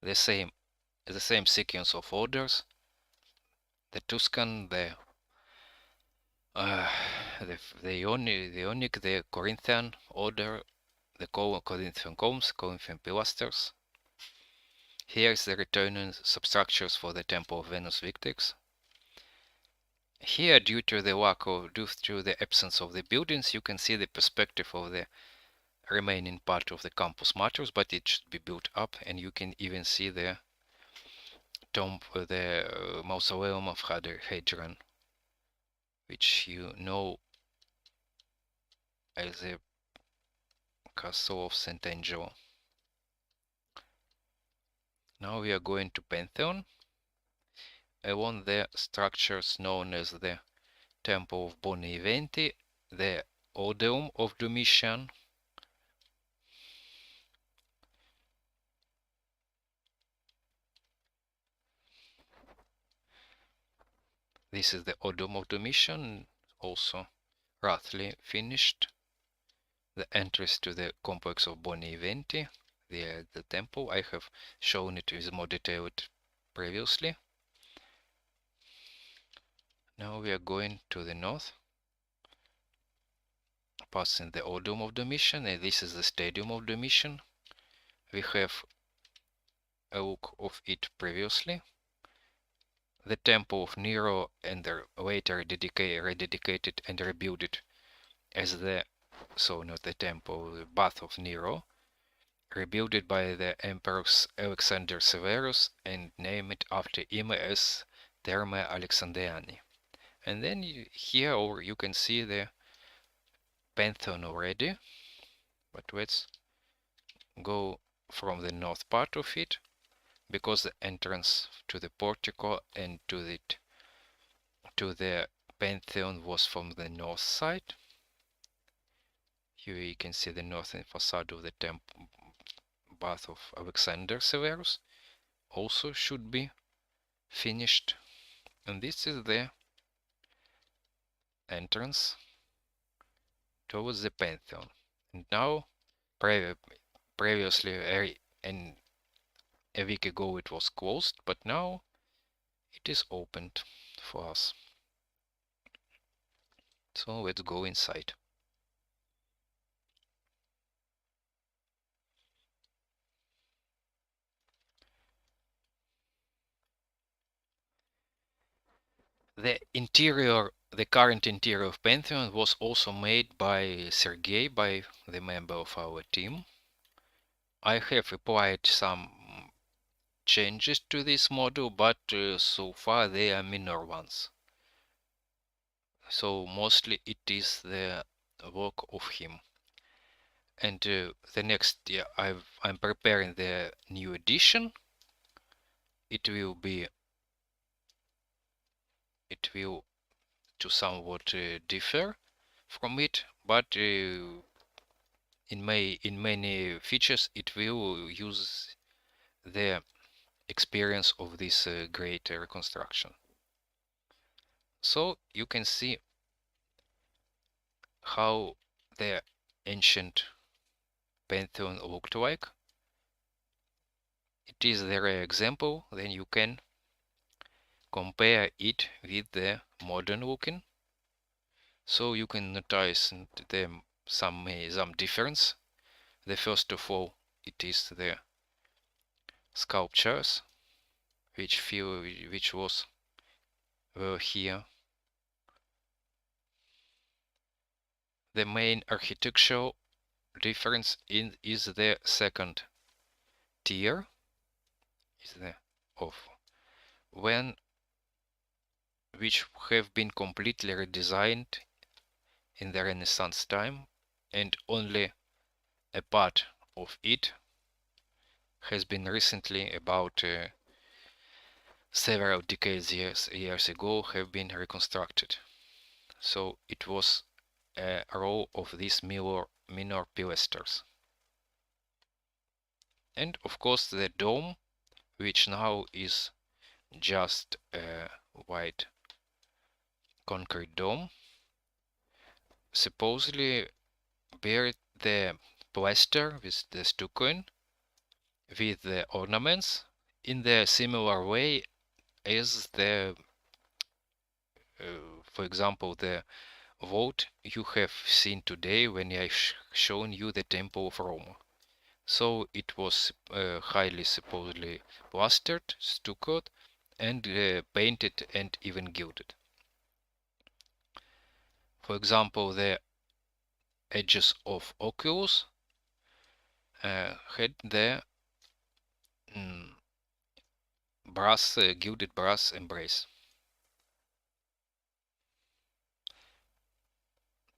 The same sequence of orders: the Tuscan, the Ionic, the Corinthian order, the Corinthian columns, Corinthian pilasters. Here is the returning substructures for the temple of Venus Victrix. Here, due to the absence of the buildings, you can see the perspective of the remaining part of the Campus Martius, but it should be built up, and you can even see the tomb, the mausoleum of Hadrian, which you know as the castle of St. Angelo. Now we are going to Pantheon. Along the structures known as the Temple of Boni Eventi, the Odeum of Domitian, this is the Odeum of Domitian, also roughly finished. The entrance to the complex of Boni Eventi, the temple. I have shown it with more detail previously. Now we are going to the north, passing the Odeum of Domitian, and this is the Stadium of Domitian. We have a look of it previously. The temple of Nero, and later rededicated and rebuilt as the, so not the temple, the bath of Nero, rebuilt by the emperors Alexander Severus and named after him as Thermae Alexandriani. And then here you can see the Pantheon already, but let's go from the north part of it, because the entrance to the portico and to the Pantheon was from the north side. Here you can see the northern facade of the temple bath of Alexander Severus, also should be finished. And this is the entrance towards the Pantheon. And now, previously, a week ago it was closed, but now it is opened for us. So let's go inside. The current interior of Pantheon was also made by Sergei, by the member of our team. I have applied some changes to this model, but so far they are minor ones. So mostly it is the work of him. And the next year I'm preparing the new edition. It will to somewhat differ from it, but in many features it will use the experience of this great reconstruction. So you can see how the ancient Pantheon looked like. It is the rare example. Then you can compare it with the modern looking. So you can notice them some difference. The first of all, it is the sculptures which were here. The main architectural difference is the second tier is the of when which have been completely redesigned in the Renaissance time, and only a part of it has been recently, about several decades years ago, have been reconstructed. So it was a row of these minor pilasters. And of course the dome, which now is just a white concrete dome, supposedly buried the plaster with the stucco with the ornaments in the similar way as the, for example, the vault you have seen today when I shown you the Temple of Roma. So it was highly supposedly plastered, stuccoed, and painted and even gilded. For example, the edges of oculus had the brass, gilded brass embrace.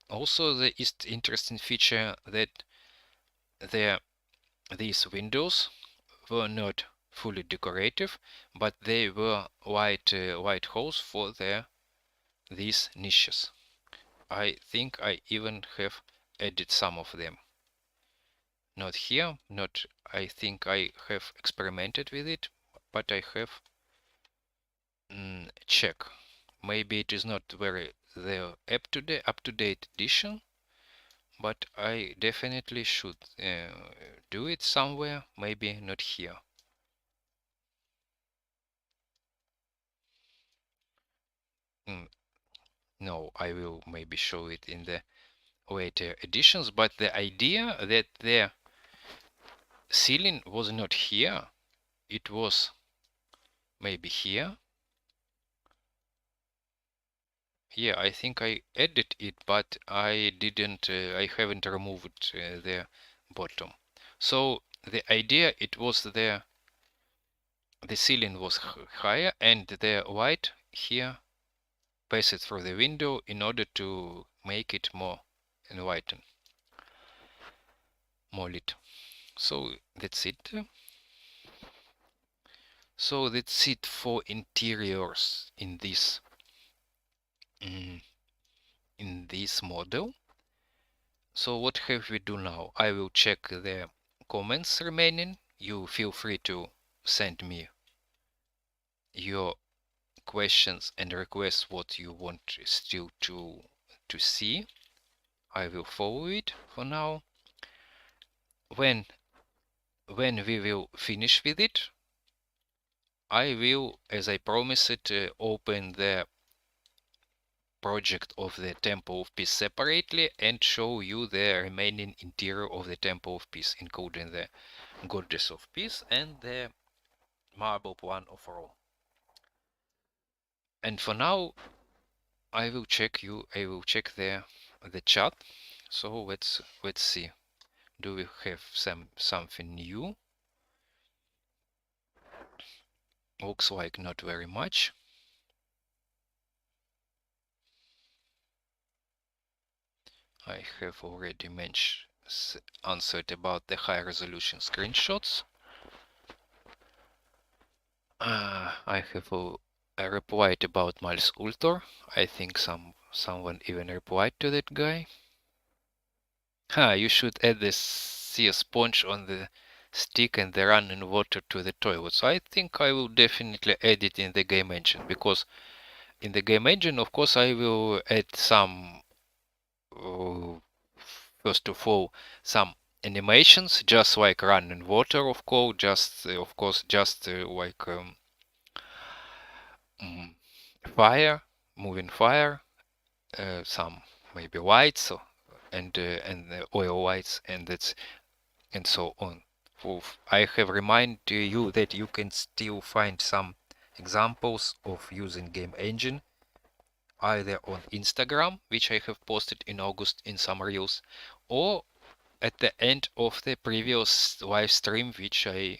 Also, the interesting feature that these windows were not fully decorative, but they were white holes for these niches. I think I even have added some of them. Not here, not. I think I have experimented with it, but I have check. Maybe it is not very the up to date edition, but I definitely should do it somewhere. Maybe not here. No, I will maybe show it in the later editions, but the idea that the ceiling was not here, it was maybe here. Yeah, I think I added it, but I didn't, I haven't removed the bottom. So the idea, it was the ceiling was higher and the light here passed through the window in order to make it more enlightened, more lit. So that's it. So that's it for interiors in this model. So what have we do now? I will check the comments remaining. You feel free to send me your questions and request what you want still to see. I will follow it for now. When we will finish with it, I will, as I promised it, open the project of the Temple of Peace separately and show you the remaining interior of the Temple of Peace, including the Goddess of Peace and the marble plan of Rome. And for now, I will check the chat. So let's see. Do we have something new? Looks like not very much. I have already answered about the high resolution screenshots. I have replied about Miles Ultor. I think someone even replied to that guy. You should add the sea sponge on the stick and the running water to the toilet. So I think I will definitely add it in the game engine, because in the game engine, of course, I will add some, first of all, some animations, just like running water, of course, just like fire, moving fire, some maybe lights and oil lights, and so on. I have reminded you that you can still find some examples of using game engine either on Instagram, which I have posted in August in some reels, or at the end of the previous live stream which I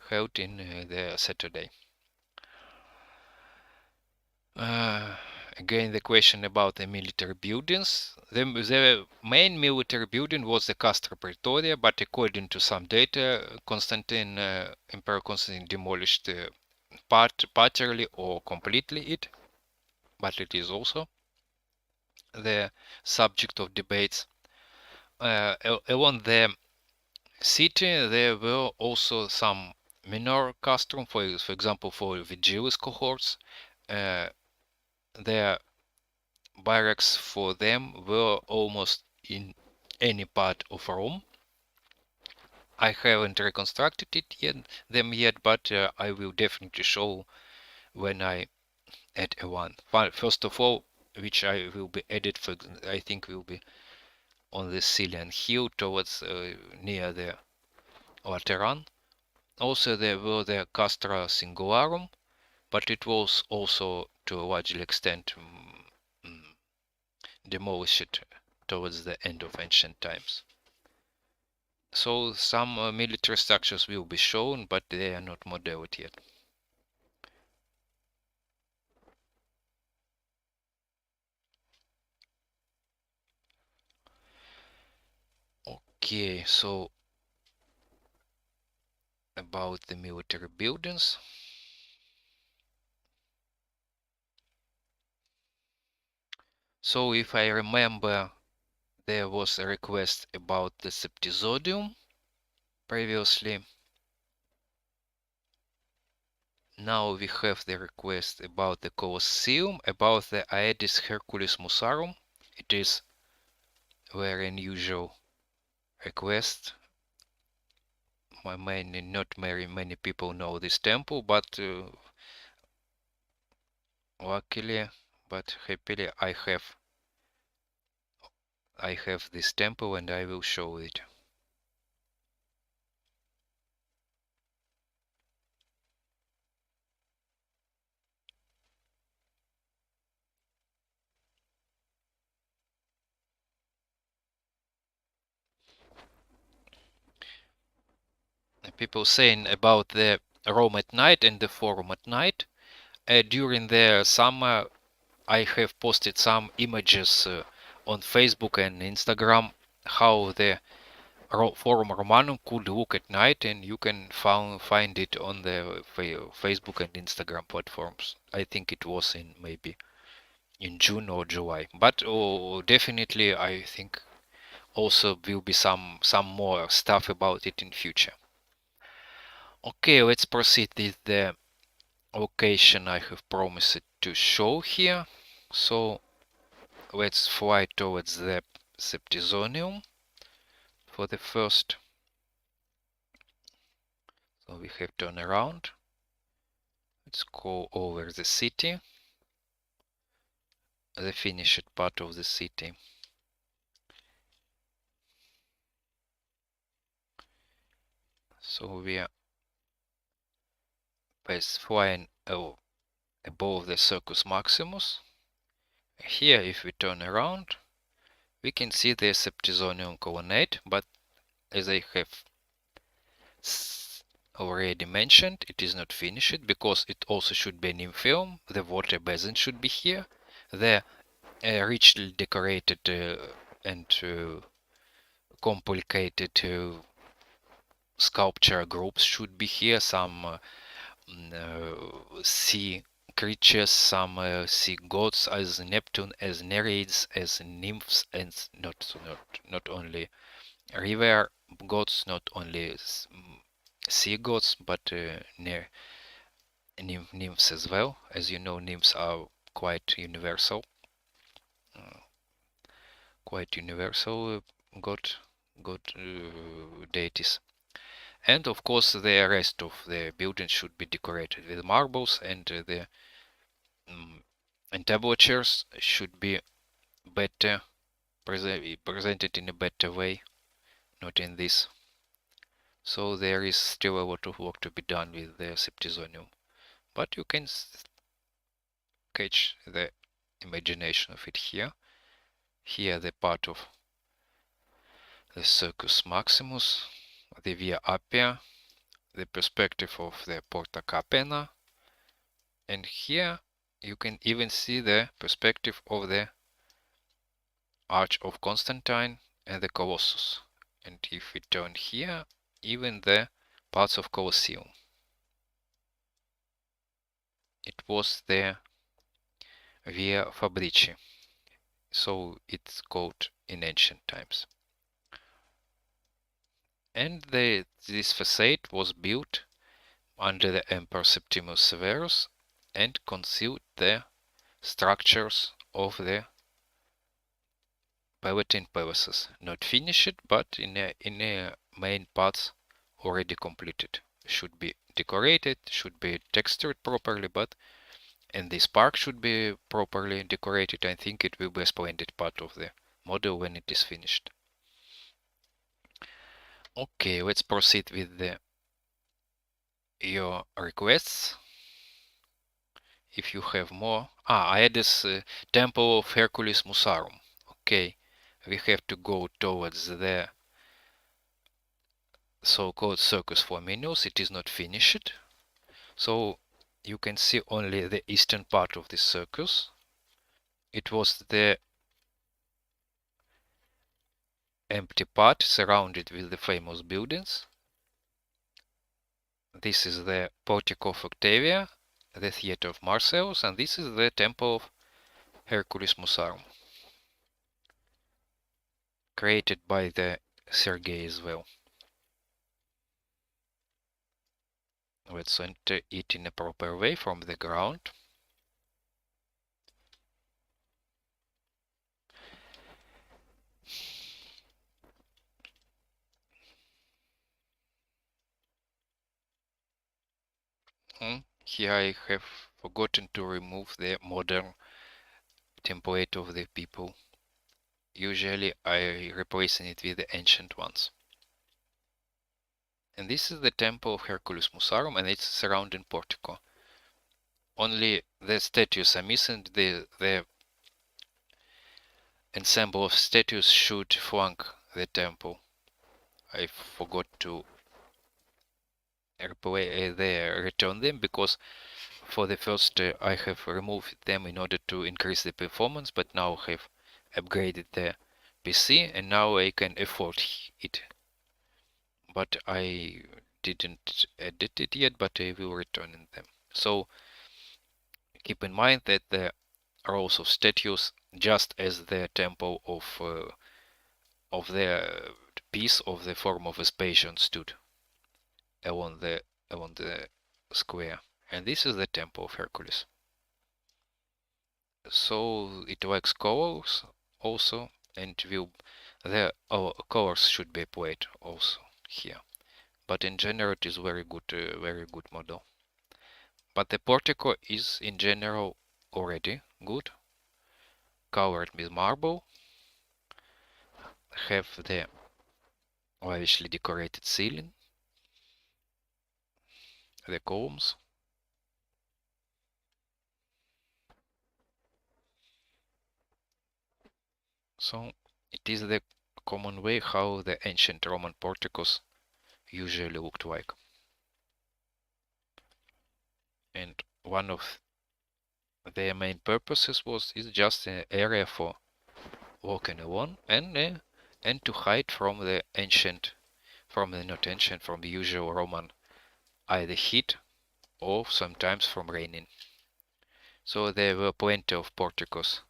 held in the Saturday. Again, the question about the military buildings. The main military building was the Castra Praetoria, but according to some data, Emperor Constantine demolished partially or completely it, but it is also the subject of debates. Along the city, there were also some minor castrum, for example, for Vigilis cohorts. The barracks for them were almost in any part of Rome. I haven't reconstructed them yet, but I will definitely show when I add a one. First of all, which I will be added for, I think will be on the Caelian Hill towards near the Lateran. Also there were the Castra Singularum, but it was also to a large extent demolished towards the end of ancient times. So some military structures will be shown, but they are not modeled yet. Okay, so about the military buildings. So if I remember, there was a request about the Septizodium previously. Now we have the request about the Colosseum, about the Aedes Hercules Musarum. It is very unusual request. Not very many people know this temple, but luckily, but happily, I have this temple and I will show it. People saying about the Rome at night and the Forum at night. During the summer, I have posted some images on Facebook and Instagram how the Forum Romanum could look at night, and you can find it on the Facebook and Instagram platforms. I think it was in maybe in June or July, but definitely I think also will be some more stuff about it in future. Okay, let's proceed with the location I have promised to show here. So let's fly towards the Septizonium for the first. So we have turned around. Let's go over the city, the finished part of the city. So we are flying above the Circus Maximus. Here, if we turn around, we can see the Septizonium colonnade, but as I have already mentioned, it is not finished because it also should be an Nymphaeum. The water basin should be here. The richly decorated and complicated sculpture groups should be here. Some sea creatures, some sea gods as Neptune, as Nereids, as nymphs, and not only river gods, not only sea gods, but nymphs as well. As you know, nymphs are quite universal. God deities. And of course the rest of the building should be decorated with marbles, and the entablatures should be better presented in a better way, not in this. So there is still a lot of work to be done with the Septizodium, but you can catch the imagination of it here. Here the part of the Circus Maximus, the Via Appia, the perspective of the Porta Capena, and here you can even see the perspective of the Arch of Constantine and the Colossus. And if we turn here, even the parts of Colosseum. It was the Via Fabrici, so it's called in ancient times. And this facade was built under the Emperor Septimius Severus and concealed the structures of the Palatine palaces, not finished, but in a main parts already completed. Should be decorated, should be textured properly, but and this park should be properly decorated. I think it will be a splendid part of the model when it is finished. Okay, let's proceed with your requests. If you have more. I had this Temple of Hercules Musarum. Okay, we have to go towards the so-called Circus Flaminius. It is not finished, so you can see only the eastern part of the circus. It was the empty part surrounded with the famous buildings. This is the Portico of Octavia, the Theatre of Martius, and this is the Temple of Hercules Musarum, created by the Sergei as well. Let's enter it in a proper way from the ground. Here I have forgotten to remove the modern template of the people. Usually I replacing it with the ancient ones. And this is the Temple of Hercules Musarum and its surrounding portico. Only the statues are missing. The ensemble of statues should flank the temple. I forgot to return them because for the first I have removed them in order to increase the performance, but now have upgraded the PC and now I can afford it. But I didn't edit it yet, but I will return them. So keep in mind that the rows of statues, just as the temple of the piece of the Form of Vespasian stood along the square, and this is the Temple of Hercules. So it lacks colors also, and the colors should be applied also here. But in general, it is very good model. But the portico is in general already good, covered with marble, have the lavishly decorated ceiling, the columns. So it is the common way how the ancient Roman porticos usually looked like. And one of their main purposes is just an area for walking along and to hide from the usual Roman either heat or sometimes from raining. So there were plenty of porticos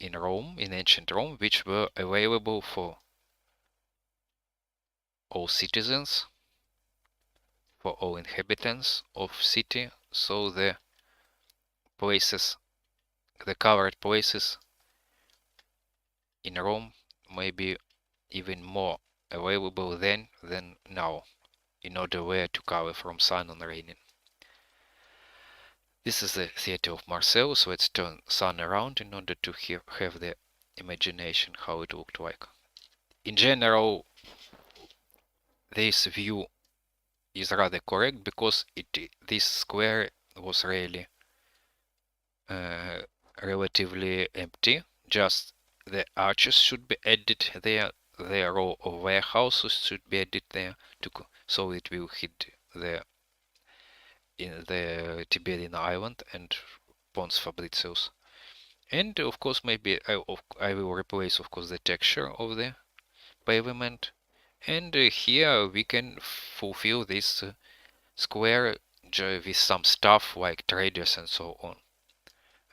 in ancient Rome, which were available for all citizens, for all inhabitants of city. So the places, the covered places in Rome may be even more available then than now, in order where to cover from sun and raining. This is the theater of Marcellus. Let's turn sun around in order to have the imagination how it looked like. In general, this view is rather correct because this square was really relatively empty. Just the arches should be added there. The row of warehouses should be added there so it will hit in the Tiberian island and Pons Fabricius. And of course, maybe I will replace, of course, the texture of the pavement. And here we can fulfill this square with some stuff like traders and so on.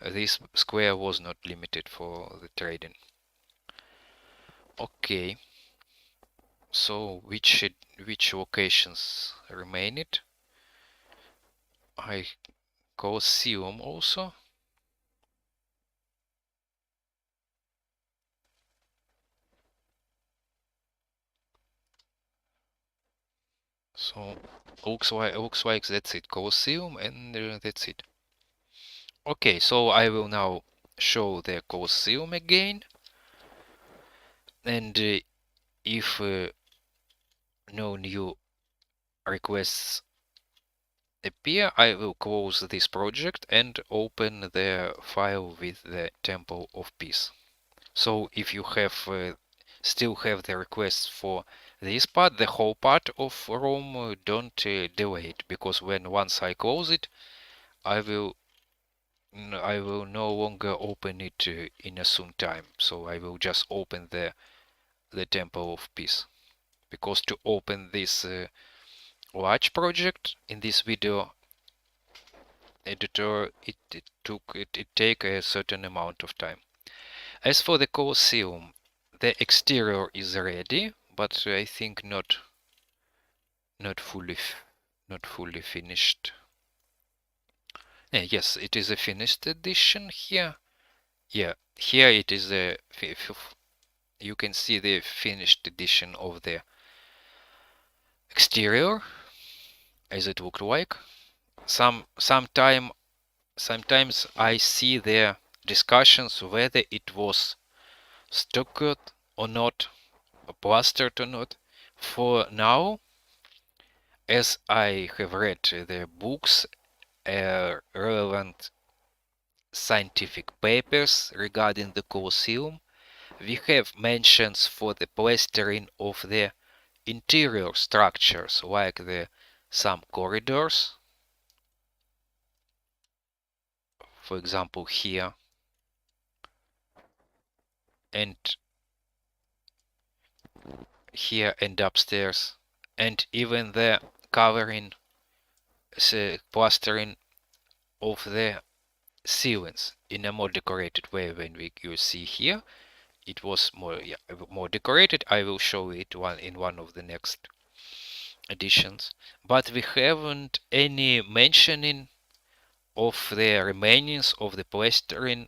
This square was not limited for the trading. Okay, so which locations remained? I Colosseum also. So looks like that's it. Colosseum, and that's it. Okay, so I will now show the Colosseum again, and if no new requests appear, I will close this project and open the file with the Temple of Peace. So if you have still have the requests for this part, the whole part of Rome, don't delay it, because once I close it, I will no longer open it in a soon time. So I will just open the Temple of Peace, because to open this large project in this video editor, it take a certain amount of time. As for the Colosseum, the exterior is ready, but I think not fully finished. Yes, it is a finished edition here. Yeah, here it is a you can see the finished edition of the exterior as it looked like. Sometimes I see there discussions whether it was stuccoed or not, or plastered or not. For now, as I have read the books, relevant scientific papers regarding the Colosseum, we have mentions for the plastering of the interior structures, like some corridors, for example here, and here and upstairs, and even the covering, plastering of the ceilings in a more decorated way. When you see here, it was more decorated. I will show it in one of the next editions, but we haven't any mentioning of the remainings of the plastering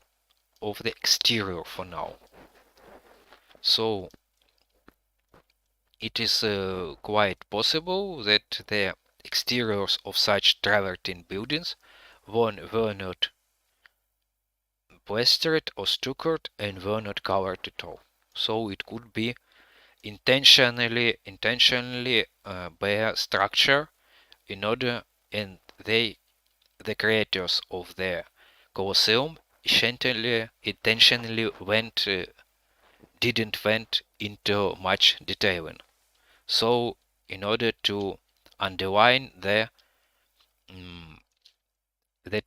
of the exterior for now. So it is quite possible that the exteriors of such travertine buildings were not plastered or stuccoed and were not covered at all. So it could be intentionally bare structure in order, and the creators of the Colosseum intentionally didn't went into much detailing. So in order to underline that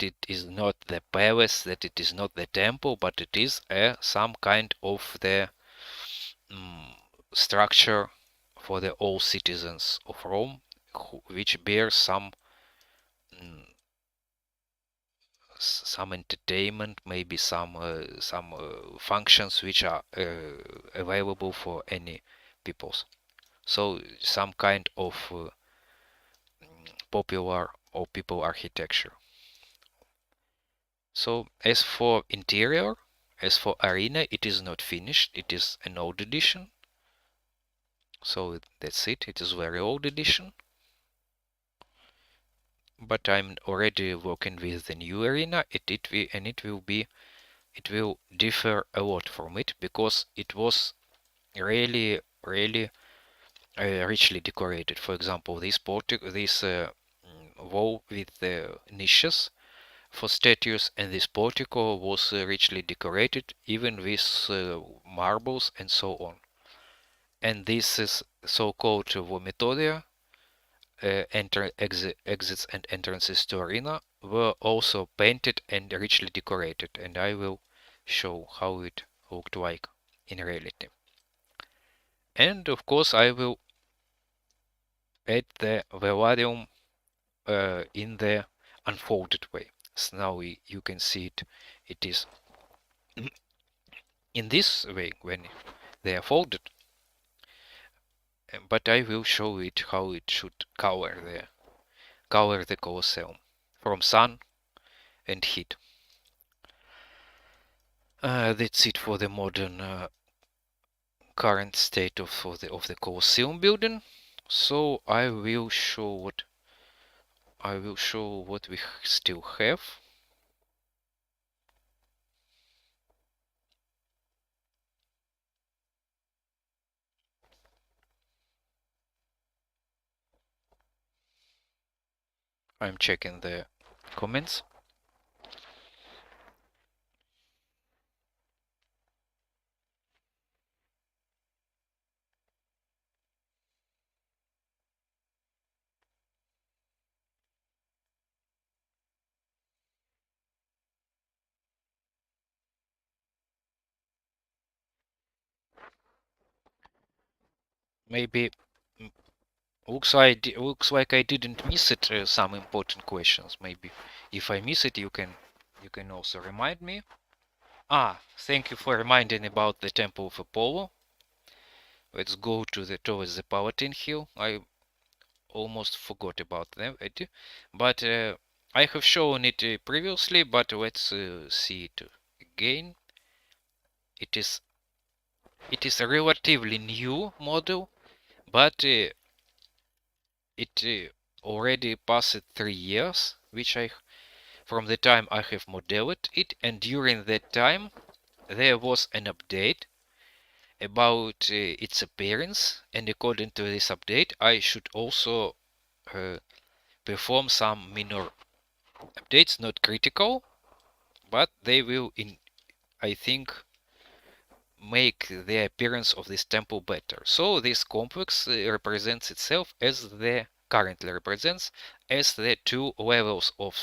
it is not the palace, that it is not the temple, but it is some kind of the structure for the all citizens of Rome, which bears some entertainment, maybe some functions which are available for any peoples. So some kind of popular or people architecture. So as for interior, as for arena, it is not finished. It is an old edition. So that's it. It is very old edition. But I'm already working with the new arena. It will differ a lot from it because it was really richly decorated. For example, this wall with the niches for statues, and this portico was richly decorated, even with marbles and so on. And this is so-called vomitoria, exits and entrances to arena, were also painted and richly decorated, and I will show how it looked like in reality. And of course I will add the velarium in the unfolded way. So now you can see it. It is in this way when they are folded, but I will show it how it should cover the Colosseum from sun and heat. That's it for the modern current state of the Colosseum building. So I will show what we still have. I'm checking the comments. Maybe looks like I didn't miss it. Some important questions. Maybe if I miss it, you can also remind me. Thank you for reminding about the Temple of Apollo. Let's go towards the Palatine Hill. I almost forgot about them, but I have shown it previously. But let's see it again. It is a relatively new model, but it already passed 3 years, from the time I have modeled it, and during that time there was an update about its appearance, and according to this update I should also perform some minor updates, not critical, but they will, I think, make the appearance of this temple better. So this complex represents itself currently represents as the two levels of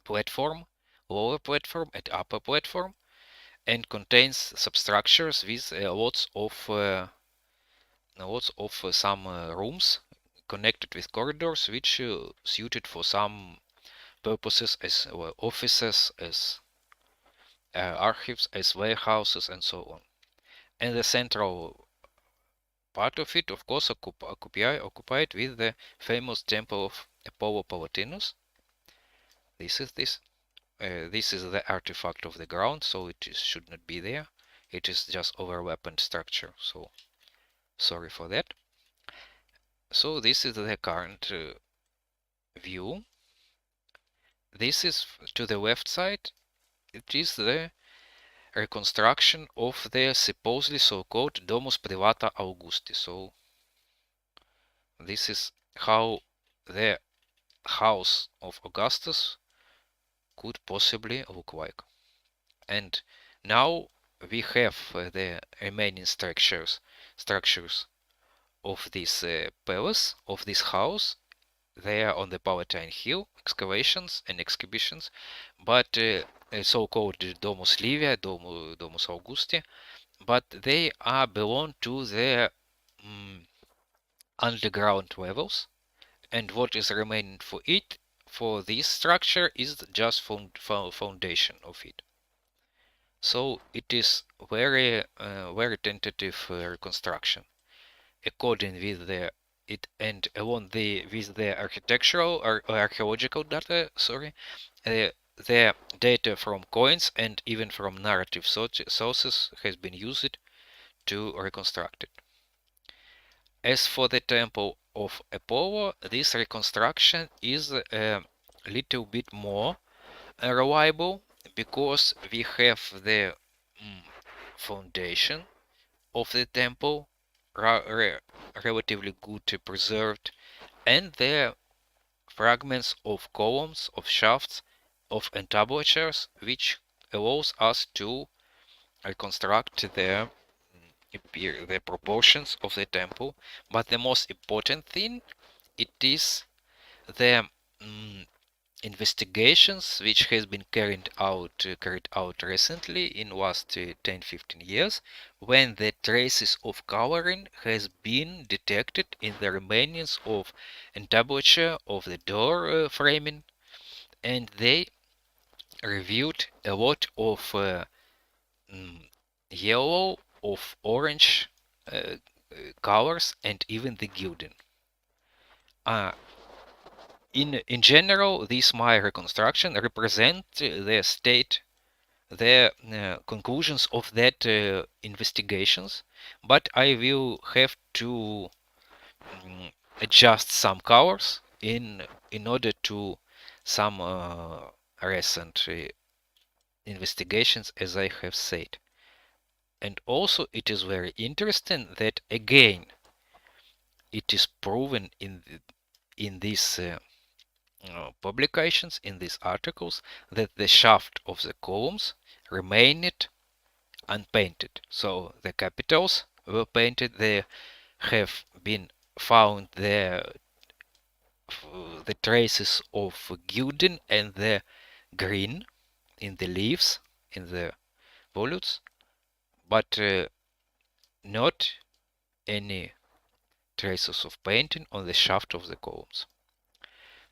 platform, lower platform and upper platform, and contains substructures with lots of some rooms connected with corridors, which suited for some purposes as offices, as archives, as warehouses, and so on. And the central part of it, of course, occupied with the famous temple of Apollo Palatinus. This is the artifact of the ground, so should not be there. It is just overlapping structure, so sorry for that. So this is the current view. This is to the left side. It is the reconstruction of the supposedly so-called Domus Privata Augusti. So this is how the house of Augustus could possibly look like. And now we have the remaining structures of this palace, of this house. They are on the Palatine Hill, excavations and exhibitions, but so-called Domus Livia, Domus Augusti, but they belong to the underground levels, and what is remaining for this structure is just foundation of it. So it is very tentative reconstruction, according with along with the architectural or archaeological data. Sorry, the data from coins and even from narrative sources has been used to reconstruct it. As for the temple of Apollo, this reconstruction is a little bit more reliable because we have the foundation of the temple relatively good preserved, and the fragments of columns, of shafts, of entablatures, which allows us to reconstruct the proportions of the temple. But the most important thing, it is the investigations which has been carried out recently in last 10-15 years, when the traces of coloring has been detected in the remains of entablature of the door framing, and they revealed a lot of yellow, of orange colors, and even the gilding. In general, this my reconstruction represent the state, the conclusions of that investigations, but I will have to adjust some colors in order to some recent investigations, as I have said. And also it is very interesting that again it is proven in these publications, in these articles, that the shaft of the columns remained unpainted. So the capitals were painted. There have been found the traces of gilding and the green in the leaves, in the volutes, but not any traces of painting on the shaft of the columns.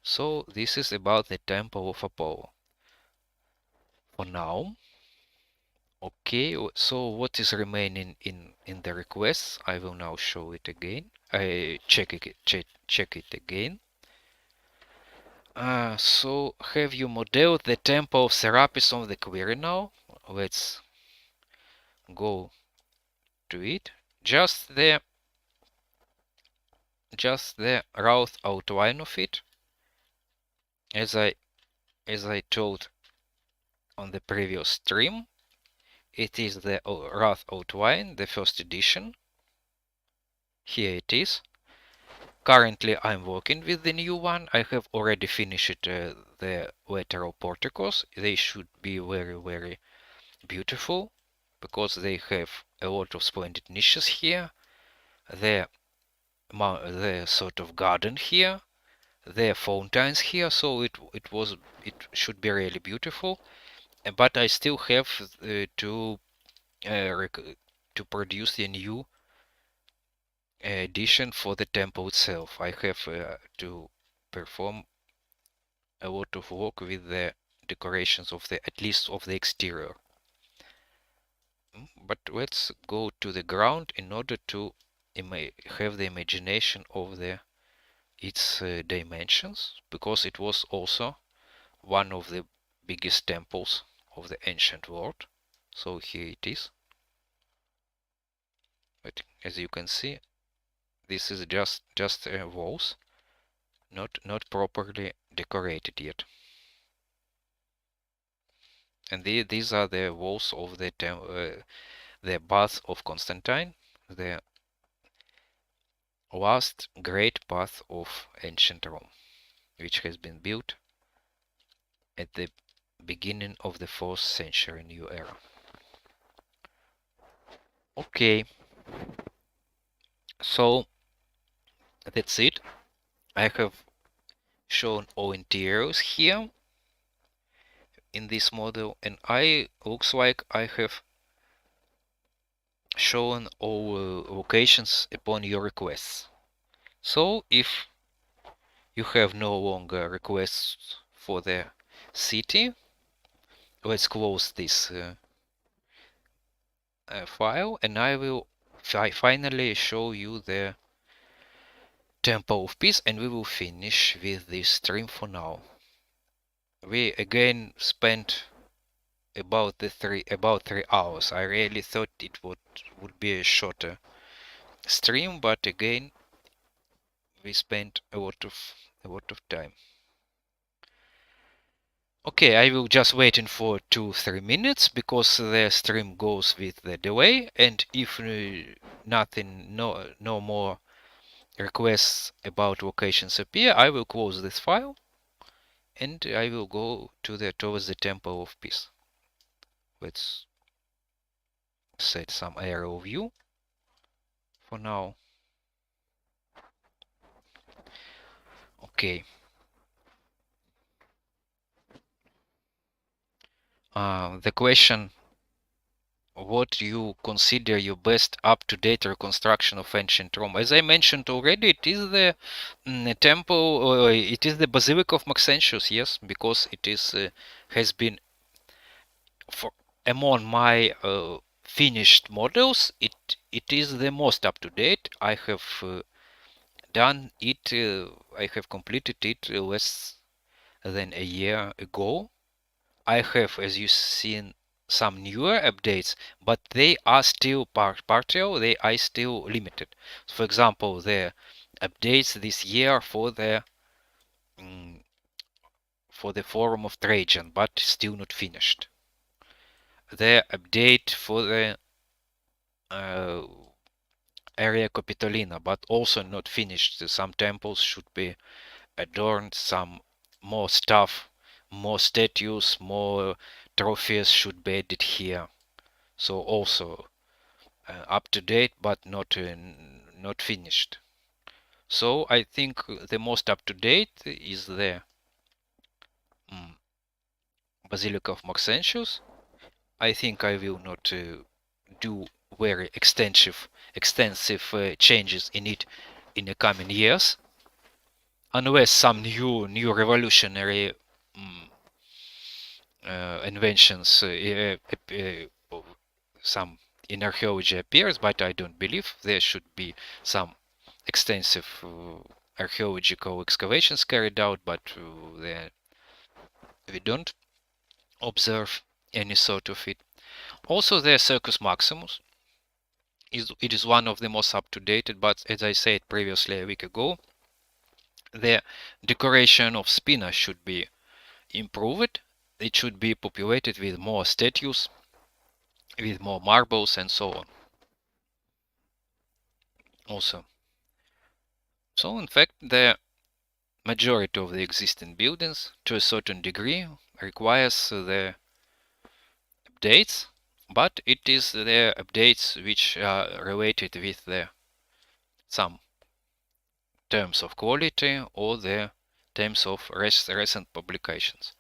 So this is about the temple of Apollo. For now, okay, so what is remaining in the requests? I will now show it again. I check it again. So have you modeled the temple of Serapis on the query now? Let's go to it. Just the rough outline of it, as I told on the previous stream. It is the rough outline, the first edition. Here it is. Currently I'm working with the new one. I have already finished the lateral porticos. They should be very beautiful because they have a lot of splendid niches here. The sort of garden here, the fountains here, so it should be really beautiful. But I still have to produce a new addition for the temple itself. I have to perform a lot of work with the decorations of at least of the exterior. But let's go to the ground in order to have the imagination of its dimensions, because it was also one of the biggest temples of the ancient world. So here it is. But as you can see, this is just walls, not properly decorated yet. And these are the walls of the bath of Constantine, the last great bath of ancient Rome, which has been built at the beginning of the 4th century new era. Okay, so that's it. I have shown all interiors here in this model, and looks like I have shown all locations upon your requests. So if you have no longer requests for the city, let's close this file, and I will finally show you the Temple of Peace, and we will finish with this stream for now. we again spent about 3 hours. I really thought it would be a shorter stream, but again we spent a lot of time. Okay, I will just waiting for 2-3 minutes because the stream goes with the delay, and if no more requests about locations appear, I will close this file and I will go towards the Temple of Peace. Let's set some aerial view for now. Okay. The question, what you consider your best up-to-date reconstruction of ancient Rome? As I mentioned already, it is the temple, it is the Basilica of Maxentius, yes, because it is has been among my finished models. It is the most up-to-date. I have done it. I have completed it less than a year ago. I have, as you've seen, some newer updates, but they are still partial, they are still limited. For example, the updates this year for the Forum of Trajan, but still not finished. The update for the area Capitolina, but also not finished. Some temples should be adorned, some more stuff, more statues, more trophies should be added here. So also up to date, but not finished. So I think the most up to date is the Basilica of Maxentius. I think I will not do very extensive changes in it in the coming years, unless some new revolutionary inventions, some in archaeology appears, but I don't believe there should be some extensive archaeological excavations carried out, but we don't observe any sort of it. Also, the Circus Maximus it is one of the most up-to-date, but as I said previously a week ago, the decoration of Spina should be improved. It should be populated with more statues, with more marbles and so on. Also, so in fact, the majority of the existing buildings, to a certain degree, requires the updates, but it is the updates which are related with the some terms of quality or the terms of recent publications.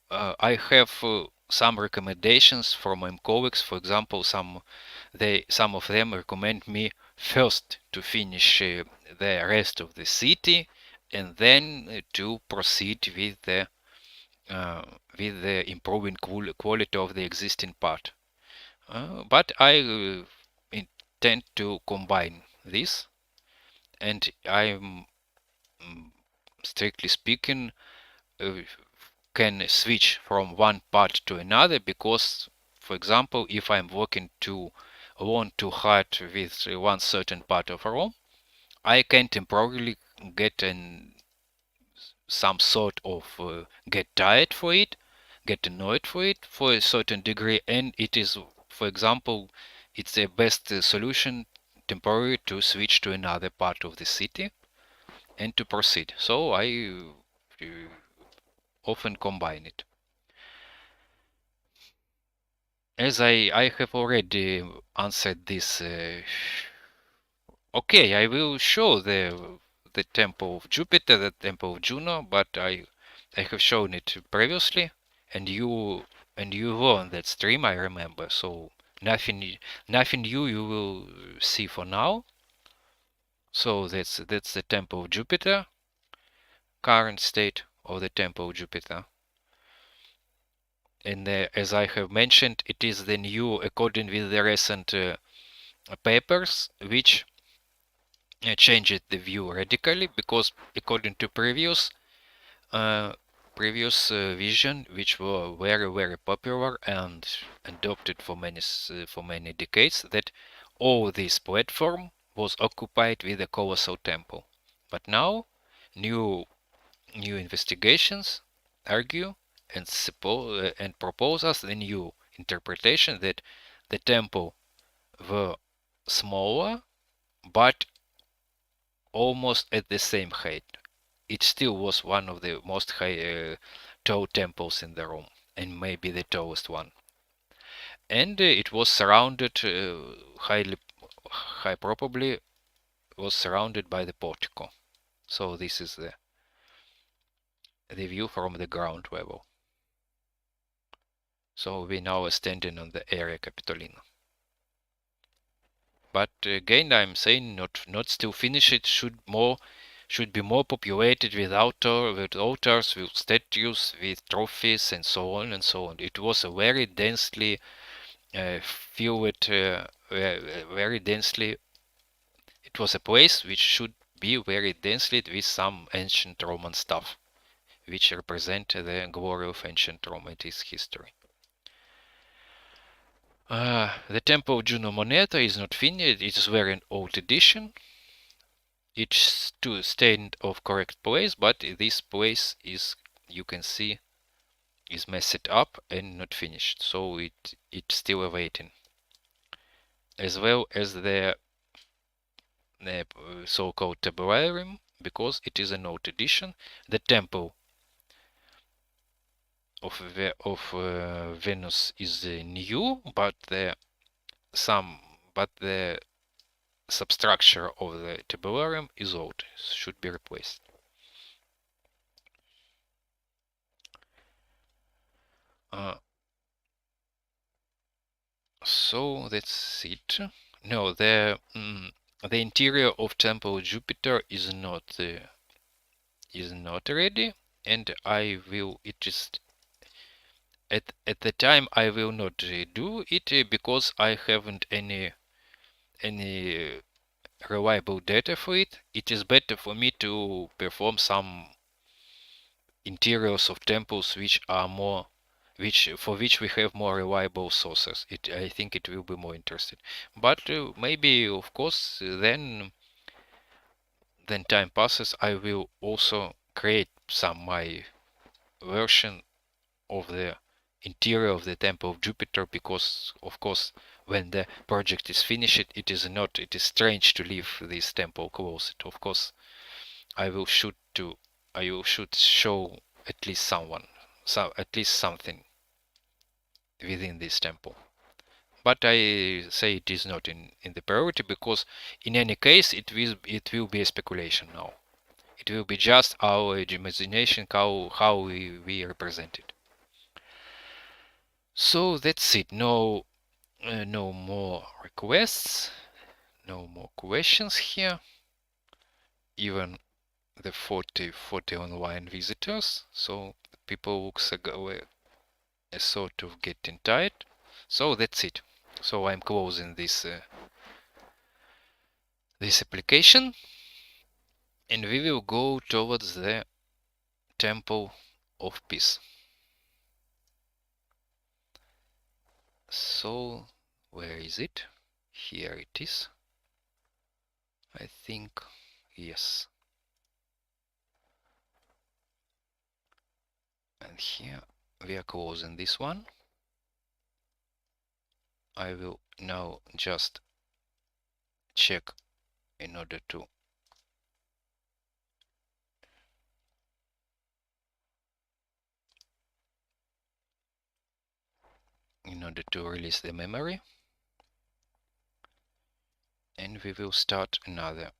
I have some recommendations from my colleagues. For example, some of them recommend me first to finish the rest of the city and then to proceed with the improving quality of the existing part. But I intend to combine this, and I'm strictly speaking can switch from one part to another because, for example, if I'm working too long, too hard with one certain part of Rome, I can temporarily get some sort of get tired for it, get annoyed for it for a certain degree, and it is, for example, it's the best solution temporarily to switch to another part of the city and to proceed. So I often combine it. As I have already answered this. Okay, I will show the temple of Jupiter, the temple of Juno, but I have shown it previously, and you were on that stream, I remember. So nothing new you will see for now. So that's the temple of Jupiter, current state of the temple of Jupiter. And as I have mentioned, it is the new, according with the recent papers, which changed the view radically, because according to previous previous vision, which were very popular and adopted for many decades, that all this platform was occupied with a colossal temple. But now new investigations argue and propose us the new interpretation that the temple were smaller but almost at the same height. It still was one of the most tall temples in the Rome, and maybe the tallest one. And it was surrounded high probably was surrounded by the portico. So this is the view from the ground level. So we now are standing on the area Capitoline. But again, I'm saying not still finished. It should be more populated with altars, with statues, with trophies, and so on and so on. It was a very densely filled, very densely. It was a place which should be very densely with some ancient Roman stuff, which represent the glory of ancient Rome and its history. The Temple of Juno Moneta is not finished. It is very an old edition. It's to stand of correct place, but this place is, you can see, is messed up and not finished. So it's still awaiting. As well as the so-called tabularium, because it is an old edition. The temple of Venus is new, but the substructure of the tabularium is old, should be replaced. So that's it. No, the interior of Temple Jupiter is not ready, and I will. It is at the time I will not do it because I haven't any reliable data for it. It is better for me to perform some interiors of temples which are more for which we have more reliable sources. I think it will be more interesting. But maybe, of course, then time passes, I will also create some my version of the interior of the Temple of Jupiter, because of course when the project is finished, it is strange to leave this temple closed. Of course I will shoot show at least something within this temple. But I say it is not in the priority, because in any case it will be a speculation now. It will be just our imagination, how we represent it. So that's it. No more requests, no more questions here. Even the 40 online visitors. So people looks a sort of getting tired. So that's it. So I'm closing this application, and we will go towards the Temple of Peace. So where is it? Here it is. I think, yes. And here we are closing this one. I will now just check in order to release the memory, and we will start another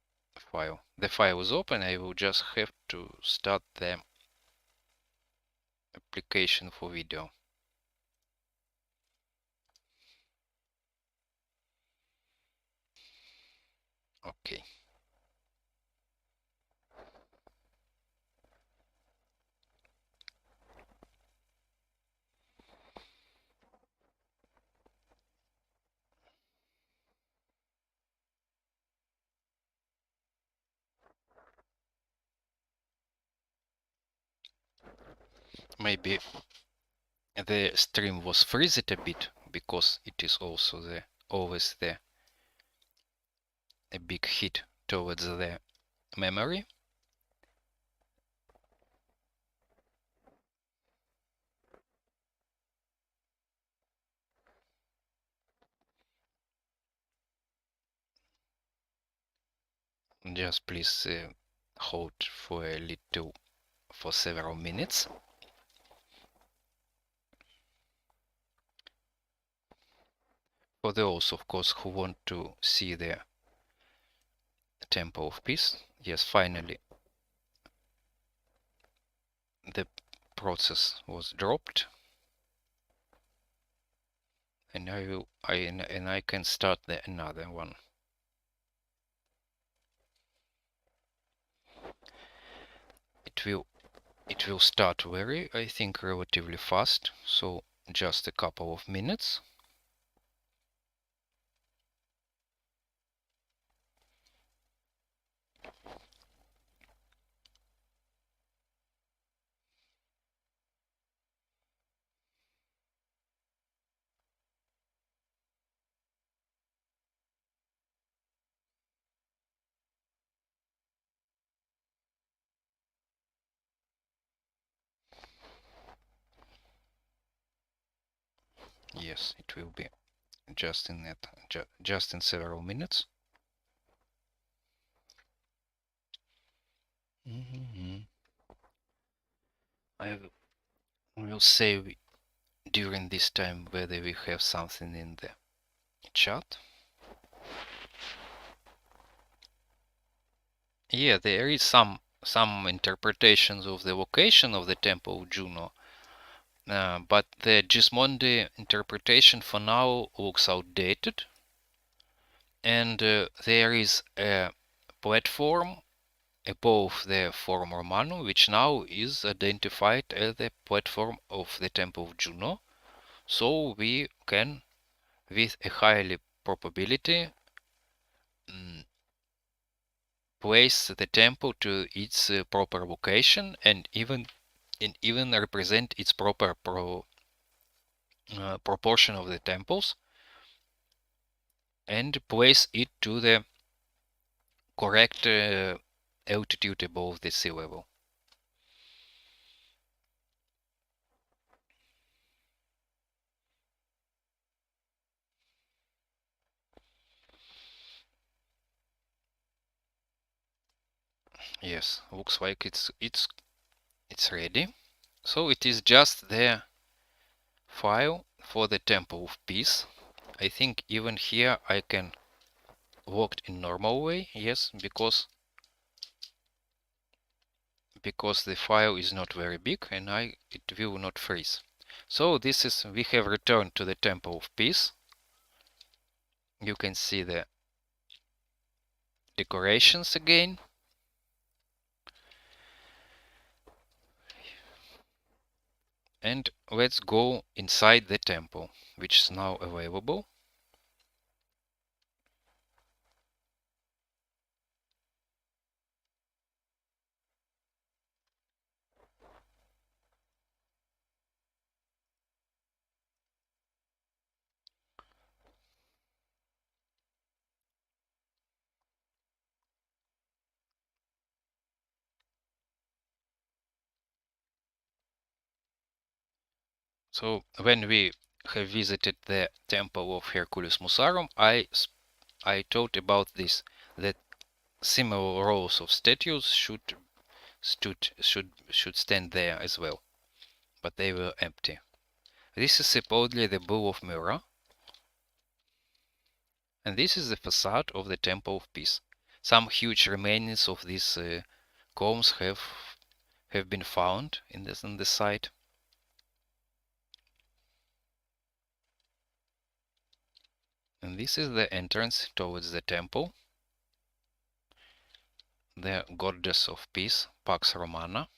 file. The file is open. I will just have to start the application for video. Okay. Maybe the stream was freezed a bit because it is also always a big hit towards the memory. Just please hold for several minutes. For those, of course, who want to see the Temple of Peace, yes, finally the process was dropped, and I can start another one. It will start I think, relatively fast, so just a couple of minutes. Yes, it will be just in several minutes. I will save during this time whether we have something in the chat. Yeah, there is some interpretations of the location of the Temple of Juno, but the Gismondi interpretation for now looks outdated, and there is a platform above the Forum Romanum, which now is identified as the platform of the Temple of Juno. So we can, with a high probability, place the temple to its proper location and even represent its proper proportion of the temples, and place it to the correct altitude above the sea level. Yes, looks like it's ready. So it is just the file for the Temple of Peace. I think even here I can work in normal way, yes, because the file is not very big and it will not freeze. So this is, we have returned to the Temple of Peace. You can see the decorations again. And let's go inside the temple, which is now available. So when we have visited the temple of Hercules Musarum, I taught about this, that similar rows of statues should stand there as well, but they were empty. This is supposedly the Bull of Myrrha, and this is the facade of the Temple of Peace. Some huge remains of these columns have been found on the site. And this is the entrance towards the temple. The goddess of peace, Pax Romana.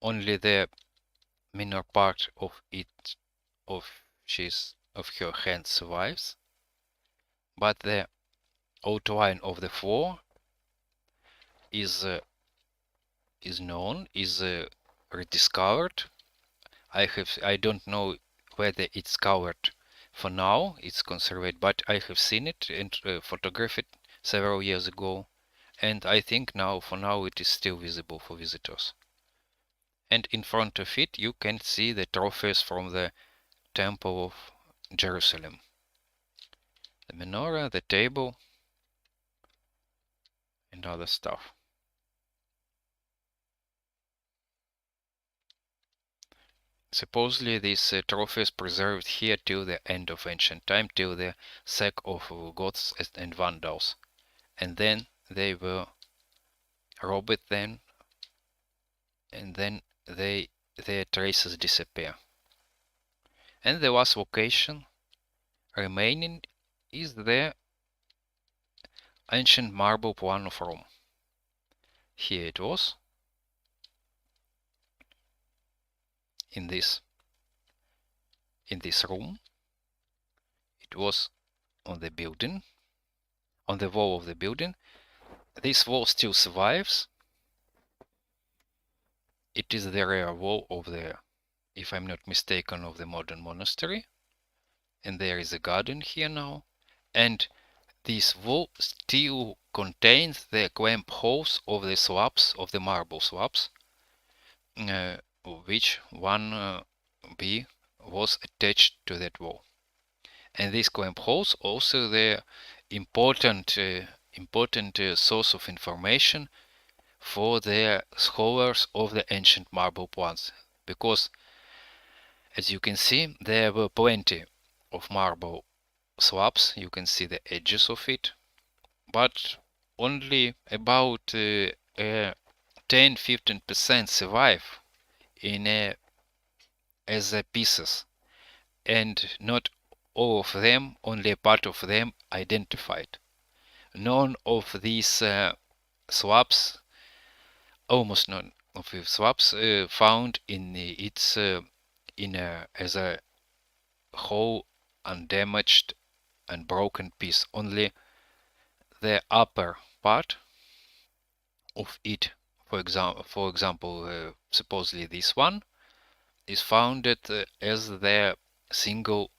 Only the minor part of her hand survives, but the outline of the floor is known, is rediscovered. I don't know whether it's covered for now, it's conserved, but I have seen it and photographed it several years ago, and I think now for now it is still visible for visitors. And in front of it you can see the trophies from the Temple of Jerusalem. The menorah, the table, and other stuff. Supposedly these trophies preserved here till the end of ancient time, till the sack of Goths and Vandals, and then they were robbed then, and then their traces disappear. And the last location remaining is the ancient marble plan of Rome. Here it was, in this room. It was on the building, on the wall of the building. This wall still survives. It is the rear wall of the, if I'm not mistaken, of the modern monastery. And there is a garden here now. And this wall still contains the clamp holes of the slabs, of the marble slabs, which one B was attached to that wall. And these clamp holes also the important source of information for the scholars of the ancient marble plans, because as you can see there were plenty of marble slabs. You can see the edges of it, but only about 10-15% survive in as pieces, and not all of them, only a part of them identified. None of these slabs, almost none of the slabs found in its as a whole, undamaged and broken piece. Only the upper part of it, for example, supposedly this one, is founded as the single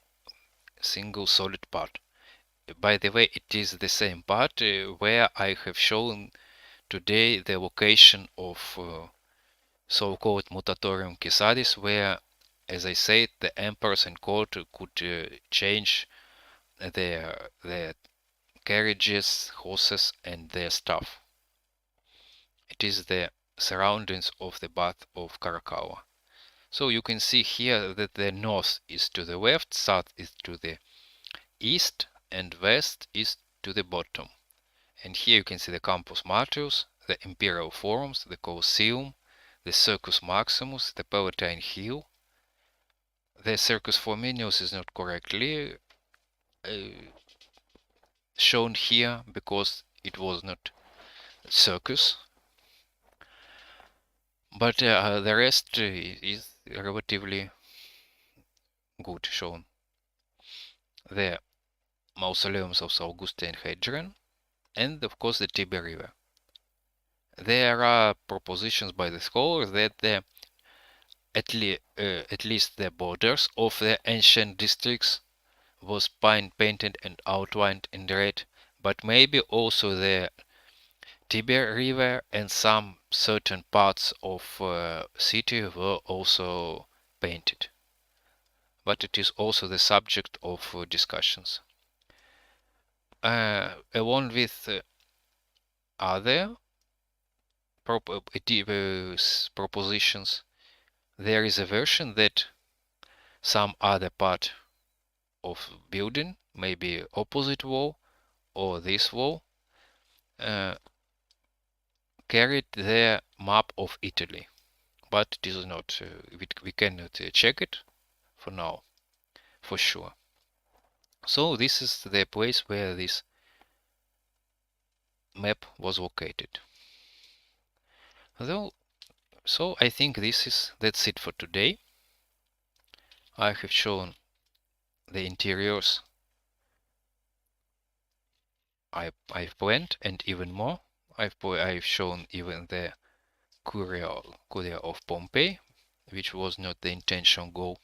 solid part. By the way, it is the same part where I have shown today the location of so-called Mutatorium Caesaris, where, as I said, the emperors and court could change their carriages, horses, and their stuff. It is the surroundings of the bath of Caracalla. So you can see here that the north is to the left, south is to the east, and west is to the bottom. And here you can see the Campus Martius, the Imperial Forums, the Colosseum, the Circus Maximus, the Palatine Hill. The Circus Flaminius is not correctly shown here because it was not a circus, but the rest is relatively good shown. The mausoleums of Augusta and Hadrian, and of course the Tiber River. There are propositions by the scholars that at least the borders of the ancient districts was painted and outlined in red, but maybe also the Tiber River and some certain parts of city were also painted. But it is also the subject of discussions. Along with other propositions, there is a version that some other part of building, maybe opposite wall or this wall, carried the map of Italy, but it is not. We cannot check it for now, for sure. So this is the place where this map was located. So I think that's it for today. I have shown the interiors I've planned and even more. I've shown even the Curia of Pompey, which was not the intention goal.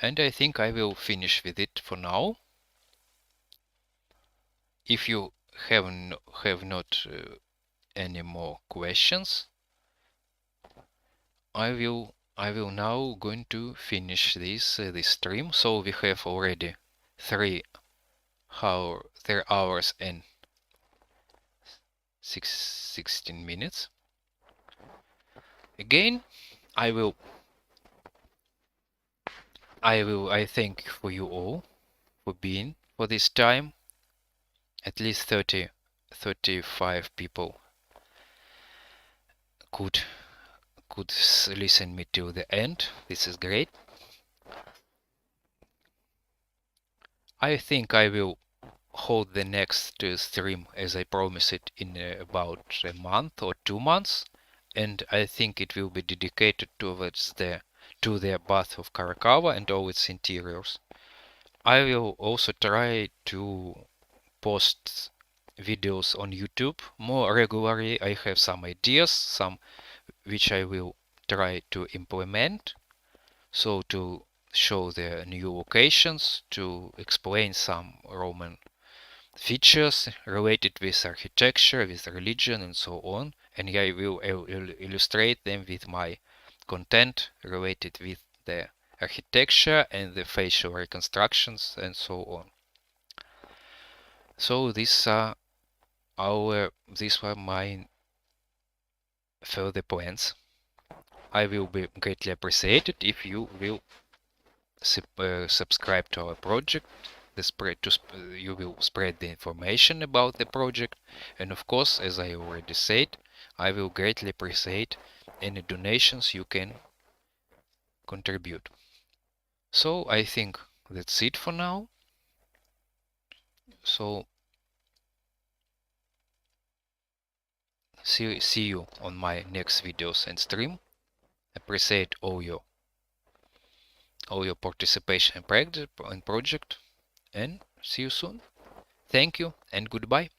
And I think I will finish with it for now. If you have not any more questions, I will now going to finish this stream. So we have already 3 hours and 16 minutes. Again, I thank for you all for being for this time. At least 35 people could listen me till the end. This is great. I think I will hold the next stream as I promised it in about a month or 2 months, and I think it will be dedicated towards to the bath of Caracalla and all its interiors. I will also try to post videos on YouTube more regularly. I have some ideas, some which I will try to implement. So to show the new locations, to explain some Roman features related with architecture, with religion, and so on. And I will illustrate them with my content related with the architecture and the facial reconstructions and so on. So these were my further plans. I will be greatly appreciated if you will subscribe to our project. You will spread the information about the project, and of course, as I already said, I will greatly appreciate any donations you can contribute. So I think that's it for now. So see you on my next videos and stream. Appreciate all your participation in project, and see you soon. Thank you and goodbye.